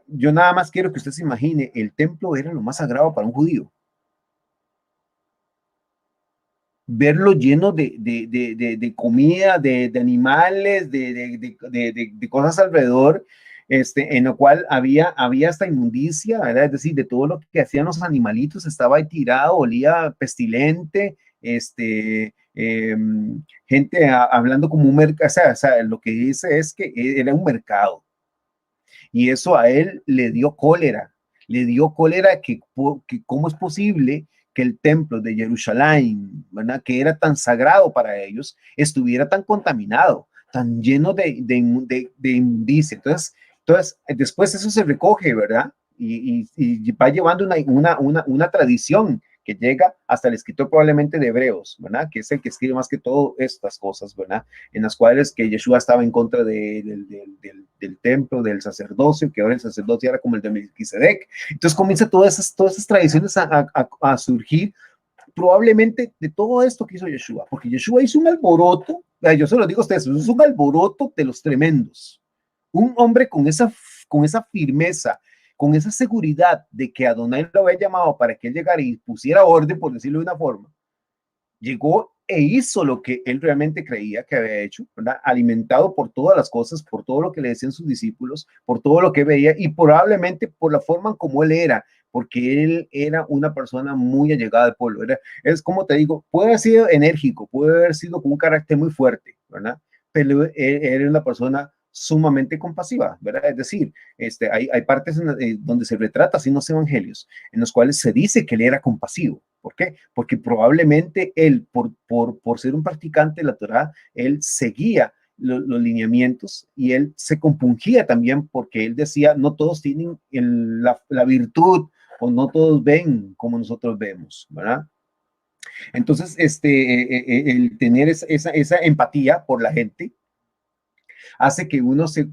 yo nada más quiero que usted se imagine, el templo era lo más sagrado para un judío. Verlo lleno de comida, de animales, de cosas alrededor, en lo cual había hasta inmundicia, ¿verdad? Es decir, de todo lo que hacían los animalitos, estaba ahí tirado, olía pestilente, gente hablando como un mercado, o sea, lo que dice es que era un mercado, y eso a él le dio cólera que cómo es posible que el templo de Jerusalén, ¿verdad? Que era tan sagrado para ellos, estuviera tan contaminado, tan lleno de inmundicia. Entonces, después eso se recoge, ¿verdad? Y va llevando una tradición que llega hasta el escritor probablemente de Hebreos, ¿verdad? Que es el que escribe más que todo estas cosas, ¿verdad? En las cuales que Yeshua estaba en contra del templo, del sacerdocio, que ahora el sacerdocio era como el de Melquisedec. Entonces comienza todas esas tradiciones a surgir, probablemente de todo esto que hizo Yeshua, porque Yeshua hizo un alboroto, yo se lo digo a ustedes, es un alboroto de los tremendos. Un hombre con esa firmeza, con esa seguridad de que Adonai lo había llamado para que él llegara y pusiera orden, por decirlo de una forma, llegó e hizo lo que él realmente creía que había hecho, ¿verdad? Alimentado por todas las cosas, por todo lo que le decían sus discípulos, por todo lo que veía y probablemente por la forma en como él era, porque él era una persona muy allegada al pueblo. Es como te digo, puede haber sido enérgico, puede haber sido con un carácter muy fuerte, ¿verdad? Pero él era una persona sumamente compasiva, ¿verdad? Es decir, hay partes donde se retrata así en los evangelios, en los cuales se dice que él era compasivo. ¿Por qué? Porque probablemente él, por ser un practicante de la Torá, él seguía los lineamientos y él se compungía también porque él decía, no todos tienen la virtud o no todos ven como nosotros vemos, ¿verdad? Entonces, el tener esa empatía por la gente hace que uno se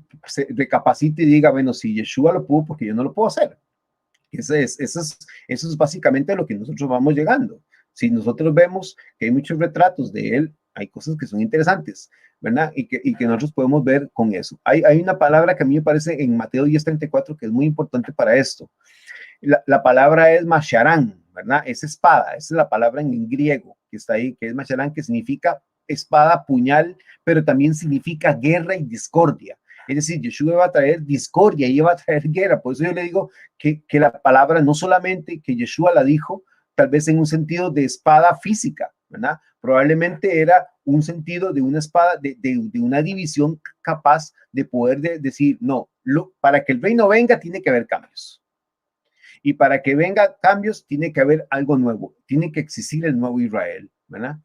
recapacite y diga, bueno, si Yeshua lo pudo, porque yo no lo puedo hacer. Eso es básicamente lo que nosotros vamos llegando. Si nosotros vemos que hay muchos retratos de él, hay cosas que son interesantes, ¿verdad? Y que nosotros podemos ver con eso. Hay una palabra que a mí me parece en Mateo 10:34 que es muy importante para esto. La palabra es masharán, ¿verdad? Es espada, esa es la palabra en griego que está ahí, que es masharán, que significa espada, puñal, pero también significa guerra y discordia. Es decir, Yeshua iba a traer discordia y iba a traer guerra. Por eso yo le digo que la palabra no solamente que Yeshua la dijo, tal vez en un sentido de espada física, ¿verdad? Probablemente era un sentido de una espada, de una división capaz de poder decir, no, para que el reino venga tiene que haber cambios. Y para que venga cambios tiene que haber algo nuevo, tiene que existir el nuevo Israel, ¿verdad?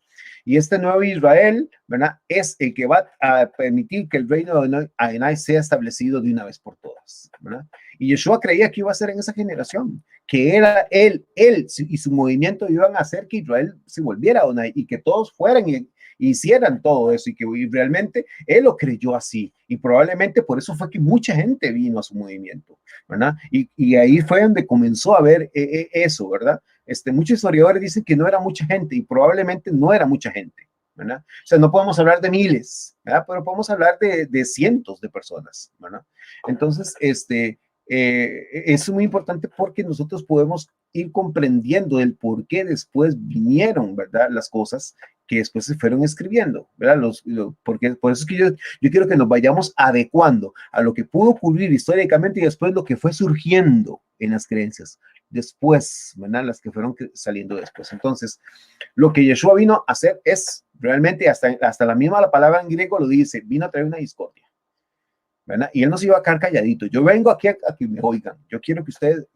Y este nuevo Israel, ¿verdad? Es el que va a permitir que el reino de Adonai sea establecido de una vez por todas, ¿verdad? Y Yeshua creía que iba a ser en esa generación, que era él y su movimiento iban a hacer que Israel se volviera a Adonai y que todos fueran y hicieran todo eso, y que realmente él lo creyó así, y probablemente por eso fue que mucha gente vino a su movimiento, ¿verdad? Y ahí fue donde comenzó a ver eso, ¿verdad? Muchos historiadores dicen que no era mucha gente, y probablemente no era mucha gente, ¿verdad? O sea, no podemos hablar de miles, ¿verdad? Pero podemos hablar de cientos de personas, ¿verdad? Entonces, es muy importante porque nosotros podemos ir comprendiendo el por qué después vinieron, ¿verdad? Las cosas que después se fueron escribiendo, ¿verdad? Porque por eso es que yo quiero que nos vayamos adecuando a lo que pudo ocurrir históricamente y después lo que fue surgiendo en las creencias después, ¿verdad? Las que fueron saliendo después. Entonces, lo que Yeshua vino a hacer es realmente, hasta la misma la palabra en griego lo dice, vino a traer una discordia, ¿verdad? Y él no se iba a quedar calladito. Yo vengo aquí a que me oigan. Yo quiero que ustedes,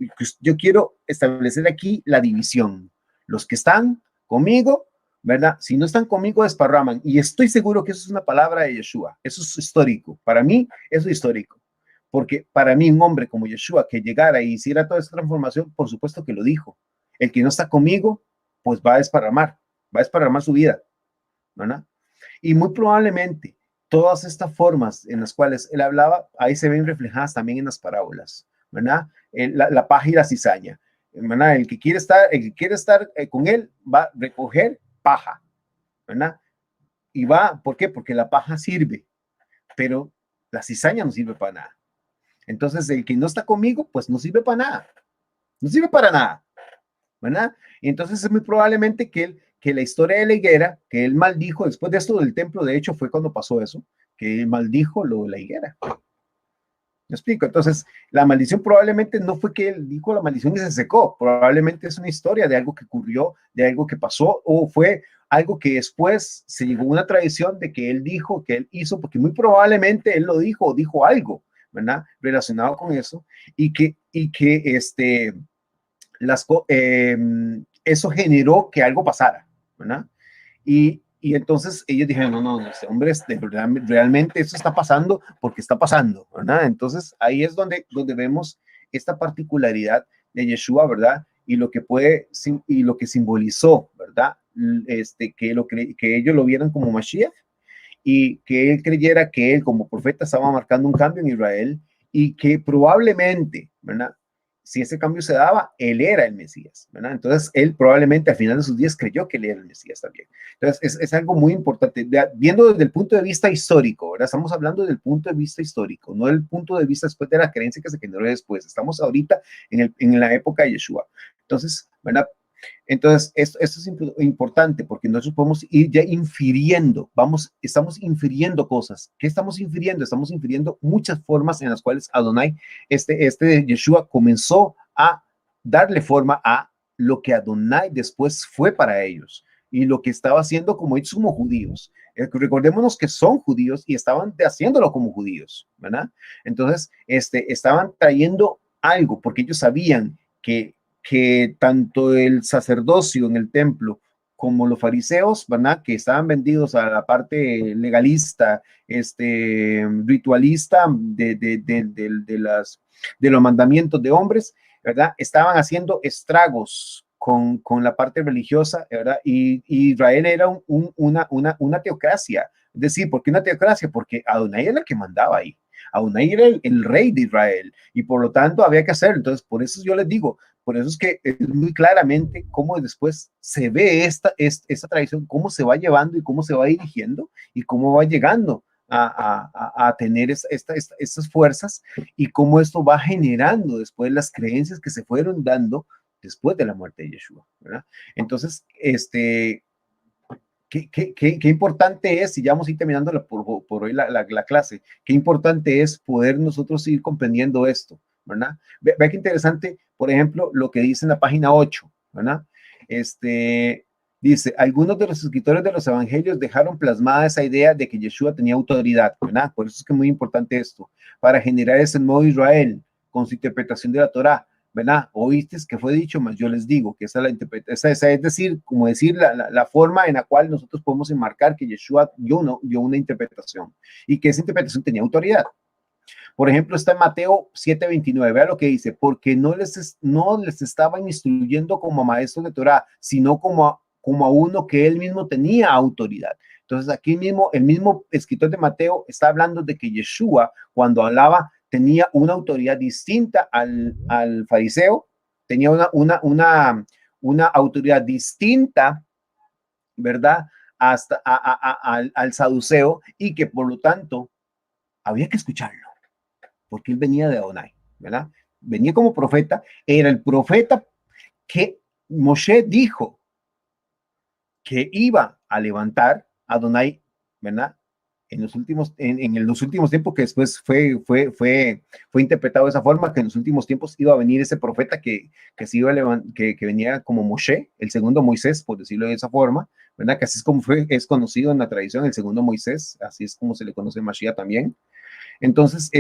yo quiero establecer aquí la división. Los que están conmigo, ¿verdad? Si no están conmigo, desparraman. Y estoy seguro que eso es una palabra de Yeshua. Eso es histórico. Para mí, eso es histórico. Porque para mí, un hombre como Yeshua que llegara y hiciera toda esa transformación, por supuesto que lo dijo. El que no está conmigo, pues va a desparramar su vida, ¿verdad? Y muy probablemente todas estas formas en las cuales él hablaba, ahí se ven reflejadas también en las parábolas, ¿verdad? La paja y la cizaña, ¿verdad? El que quiere estar con él va a recoger paja, ¿verdad? Y va, ¿por qué? Porque la paja sirve, pero la cizaña no sirve para nada. Entonces, el que no está conmigo, pues no sirve para nada, no sirve para nada, ¿verdad? Y entonces es muy probablemente que la historia de la higuera, que él maldijo, después de esto del templo, de hecho fue cuando pasó eso, que él maldijo lo de la higuera. ¿Me explico? Entonces, la maldición probablemente no fue que él dijo la maldición y se secó, probablemente es una historia de algo que ocurrió, de algo que pasó, o fue algo que después se llegó a una tradición de que él dijo, que él hizo, porque muy probablemente él lo dijo o dijo algo, ¿verdad? Relacionado con eso, y que eso generó que algo pasara, ¿verdad? Y entonces ellos dijeron, no, este hombre, realmente eso está pasando porque está pasando, ¿verdad? Entonces ahí es donde vemos esta particularidad de Yeshua, ¿verdad? Y lo que y lo que simbolizó, ¿verdad? Que ellos lo vieran como Mashiach y que él creyera que él como profeta estaba marcando un cambio en Israel y que probablemente, ¿verdad? Si ese cambio se daba, él era el Mesías, ¿verdad? Entonces, él probablemente al final de sus días creyó que él era el Mesías también. Entonces, es algo muy importante, viendo desde el punto de vista histórico, ¿verdad? Estamos hablando del punto de vista histórico, no del punto de vista después de la creencia que se generó después. Estamos ahorita en la época de Yeshua. Entonces, ¿verdad? Entonces, esto es importante porque nosotros podemos ir ya infiriendo, estamos infiriendo cosas. ¿Qué estamos infiriendo? Estamos infiriendo muchas formas en las cuales Adonai, Yeshua comenzó a darle forma a lo que Adonai después fue para ellos y lo que estaba haciendo como ellos como judíos. Recordémonos que son judíos y estaban haciéndolo como judíos, ¿verdad? Entonces, estaban trayendo algo porque ellos sabían que tanto el sacerdocio en el templo como los fariseos, ¿verdad? Que estaban vendidos a la parte legalista, ritualista de los mandamientos de hombres, ¿verdad? Estaban haciendo estragos con la parte religiosa, ¿verdad? Y Israel era una teocracia. Es decir, ¿por qué una teocracia? Porque Adonai era el que mandaba ahí. Adonai era el rey de Israel y por lo tanto había que hacerlo. Entonces, por eso yo les digo, por eso es que es muy claramente cómo después se ve esta tradición, cómo se va llevando y cómo se va dirigiendo y cómo va llegando a tener estas fuerzas y cómo esto va generando después las creencias que se fueron dando después de la muerte de Yeshua, ¿verdad? Entonces, qué importante es, y ya vamos a ir terminando por hoy la clase, qué importante es poder nosotros ir comprendiendo esto, ¿verdad? Ve qué interesante, por ejemplo, lo que dice en la página 8, ¿verdad? Dice, algunos de los escritores de los evangelios dejaron plasmada esa idea de que Yeshua tenía autoridad, ¿verdad? Por eso es que es muy importante esto, para generar ese nuevo Israel con su interpretación de la Torá, ¿verdad? Oíste que fue dicho, mas yo les digo, que esa es la interpretación, es decir, como decir la forma en la cual nosotros podemos enmarcar que Yeshua dio una interpretación y que esa interpretación tenía autoridad. Por ejemplo, está en Mateo 7:29, vea lo que dice, porque no les estaban instruyendo como maestros de Torah, sino como a uno que él mismo tenía autoridad. Entonces aquí mismo, el mismo escritor de Mateo está hablando de que Yeshua, cuando hablaba, tenía una autoridad distinta al fariseo, tenía una autoridad distinta, ¿verdad? Hasta al saduceo, y que por lo tanto había que escucharlo porque él venía de Adonai, ¿verdad? Venía como profeta, era el profeta que Moshe dijo que iba a levantar a Adonai, ¿verdad? En los últimos tiempos, que después fue interpretado de esa forma, que en los últimos tiempos iba a venir ese profeta que se iba a que venía como Moshe, el segundo Moisés, por decirlo de esa forma, ¿verdad? Que así es como es conocido en la tradición, el segundo Moisés, así es como se le conoce Mashiach también. Entonces,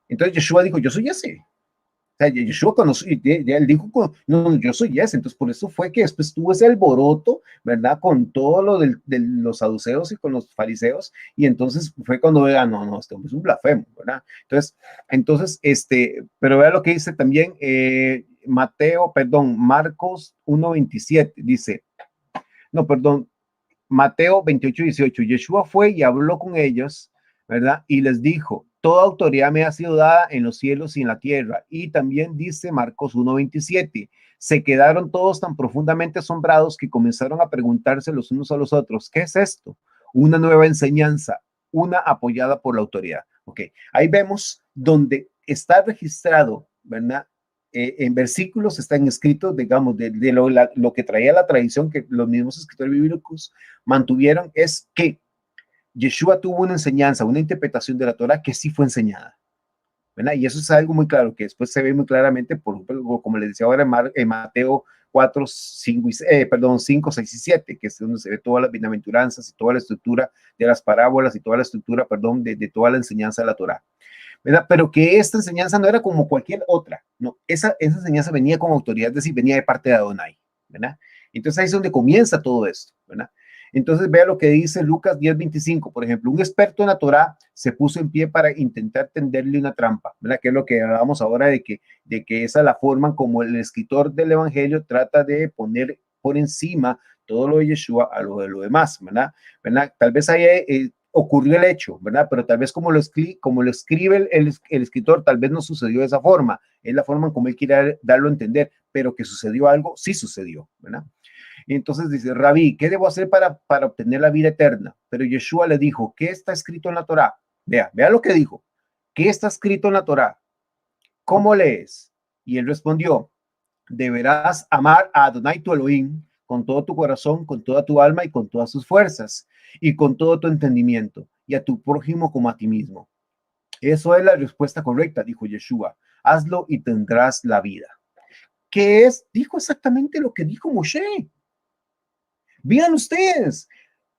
entonces Yeshua dijo, yo soy ese. O sea, Yeshua conoció, él dijo, no, yo soy ese. Entonces, por eso fue que después tuvo ese alboroto, ¿verdad? Con todo lo de los saduceos y con los fariseos. Y entonces fue cuando era, no, este hombre es un blasfemo, ¿verdad? Entonces, pero vea lo que dice también Marcos 1:27, dice, no, perdón, Mateo 28:18, Yeshua fue y habló con ellos, ¿verdad? Y les dijo, toda autoridad me ha sido dada en los cielos y en la tierra. Y también dice Marcos 1:27, se quedaron todos tan profundamente asombrados que comenzaron a preguntarse los unos a los otros, ¿qué es esto? Una nueva enseñanza, una apoyada por la autoridad. Ok, ahí vemos donde está registrado, ¿verdad? En versículos están escritos, digamos, de lo que traía la tradición que los mismos escritores bíblicos mantuvieron, es que Yeshua tuvo una enseñanza, una interpretación de la Torah que sí fue enseñada, ¿verdad? Y eso es algo muy claro, que después se ve muy claramente, por ejemplo, como les decía ahora en Mateo 4, 5, 6 y 7, que es donde se ve todas las bienaventuranzas y toda la estructura de las parábolas y toda la estructura, de toda la enseñanza de la Torah, ¿verdad? Pero que esta enseñanza no era como cualquier otra, no, esa enseñanza venía con autoridad, es decir, venía de parte de Adonai, ¿verdad? Entonces ahí es donde comienza todo esto, ¿verdad? Entonces vea lo que dice Lucas 10:25, por ejemplo, un experto en la Torah se puso en pie para intentar tenderle una trampa, ¿verdad? Que es lo que hablábamos ahora de que esa es la forma como el escritor del Evangelio trata de poner por encima todo lo de Yeshua a lo de lo demás, ¿verdad? Tal vez haya ocurrió el hecho, ¿verdad? Pero tal vez como lo escribe el escritor, tal vez no sucedió de esa forma, es la forma en como él quiere darlo a entender, pero que sucedió algo, sí sucedió, ¿verdad? Y entonces dice, Rabí, ¿qué debo hacer para obtener la vida eterna? Pero Yeshua le dijo, ¿qué está escrito en la Torá? Vea lo que dijo, ¿qué está escrito en la Torá? ¿Cómo lees? Y él respondió, deberás amar a Adonai tu Elohim con todo tu corazón, con toda tu alma y con todas tus fuerzas y con todo tu entendimiento y a tu prójimo como a ti mismo. Eso es la respuesta correcta, dijo Yeshua. Hazlo y tendrás la vida. ¿Qué es? Dijo exactamente lo que dijo Moshe. Vean ustedes,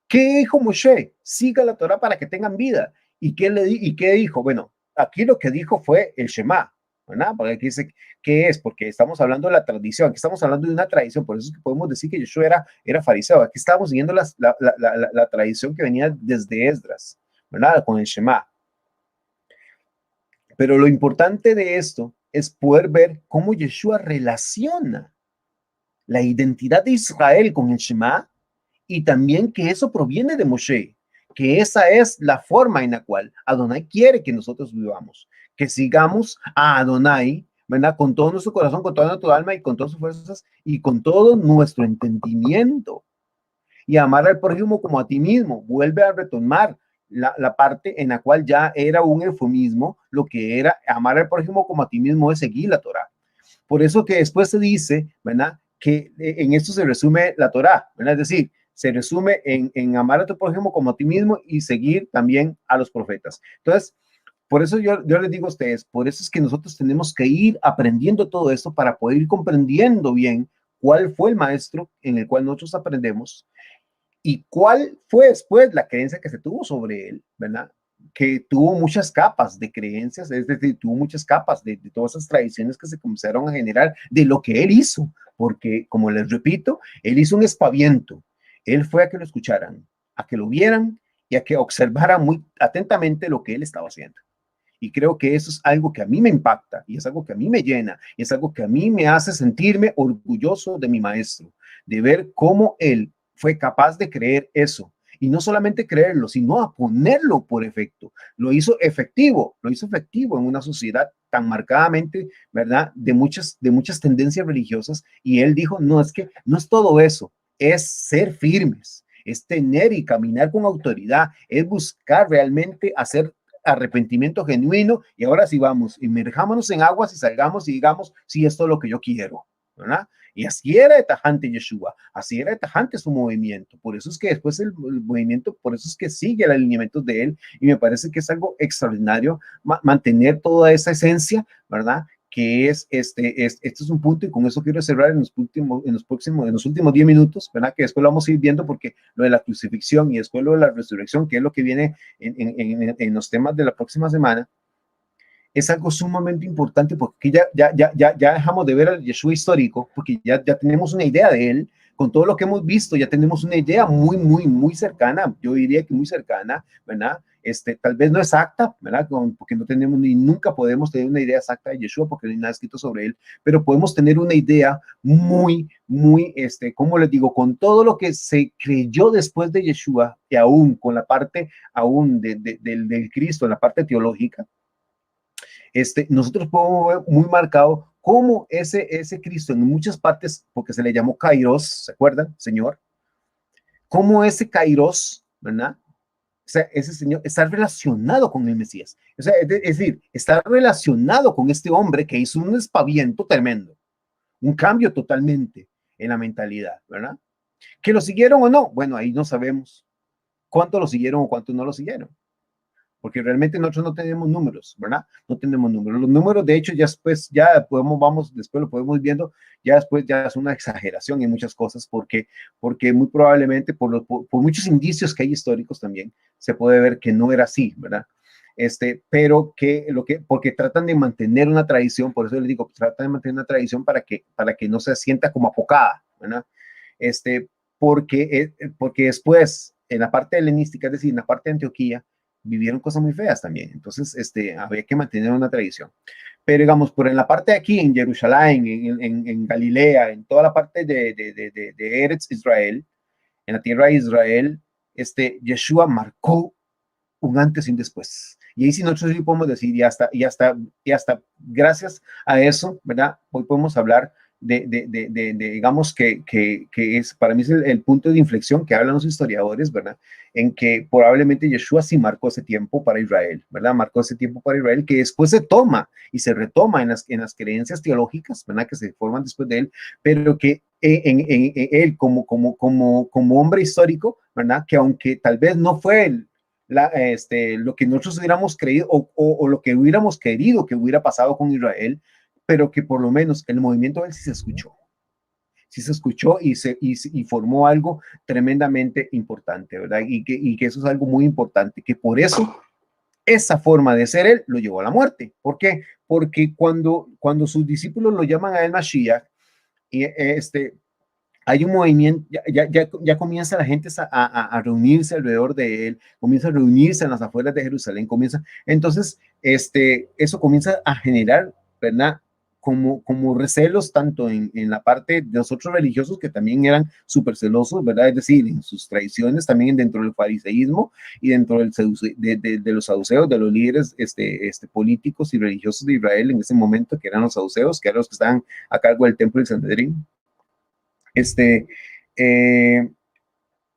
¿qué dijo Moshe? Siga la Torah para que tengan vida. ¿Y qué dijo? Bueno, aquí lo que dijo fue el Shema, ¿verdad? Porque aquí dice, ¿qué es? Porque estamos hablando de la tradición, aquí estamos hablando de una tradición, por eso es que podemos decir que Yeshua era fariseo, aquí estamos siguiendo la tradición que venía desde Esdras, ¿verdad? Con el Shema. Pero lo importante de esto es poder ver cómo Yeshua relaciona la identidad de Israel con el Shema y también que eso proviene de Moshe, que esa es la forma en la cual Adonai quiere que nosotros vivamos, que sigamos a Adonai, ¿verdad? Con todo nuestro corazón, con toda nuestra alma y con todas sus fuerzas y con todo nuestro entendimiento. Y amar al prójimo como a ti mismo. Vuelve a retomar la parte en la cual ya era un eufemismo, lo que era amar al prójimo como a ti mismo es seguir la Torah. Por eso que después se dice, ¿verdad? Que en esto se resume la Torah, ¿verdad? Es decir, se resume en amar a tu prójimo como a ti mismo y seguir también a los profetas. Entonces, por eso yo les digo a ustedes, por eso es que nosotros tenemos que ir aprendiendo todo esto para poder ir comprendiendo bien cuál fue el maestro en el cual nosotros aprendemos y cuál fue después la creencia que se tuvo sobre él, ¿verdad? que tuvo muchas capas de creencias, es decir, tuvo muchas capas de todas esas tradiciones que se comenzaron a generar de lo que él hizo, porque, como les repito, él hizo un espaviento, él fue a que lo escucharan, a que lo vieran y a que observaran muy atentamente lo que él estaba haciendo. Y creo que eso es algo que a mí me impacta y es algo que a mí me llena y es algo que a mí me hace sentirme orgulloso de mi maestro, de ver cómo él fue capaz de creer eso. Y no solamente creerlo, sino a ponerlo por efecto. Lo hizo efectivo en una sociedad tan marcadamente, ¿verdad? De muchas tendencias religiosas. Y él dijo, no, es que no es todo eso, es ser firmes, es tener y caminar con autoridad, es buscar realmente hacer arrepentimiento genuino y ahora sí vamos, inmerjámonos en aguas y salgamos y digamos, sí, esto es lo que yo quiero, ¿verdad? Y así era de tajante Yeshua, así era de tajante su movimiento, por eso es que después el movimiento, por eso es que sigue el alineamiento de él y me parece que es algo extraordinario mantener toda esa esencia, ¿verdad? Que es este es un punto y con eso quiero cerrar en los últimos 10 minutos, ¿verdad? Que después lo vamos a ir viendo porque lo de la crucifixión y después lo de la resurrección, que es lo que viene en los temas de la próxima semana, es algo sumamente importante porque ya dejamos de ver al Yeshua histórico, porque ya tenemos una idea de él, con todo lo que hemos visto, ya tenemos una idea muy cercana, yo diría que muy cercana, ¿verdad? Tal vez no exacta, ¿verdad? Porque no tenemos ni nunca podemos tener una idea exacta de Yeshua porque no hay nada escrito sobre él, pero podemos tener una idea ¿cómo les digo? Con todo lo que se creyó después de Yeshua y aún con la parte aún del Cristo, en la parte teológica, nosotros podemos ver muy marcado cómo ese Cristo en muchas partes, porque se le llamó Kairos, ¿se acuerdan, Señor? Cómo ese Kairos, ¿verdad? O sea, ese Señor está relacionado con el Mesías. O sea, es decir, está relacionado con este hombre que hizo un espaviento tremendo, un cambio totalmente en la mentalidad, ¿verdad? ¿Que lo siguieron o no? Bueno, ahí no sabemos cuánto lo siguieron o cuánto no lo siguieron. Porque realmente nosotros no tenemos números, ¿verdad? No tenemos números. Los números, de hecho, ya después, después lo podemos ir viendo, ya después ya es una exageración en muchas cosas, porque muy probablemente por muchos indicios que hay históricos también, se puede ver que no era así, ¿verdad? Pero porque tratan de mantener una tradición, por eso les digo, tratan de mantener una tradición para que no se sienta como apocada, ¿verdad? Porque después, en la parte helenística, es decir, en la parte de Antioquía, vivieron cosas muy feas también. Entonces, había que mantener una tradición. Pero digamos, por en la parte de aquí, en Jerusalén, en Galilea, en toda la parte de Eretz Israel, en la tierra de Israel, Yeshua marcó un antes y un después. Y ahí sí nosotros sí podemos decir, y hasta gracias a eso, ¿verdad? Hoy podemos hablar digamos, que es, para mí es el punto de inflexión que hablan los historiadores, ¿verdad? En que probablemente Yeshua sí marcó ese tiempo para Israel, ¿verdad? Marcó ese tiempo para Israel que después se toma y se retoma en las creencias teológicas, ¿verdad? Que se forman después de él, pero que él como hombre histórico, ¿verdad? Que aunque tal vez no fue lo que nosotros hubiéramos creído o lo que hubiéramos querido que hubiera pasado con Israel, pero que por lo menos el movimiento de él sí se escuchó y formó algo tremendamente importante, ¿verdad? Y que eso es algo muy importante, que por eso esa forma de ser él lo llevó a la muerte. ¿Por qué? Porque cuando sus discípulos lo llaman a él Mashiach, y hay un movimiento, ya comienza la gente a reunirse alrededor de él, comienza a reunirse en las afueras de Jerusalén, entonces, eso comienza a generar, ¿verdad? Como recelos tanto en la parte de los otros religiosos que también eran súper celosos, ¿verdad? Es decir, en sus tradiciones, también dentro del fariseísmo y dentro de los saduceos, de los líderes políticos y religiosos de Israel en ese momento, que eran los saduceos, que eran los que estaban a cargo del templo de Sanedrín. este, eh,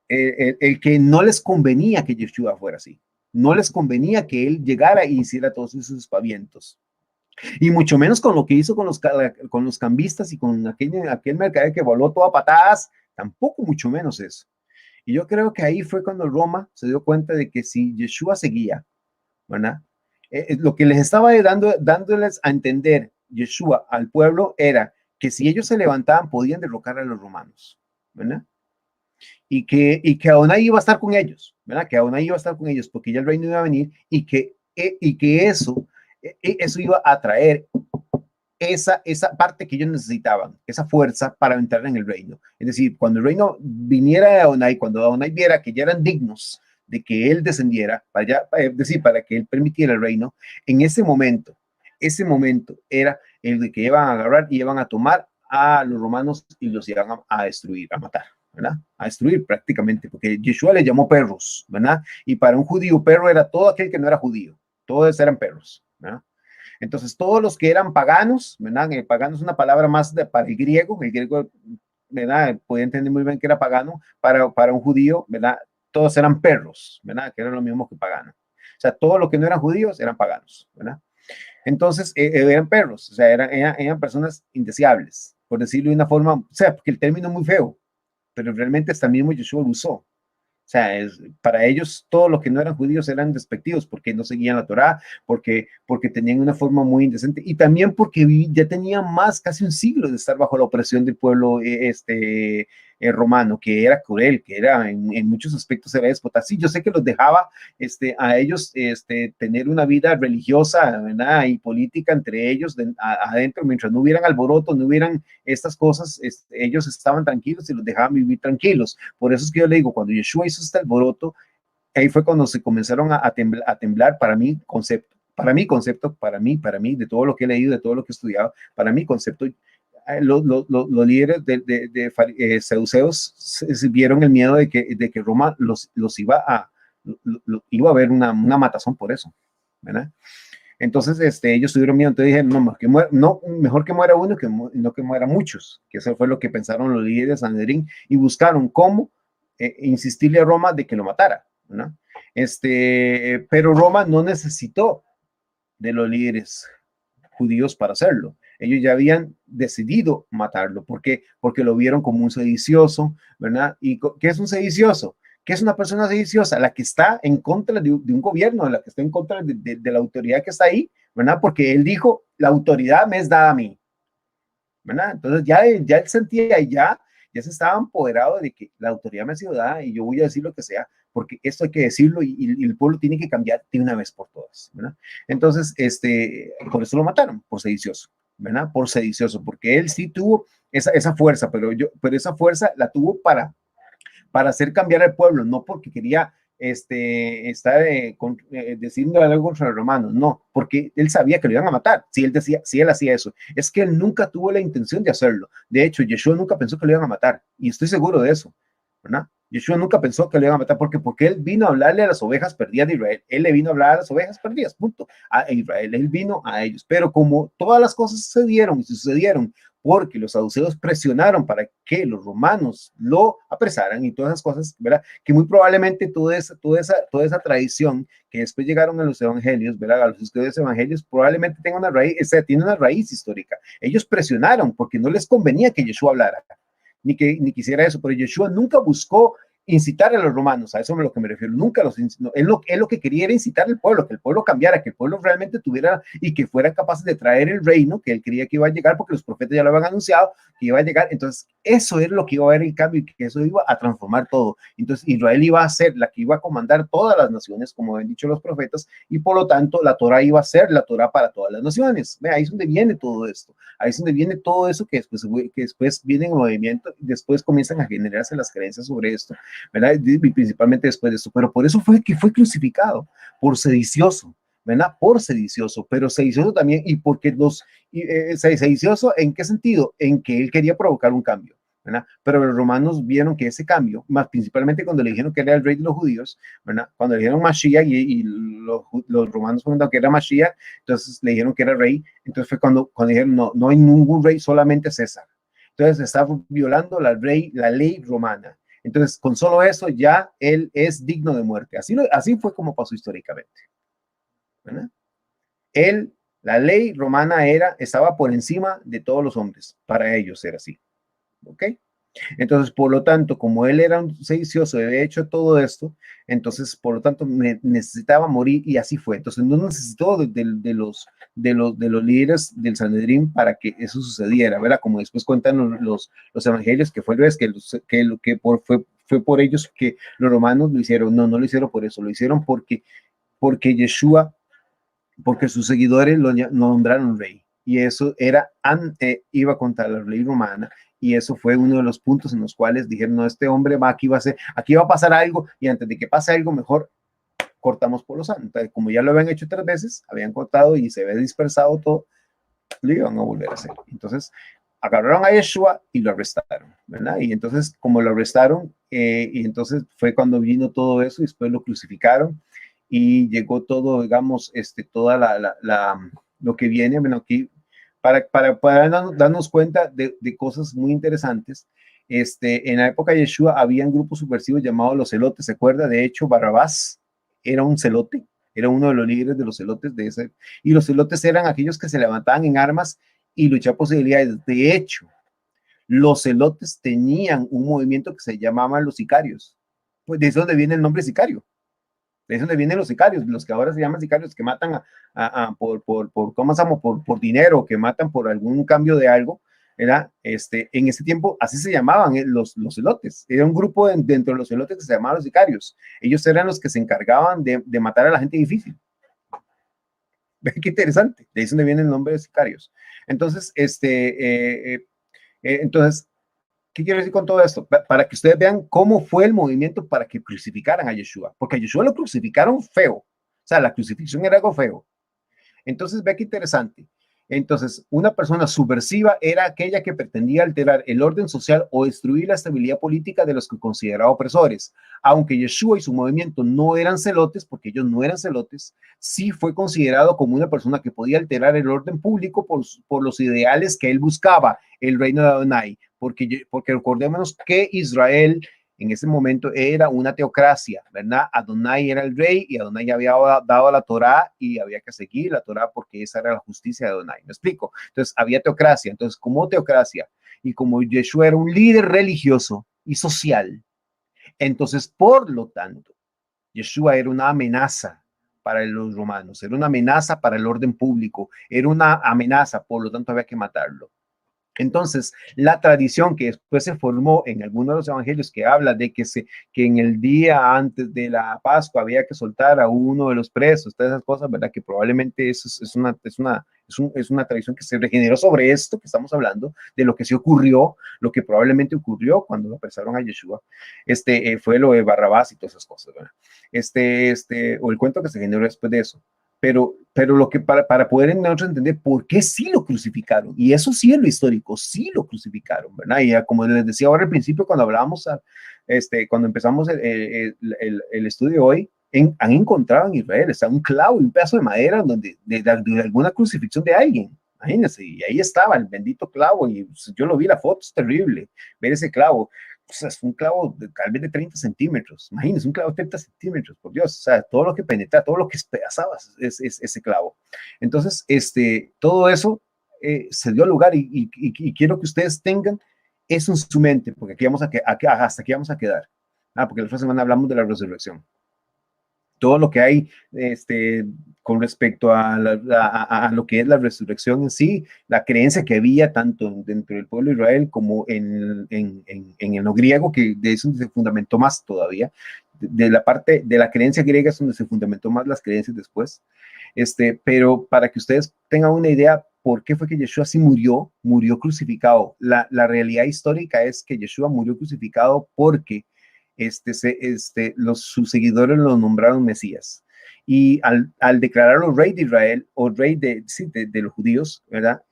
el que no les convenía que Yeshua fuera así, no les convenía que él llegara y hiciera todos esos espavientos, y mucho menos con lo que hizo con los cambistas y con aquel mercader que voló todo a patadas, tampoco mucho menos eso. Y yo creo que ahí fue cuando Roma se dio cuenta de que si Yeshua seguía, ¿verdad? Lo que les estaba dándoles a entender Yeshua al pueblo era que si ellos se levantaban podían derrocar a los romanos, ¿verdad? Y que Adonai iba a estar con ellos, ¿verdad? Que Adonai iba a estar con ellos porque ya el reino iba a venir y que eso iba a traer esa parte que ellos necesitaban, esa fuerza para entrar en el reino. Es decir, cuando el reino viniera de Adonai, cuando Adonai viera que ya eran dignos de que él descendiera, es decir, para que él permitiera el reino, en ese momento era el de que iban a agarrar y iban a tomar a los romanos y los iban a destruir, a matar, ¿verdad? A destruir prácticamente, porque Yeshua le llamó perros, ¿verdad? Y para un judío, perro era todo aquel que no era judío, todos eran perros, ¿verdad? Entonces, todos los que eran paganos, ¿verdad? Pagano es una palabra más para el griego, ¿verdad? Podía entender muy bien que era pagano, para un judío, ¿verdad? Todos eran perros, ¿verdad? Que era lo mismo que pagano. O sea, todos los que no eran judíos eran paganos, ¿verdad? Entonces, eran perros, o sea, eran personas indeseables, por decirlo de una forma, o sea, porque el término es muy feo, pero realmente hasta mismo Yeshua lo usó. O sea, para ellos todo lo que no eran judíos eran despectivos porque no seguían la Torá, porque tenían una forma muy indecente y también porque ya tenían más, casi un siglo de estar bajo la opresión del pueblo romano, que era cruel, que era en muchos aspectos era déspota. Sí, yo sé que los dejaba a ellos tener una vida religiosa, ¿verdad? Y política entre ellos adentro, mientras no hubieran alboroto, no hubieran estas cosas, ellos estaban tranquilos y los dejaban vivir tranquilos. Por eso es que yo le digo, cuando Yeshua hizo este alboroto, ahí fue cuando se comenzaron a temblar para mí, de todo lo que he leído, de todo lo que he estudiado, para mi concepto, los líderes de saduceos vieron el miedo de que Roma los iba a haber una matazón por eso, ¿verdad? Entonces, ellos tuvieron miedo, entonces dijeron, mejor que muera uno que no que muera muchos, que eso fue lo que pensaron los líderes de Sanedrín y buscaron cómo insistirle a Roma de que lo matara, ¿no? Pero Roma no necesitó de los líderes judíos para hacerlo. Ellos ya habían decidido matarlo. ¿Por qué? Porque lo vieron como un sedicioso, ¿verdad? ¿Y qué es un sedicioso? ¿Qué es una persona sediciosa? La que está en contra de un gobierno, la que está en contra de la autoridad que está ahí, ¿verdad? Porque él dijo, la autoridad me es dada a mí, ¿verdad? Entonces ya él sentía y ya se estaba empoderado de que la autoridad me ha sido dada y yo voy a decir lo que sea, porque esto hay que decirlo y el pueblo tiene que cambiar de una vez por todas, ¿verdad? Entonces, por eso lo mataron, por sedicioso, ¿verdad? Por sedicioso, porque él sí tuvo esa fuerza, pero esa fuerza la tuvo para hacer cambiar al pueblo, no porque quería estar diciendo algo contra los romanos, no, porque él sabía que lo iban a matar, si él hacía eso, es que él nunca tuvo la intención de hacerlo, de hecho, Yeshua nunca pensó que lo iban a matar, y estoy seguro de eso, ¿verdad? Yeshua nunca pensó que lo iban a matar, porque él vino a hablarle a las ovejas perdidas de Israel, él le vino a hablar a las ovejas perdidas, punto, a Israel, él vino a ellos, pero como todas las cosas sucedieron porque los saduceos presionaron para que los romanos lo apresaran y todas esas cosas, ¿verdad? Que muy probablemente toda esa tradición que después llegaron a los evangelios, ¿verdad? A los estudios evangelios, probablemente tenga una raíz, tiene una raíz histórica. Ellos presionaron porque no les convenía que Yeshua hablara, ni quisiera eso, pero Yeshua nunca buscó incitar a los romanos, a eso es a lo que me refiero, nunca él lo que quería era incitar al pueblo, que el pueblo cambiara, que el pueblo realmente tuviera y que fueran capaces de traer el reino que él creía que iba a llegar, porque los profetas ya lo habían anunciado, que iba a llegar, entonces eso era lo que iba a haber el cambio y que eso iba a transformar todo, entonces Israel iba a ser la que iba a comandar todas las naciones, como han dicho los profetas, y por lo tanto la Torah iba a ser la Torah para todas las naciones. Ahí es donde viene todo esto, ahí es donde viene todo eso que después viene en movimiento, y después comienzan a generarse las creencias sobre esto, ¿verdad? Y principalmente después de esto, pero por eso fue que fue crucificado, por sedicioso, ¿verdad? Por sedicioso, pero sedicioso también, y porque sedicioso, ¿en qué sentido? En que él quería provocar un cambio, ¿verdad? Pero los romanos vieron que ese cambio, más principalmente cuando le dijeron que era el rey de los judíos, ¿verdad? Cuando le dijeron Mashiach y los romanos preguntaron que era Mashiach, entonces le dijeron que era rey, entonces fue cuando dijeron, no hay ningún rey, solamente César. Entonces está violando la ley romana. Entonces, con solo eso ya él es digno de muerte. Así fue como pasó históricamente, ¿verdad? La ley romana estaba por encima de todos los hombres. Para ellos era así, ¿ok? Entonces, por lo tanto, como él era un sedicioso, había hecho todo esto, entonces, por lo tanto, necesitaba morir y así fue. Entonces, no necesitó de los líderes del Sanedrín para que eso sucediera, ¿verdad? Como después cuentan los evangelios, que fue el vez que fue por ellos que los romanos lo hicieron. No, no lo hicieron por eso, lo hicieron porque Yeshua, porque sus seguidores lo nombraron rey. Y eso era, iba contra la ley romana. Y eso fue uno de los puntos en los cuales dijeron, no, este hombre va, aquí va a pasar algo, y antes de que pase algo, mejor cortamos por los santos. Entonces, como ya lo habían hecho 3 veces, habían cortado y se había dispersado todo, lo iban a volver a hacer. Entonces, agarraron a Yeshua y lo arrestaron, ¿verdad? Y entonces, como lo arrestaron, y entonces fue cuando vino todo eso, y después lo crucificaron, y llegó todo, digamos, toda lo que viene, bueno, aquí, para darnos cuenta de cosas muy interesantes. En la época de Yeshua habían grupos subversivos llamados los celotes, ¿se acuerda? De hecho, Barrabás era un celote, era uno de los líderes de los celotes de ese, y los celotes eran aquellos que se levantaban en armas y luchaban posibilidades. De hecho, los celotes tenían un movimiento que se llamaban los sicarios. Pues de eso donde viene el nombre sicario. De eso donde vienen los sicarios, los que ahora se llaman sicarios, que matan por dinero, que matan por algún cambio de algo. Era, en ese tiempo, así se llamaban los celotes. Era un grupo dentro de los celotes que se llamaban los sicarios. Ellos eran los que se encargaban de matar a la gente difícil. Ve qué interesante. De ahí es donde viene el nombre de sicarios. Entonces, entonces, ¿qué quiero decir con todo esto? Para que ustedes vean cómo fue el movimiento para que crucificaran a Yeshua. Porque a Yeshua lo crucificaron feo. O sea, la crucifixión era algo feo. Entonces, ve qué interesante. Entonces, una persona subversiva era aquella que pretendía alterar el orden social o destruir la estabilidad política de los que consideraba opresores. Aunque Yeshua y su movimiento no eran celotes, porque ellos no eran celotes, sí fue considerado como una persona que podía alterar el orden público por los ideales que él buscaba, el reino de Adonai. Porque recordémonos que Israel en ese momento era una teocracia, ¿verdad? Adonai era el rey y Adonai había dado la Torá y había que seguir la Torá porque esa era la justicia de Adonai. ¿Me explico? Entonces había teocracia. Entonces, como teocracia y como Yeshua era un líder religioso y social, entonces, por lo tanto, Yeshua era una amenaza para los romanos, era una amenaza para el orden público, era una amenaza, por lo tanto había que matarlo. Entonces, la tradición que después se formó en algunos de los evangelios que habla de que en el día antes de la Pascua había que soltar a uno de los presos, todas esas cosas, ¿verdad? Que probablemente eso es una tradición que se regeneró sobre esto que estamos hablando, de lo que sí ocurrió, lo que probablemente ocurrió cuando lo apresaron a Yeshua, fue lo de Barrabás y todas esas cosas, ¿verdad? O el cuento que se generó después de eso. Pero lo que para poder nosotros entender por qué sí lo crucificaron, y eso sí es lo histórico, sí lo crucificaron, ¿verdad? Y como les decía ahora al principio, cuando hablábamos, cuando empezamos el estudio hoy, han encontrado en Israel, está un clavo y un pedazo de madera de alguna crucifixión de alguien. Imagínense, y ahí estaba el bendito clavo, y yo lo vi, la foto es terrible, ver ese clavo. O sea, es un clavo tal vez de 30 centímetros. Imagínense, un clavo de 30 centímetros, por Dios. O sea, todo lo que penetra, todo lo que despedazaba es ese clavo. Entonces, todo eso se dio lugar y quiero que ustedes tengan eso en su mente, porque hasta aquí vamos a quedar. Porque la otra semana hablamos de la resurrección. Todo lo que hay con respecto a lo que es la resurrección en sí, la creencia que había tanto dentro del pueblo de Israel como en lo griego, que de eso se fundamentó más todavía, de la parte de la creencia griega es donde se fundamentó más las creencias después, pero para que ustedes tengan una idea por qué fue que Yeshua sí murió crucificado. La realidad histórica es que Yeshua murió crucificado porque sus seguidores lo nombraron Mesías. Y al declararlo rey de Israel o rey de los judíos, ¿verdad?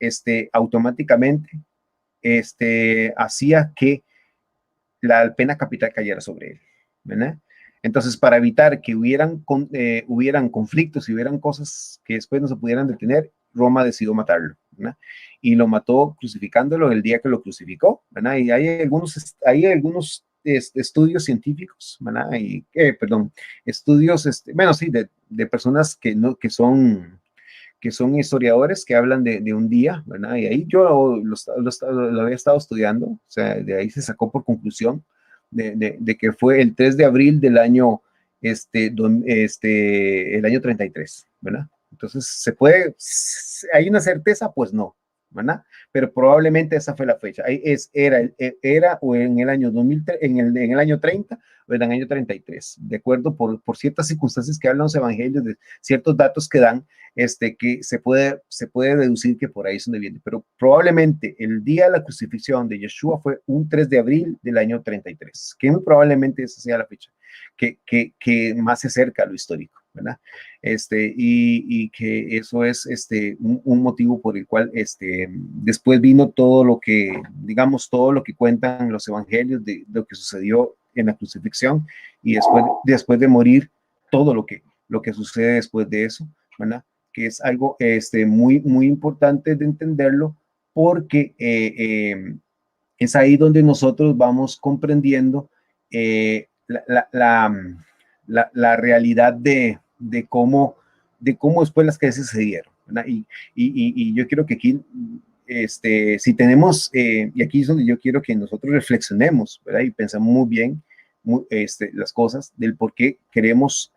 Automáticamente hacía que la pena capital cayera sobre él, ¿verdad? Entonces, para evitar que hubieran conflictos y hubieran cosas que después no se pudieran detener, Roma decidió matarlo, ¿verdad? Y lo mató crucificándolo el día que lo crucificó, ¿verdad? Y hay algunos estudios científicos, ¿verdad? Perdón, estudios, bueno, sí, de personas que son historiadores que hablan de un día, ¿verdad? Y ahí yo lo había estado estudiando, o sea, de ahí se sacó por conclusión de que fue el 3 de abril del año, el año 33, ¿verdad? Entonces, ¿hay una certeza? Pues no, ¿verdad? Pero probablemente esa fue la fecha. Era o en el año 2003, en el año 30 o en el año 33, de acuerdo por ciertas circunstancias que hablan los evangelios, de ciertos datos que dan, que se puede deducir que por ahí es donde viene. Pero probablemente el día de la crucifixión de Yeshua fue un 3 de abril del año 33, que muy probablemente esa sea la fecha que más se acerca a lo histórico, ¿verdad? Y que eso es un motivo por el cual después vino todo lo que, digamos, todo lo que cuentan los evangelios de lo que sucedió en la crucifixión y después de morir, todo lo que sucede después de eso, ¿verdad? Que es algo muy, muy importante de entenderlo porque es ahí donde nosotros vamos comprendiendo la, la, la, la realidad de cómo después las cosas se dieron, ¿verdad? Y yo quiero que aquí, si tenemos, y aquí es donde yo quiero que nosotros reflexionemos, ¿verdad? Y pensamos muy bien las cosas del por qué queremos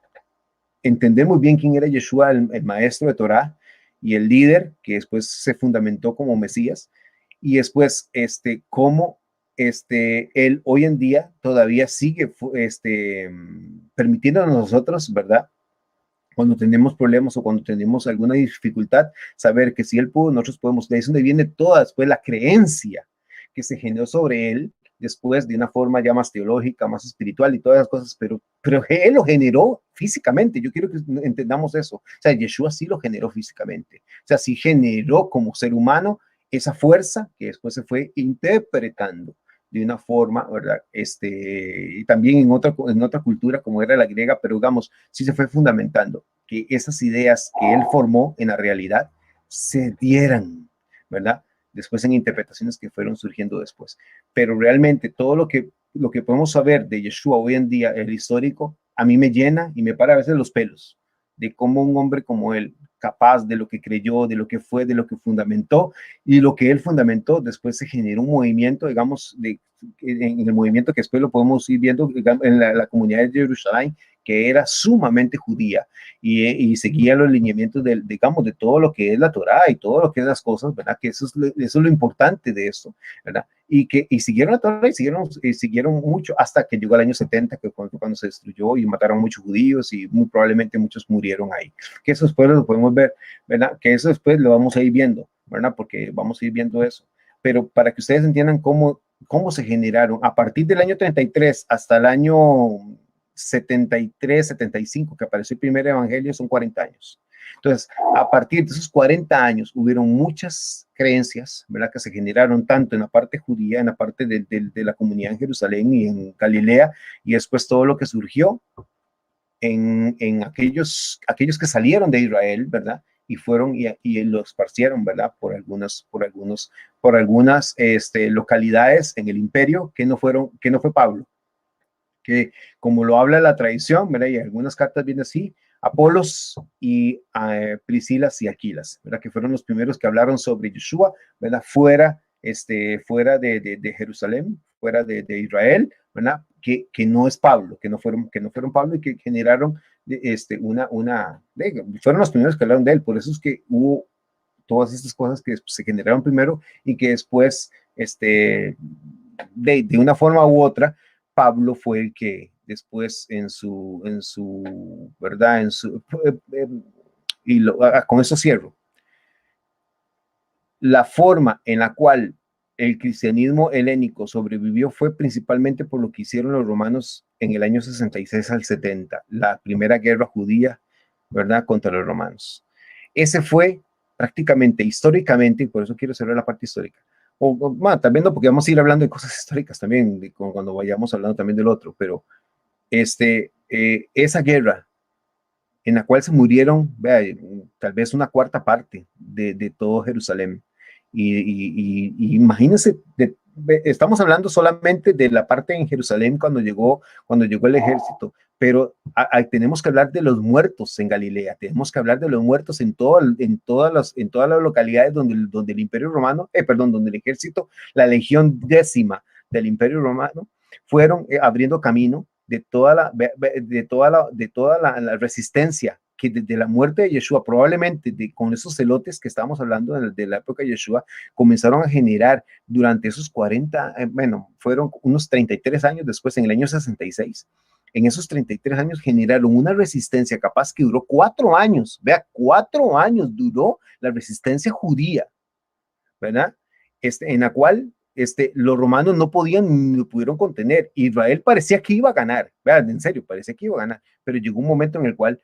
entender muy bien quién era Yeshua, el maestro de Torah y el líder que después se fundamentó como Mesías, y después cómo él hoy en día todavía sigue permitiéndonos a nosotros, ¿verdad? Cuando tenemos problemas o cuando tenemos alguna dificultad, saber que si él pudo, nosotros podemos. De ahí es donde viene toda después la creencia que se generó sobre él después de una forma ya más teológica, más espiritual y todas las cosas, pero él lo generó físicamente. Yo quiero que entendamos eso. O sea, Yeshua sí lo generó físicamente. O sea, sí generó como ser humano esa fuerza que después se fue interpretando de una forma, ¿verdad? Y también en otra cultura como era la griega, pero digamos, sí se fue fundamentando que esas ideas que él formó en la realidad se dieran, ¿verdad? Después en interpretaciones que fueron surgiendo después. Pero realmente todo lo que podemos saber de Yeshua hoy en día, el histórico, a mí me llena y me para a veces los pelos de cómo un hombre como él, capaz de lo que creyó, de lo que fue, de lo que fundamentó, y lo que él fundamentó, después se generó un movimiento, digamos, en el movimiento que después lo podemos ir viendo digamos, en la comunidad de Jerusalén, que era sumamente judía y seguía los lineamientos digamos, de todo lo que es la Torá y todo lo que es las cosas, ¿verdad? Que eso es lo importante de esto, ¿verdad? Y siguieron la Torá y siguieron mucho hasta que llegó el año 70, que cuando se destruyó y mataron a muchos judíos y muy probablemente muchos murieron ahí. Que eso después lo podemos ver, ¿verdad? Que eso después lo vamos a ir viendo, ¿verdad? Porque vamos a ir viendo eso. Pero para que ustedes entiendan cómo se generaron, a partir del año 33 hasta el año 73, 75, que apareció el primer evangelio, son 40 años. Entonces, a partir de esos 40 años, hubieron muchas creencias, ¿verdad? Que se generaron tanto en la parte judía, en la parte de la comunidad en Jerusalén y en Galilea, y después todo lo que surgió en aquellos que salieron de Israel, ¿verdad? Y fueron y lo esparcieron, ¿verdad? Por algunas localidades en el imperio que no fue Pablo, que como lo habla la tradición, ¿verdad? Y algunas cartas vienen así, Apolos y Priscilas y Aquilas, ¿verdad? Que fueron los primeros que hablaron sobre Yeshua, ¿verdad? Fuera de Jerusalén, fuera de Israel, ¿verdad? Que no es Pablo, que no fueron Pablo y que generaron fueron los primeros que hablaron de él, por eso es que hubo todas estas cosas que se generaron primero y que después, de una forma u otra, Pablo fue el que después ¿verdad? Con eso cierro. La forma en la cual el cristianismo helénico sobrevivió fue principalmente por lo que hicieron los romanos en el año 66 al 70, la primera guerra judía, ¿verdad? Contra los romanos. Ese fue prácticamente históricamente, y por eso quiero cerrar la parte histórica. Bueno, también no, porque vamos a ir hablando de cosas históricas también, cuando vayamos hablando también del otro, pero esa guerra en la cual se murieron, vea, tal vez una cuarta parte de todo Jerusalén. Y imagínense, estamos hablando solamente de la parte en Jerusalén cuando llegó el ejército, pero tenemos que hablar de los muertos en Galilea, tenemos que hablar de los muertos en todas las localidades donde el Imperio Romano, donde el ejército, la legión 10ª del Imperio Romano, fueron abriendo camino de toda la resistencia que desde la muerte de Yeshua, probablemente con esos celotes que estábamos hablando de la época de Yeshua, comenzaron a generar durante esos 40, bueno, fueron unos 33 años después, en el año 66. En esos 33 años generaron una resistencia capaz que duró 4 años. Vea, 4 años duró la resistencia judía, ¿verdad? En la cual los romanos no podían ni lo pudieron contener. Israel parecía que iba a ganar, ¿verdad? En serio, parecía que iba a ganar, pero llegó un momento en el cual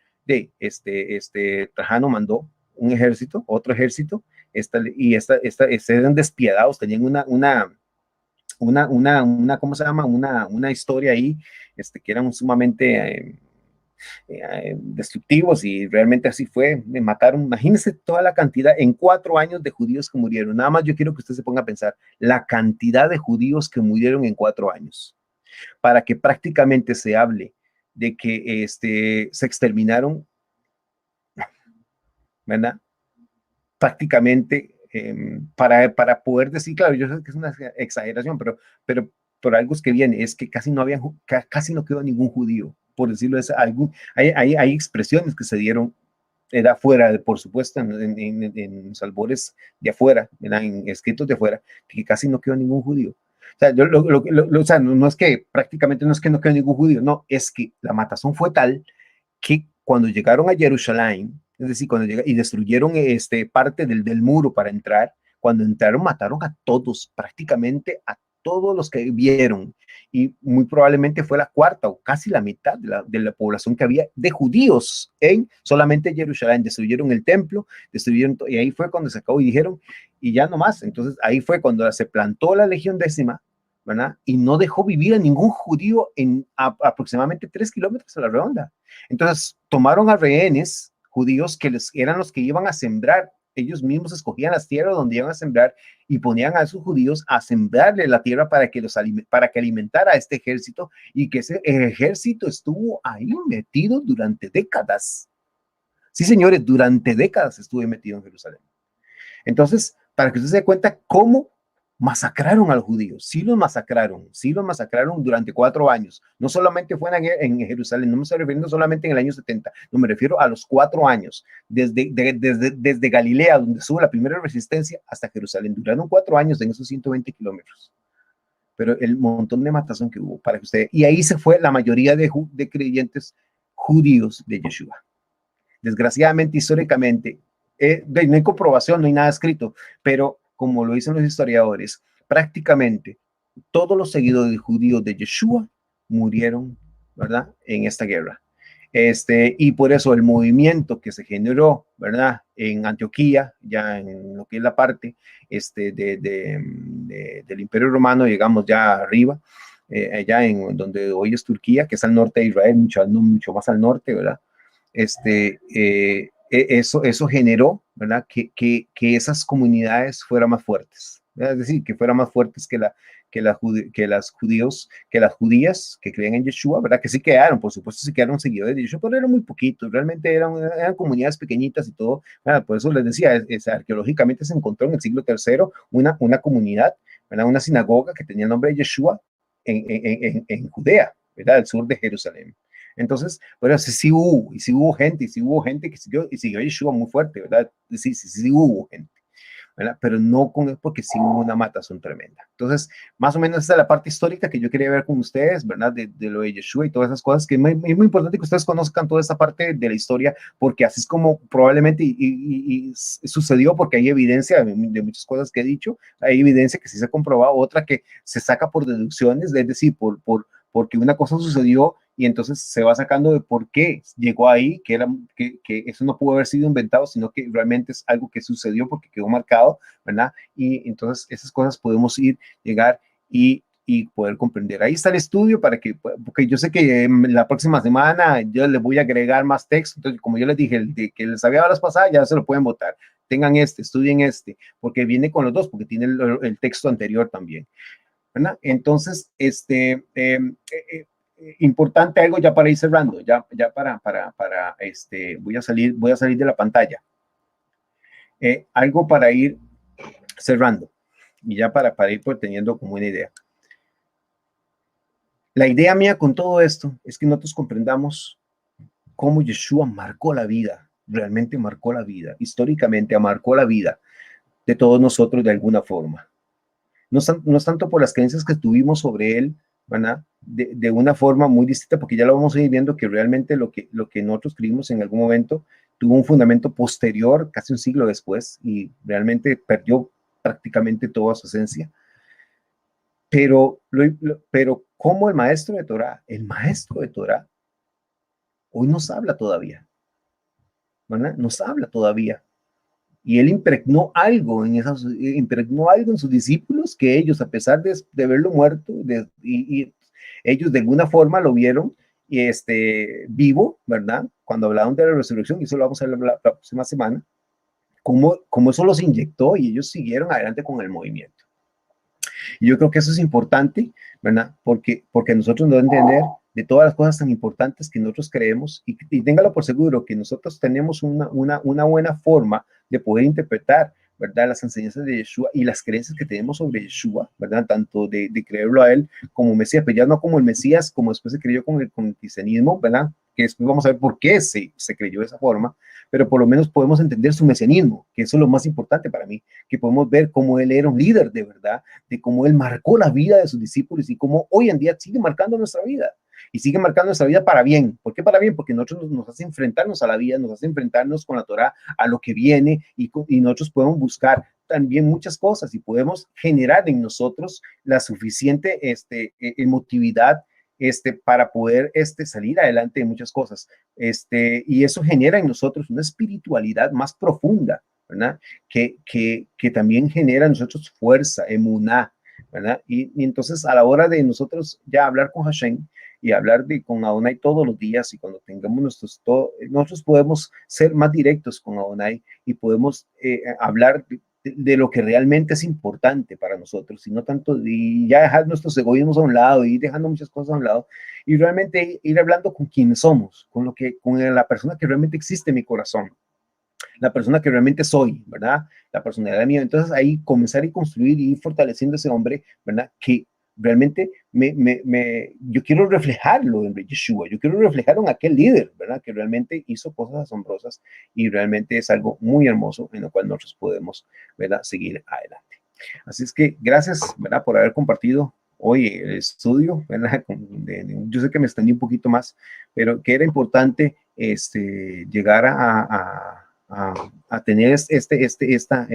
Trajano mandó un ejército, otro ejército, eran despiadados, tenían ¿cómo se llama? Una historia ahí, que eran sumamente destructivos, y realmente así fue. Me mataron, imagínense toda la cantidad en 4 años de judíos que murieron. Nada más yo quiero que usted se ponga a pensar la cantidad de judíos que murieron en 4 años, para que prácticamente se hable de que se exterminaron, ¿verdad? Prácticamente, para poder decir, claro, yo sé que es una exageración, pero por algo es que viene, es que casi casi no quedó ningún judío, por decirlo así. Hay expresiones que se dieron de afuera, por supuesto, en los albores de afuera, en escritos de afuera, que casi no quedó ningún judío. O sea, o sea, no es que prácticamente no es que no quedó ningún judío, no, es que la matazón fue tal que cuando llegaron a Jerusalén, es decir, y destruyeron parte del muro para entrar, cuando entraron mataron a todos, prácticamente a todos los que vieron, y muy probablemente fue la cuarta o casi la mitad de la población que había de judíos en solamente Jerusalén. Destruyeron el templo, y ahí fue cuando se acabó y dijeron, y ya no más. Entonces ahí fue cuando se plantó la Legión Décima, ¿verdad? Y no dejó vivir a ningún judío en aproximadamente 3 kilómetros a la redonda. Entonces tomaron a rehenes judíos que eran los que iban a sembrar. Ellos mismos escogían las tierras donde iban a sembrar y ponían a esos judíos a sembrarle la tierra para que alimentara a este ejército, y que ese ejército estuvo ahí metido durante décadas. Sí, señores, durante décadas estuve metido en Jerusalén. Entonces, para que usted se dé cuenta cómo masacraron a los judíos, sí los masacraron durante 4 años. No solamente fue en Jerusalén, no me estoy refiriendo solamente en el año 70, no, me refiero a los 4 años, desde Galilea, donde estuvo la primera resistencia, hasta Jerusalén. Duraron 4 años en esos 120 kilómetros. Pero el montón de matazón que hubo, para que usted, y ahí se fue la mayoría de creyentes judíos de Yeshua. Desgraciadamente, históricamente, no hay comprobación, no hay nada escrito, pero como lo dicen los historiadores, prácticamente todos los seguidores judíos de Yeshua murieron, ¿verdad?, en esta guerra. Y por eso el movimiento que se generó, ¿verdad?, en Antioquía, ya en lo que es la parte del Imperio Romano, digamos ya arriba, allá en donde hoy es Turquía, que es al norte de Israel, mucho más al norte, ¿verdad? Eso generó, ¿verdad?, que esas comunidades fueran más fuertes, ¿verdad? Es decir, que fueran más fuertes que las judías que creían en Yeshua, ¿verdad? Que sí quedaron, por supuesto, sí quedaron seguidores de Yeshua, pero eran muy poquitos, realmente eran comunidades pequeñitas y todo, ¿verdad? Por eso les decía, arqueológicamente se encontró en el siglo III una comunidad, ¿verdad?, una sinagoga que tenía el nombre de Yeshua en Judea, ¿verdad?, al sur de Jerusalén. Entonces, bueno, sí hubo gente que siguió a Yeshua muy fuerte, ¿verdad? Sí hubo gente, ¿verdad? Pero no porque sí hubo una matazón tremenda. Entonces, más o menos esta es la parte histórica que yo quería ver con ustedes, ¿verdad? De lo de Yeshua y todas esas cosas, que es muy importante que ustedes conozcan toda esta parte de la historia, porque así es como probablemente y sucedió, porque hay evidencia de muchas cosas que he dicho, hay evidencia que sí se ha comprobado, otra que se saca por deducciones, es decir, porque una cosa sucedió y entonces se va sacando de por qué llegó ahí, que eso no pudo haber sido inventado, sino que realmente es algo que sucedió porque quedó marcado, ¿verdad? Y entonces esas cosas podemos llegar y poder comprender. Ahí está el estudio porque yo sé que la próxima semana yo les voy a agregar más texto. Entonces, como yo les dije, el de que les había dado las pasadas, ya se lo pueden votar. Tengan estudien porque viene con los dos, porque tiene el texto anterior también, ¿verdad? Entonces, importante algo ya para ir cerrando, ya para voy a salir de la pantalla. Algo para ir cerrando y ya para ir teniendo como una idea. La idea mía con todo esto es que nosotros comprendamos cómo Yeshua marcó la vida, realmente marcó la vida, históricamente marcó la vida de todos nosotros de alguna forma. No es tanto por las creencias que tuvimos sobre él, ¿verdad? De una forma muy distinta, porque ya lo vamos a ir viendo que realmente lo que nosotros creímos en algún momento tuvo un fundamento posterior, casi un siglo después, y realmente perdió prácticamente toda su esencia. Pero como el maestro de Torah, hoy nos habla todavía, ¿verdad? Nos habla todavía. Y él impregnó algo en sus discípulos que ellos, a pesar de verlo muerto, y ellos de alguna forma lo vieron y vivo, ¿verdad? Cuando hablaron de la resurrección, y eso lo vamos a ver la próxima semana, cómo eso los inyectó y ellos siguieron adelante con el movimiento. Y yo creo que eso es importante, ¿verdad? Porque nosotros no entender de todas las cosas tan importantes que nosotros creemos y téngalo por seguro que nosotros tenemos una buena forma de poder interpretar, ¿verdad? Las enseñanzas de Yeshua y las creencias que tenemos sobre Yeshua, ¿verdad? Tanto de creerlo a él como Mesías, pero ya no como el Mesías, como después se creyó con el cristianismo, ¿verdad? Que después vamos a ver por qué se creyó de esa forma, pero por lo menos podemos entender su mesianismo, que eso es lo más importante para mí, que podemos ver cómo él era un líder de verdad, de cómo él marcó la vida de sus discípulos y cómo hoy en día sigue marcando nuestra vida. Y sigue marcando nuestra vida para bien. ¿Por qué para bien? Porque nosotros nos hace enfrentarnos a la vida, nos hace enfrentarnos con la Torah a lo que viene y nosotros podemos buscar también muchas cosas y podemos generar en nosotros la suficiente emotividad para poder salir adelante de muchas cosas. Y eso genera en nosotros una espiritualidad más profunda, ¿verdad? Que también genera en nosotros fuerza, emuná, ¿verdad? Y entonces a la hora de nosotros ya hablar con Hashem y hablar con Adonai todos los días y cuando tengamos nosotros podemos ser más directos con Adonai y podemos hablar de lo que realmente es importante para nosotros y no tanto, y ya dejar nuestros egoísmos a un lado y ir dejando muchas cosas a un lado y realmente ir hablando con quienes somos, con la persona que realmente existe en mi corazón, la persona que realmente soy, ¿verdad? La personalidad mía. Entonces ahí comenzar a construir y ir fortaleciendo ese hombre, ¿verdad? Que realmente yo quiero reflejarlo en Yeshua, yo quiero reflejarlo en aquel líder, ¿verdad? Que realmente hizo cosas asombrosas y realmente es algo muy hermoso en lo cual nosotros podemos, ¿verdad? Seguir adelante. Así es que gracias, ¿verdad? Por haber compartido hoy el estudio, ¿verdad? Yo sé que me extendí un poquito más, pero que era importante llegar a tener esta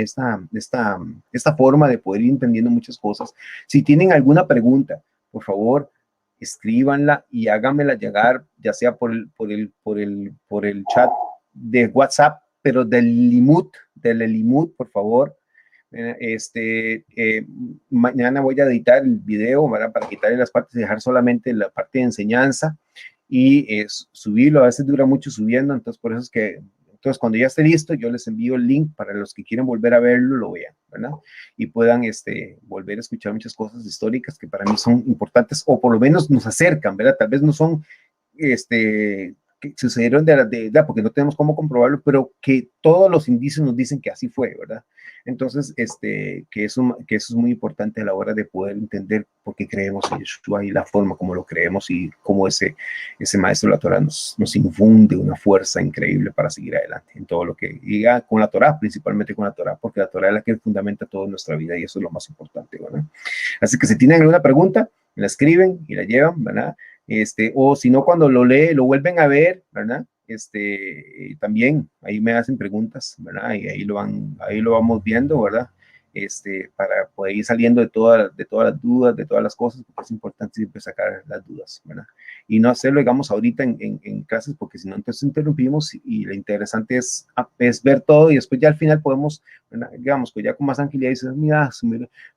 forma de poder ir entendiendo muchas cosas. Si tienen alguna pregunta, por favor, escríbanla y háganmela llegar, ya sea por el chat de WhatsApp, pero del Limud, por favor. Mañana voy a editar el video, ¿verdad? Para quitarle las partes y dejar solamente la parte de enseñanza y subirlo. A veces dura mucho subiendo, entonces por eso es que cuando ya esté listo, yo les envío el link para los que quieren volver a verlo, lo vean, ¿verdad? Y puedan volver a escuchar muchas cosas históricas que para mí son importantes o por lo menos nos acercan, ¿verdad? Tal vez no son que sucedieron porque no tenemos cómo comprobarlo, pero que todos los indicios nos dicen que así fue, ¿verdad? Entonces, que eso es muy importante a la hora de poder entender por qué creemos en Yeshua y la forma como lo creemos y cómo ese maestro de la Torah nos infunde una fuerza increíble para seguir adelante en todo lo que diga con la Torah, principalmente con la Torah, porque la Torah es la que fundamenta toda nuestra vida y eso es lo más importante, ¿verdad? Así que si tienen alguna pregunta, la escriben y la llevan, ¿verdad? O si no, cuando lo lo vuelven a ver, ¿verdad? También ahí me hacen preguntas, ¿verdad? Y ahí lo vamos viendo, ¿verdad? Para poder ir saliendo de todas las dudas, de todas las cosas, porque es importante siempre sacar las dudas, ¿verdad? Y no hacerlo, digamos, ahorita en clases, porque si no, entonces interrumpimos y lo interesante es ver todo y después ya al final podemos, ¿verdad? Digamos, pues ya con más tranquilidad dices, mira,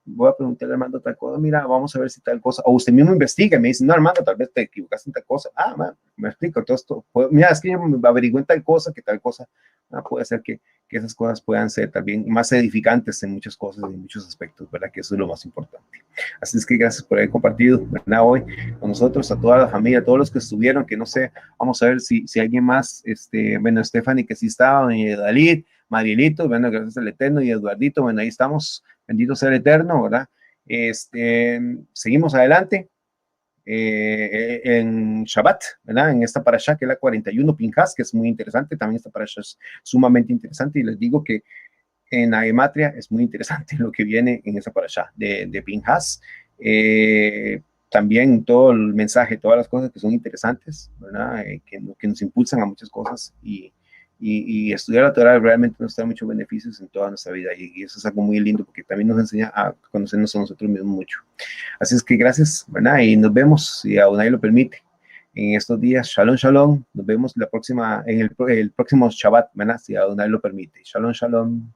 voy a preguntarle a Armando tal cosa, mira, vamos a ver si tal cosa, o usted mismo investiga y me dice, no, Armando, tal vez te equivocaste en tal cosa, me explico, todo esto, mira, es que yo me averiguo en tal cosa, que tal cosa, puede ser que esas cosas puedan ser también más edificantes en muchas cosas, en muchos aspectos, ¿verdad? Que eso es lo más importante. Así es que gracias por haber compartido, ¿verdad? Hoy con nosotros, a toda la familia, a todos los que estuvieron, que no sé, vamos a ver si alguien más, bueno, Stephanie, que sí estaba, y Dalit, Marielito, bueno, gracias al Eterno, y Eduardito, bueno, ahí estamos, bendito sea el Eterno, ¿verdad? Seguimos adelante, en Shabbat, ¿verdad? En esta parasha, que es la 41, Pinhas, que es muy interesante. También esta parasha es sumamente interesante y les digo que en la gematria es muy interesante lo que viene en esa parasha de Pinhas. También todo el mensaje, todas las cosas que son interesantes, ¿verdad? Que nos impulsan a muchas cosas y estudiar la Torah realmente nos da muchos beneficios en toda nuestra vida y eso es algo muy lindo porque también nos enseña a conocernos a nosotros mismos mucho. Así es que gracias, ¿verdad? Y nos vemos, si a Unai lo permite, en estos días. Shalom, shalom. Nos vemos la próxima, en el próximo Shabbat, ¿verdad? Si a Unai lo permite. Shalom, shalom.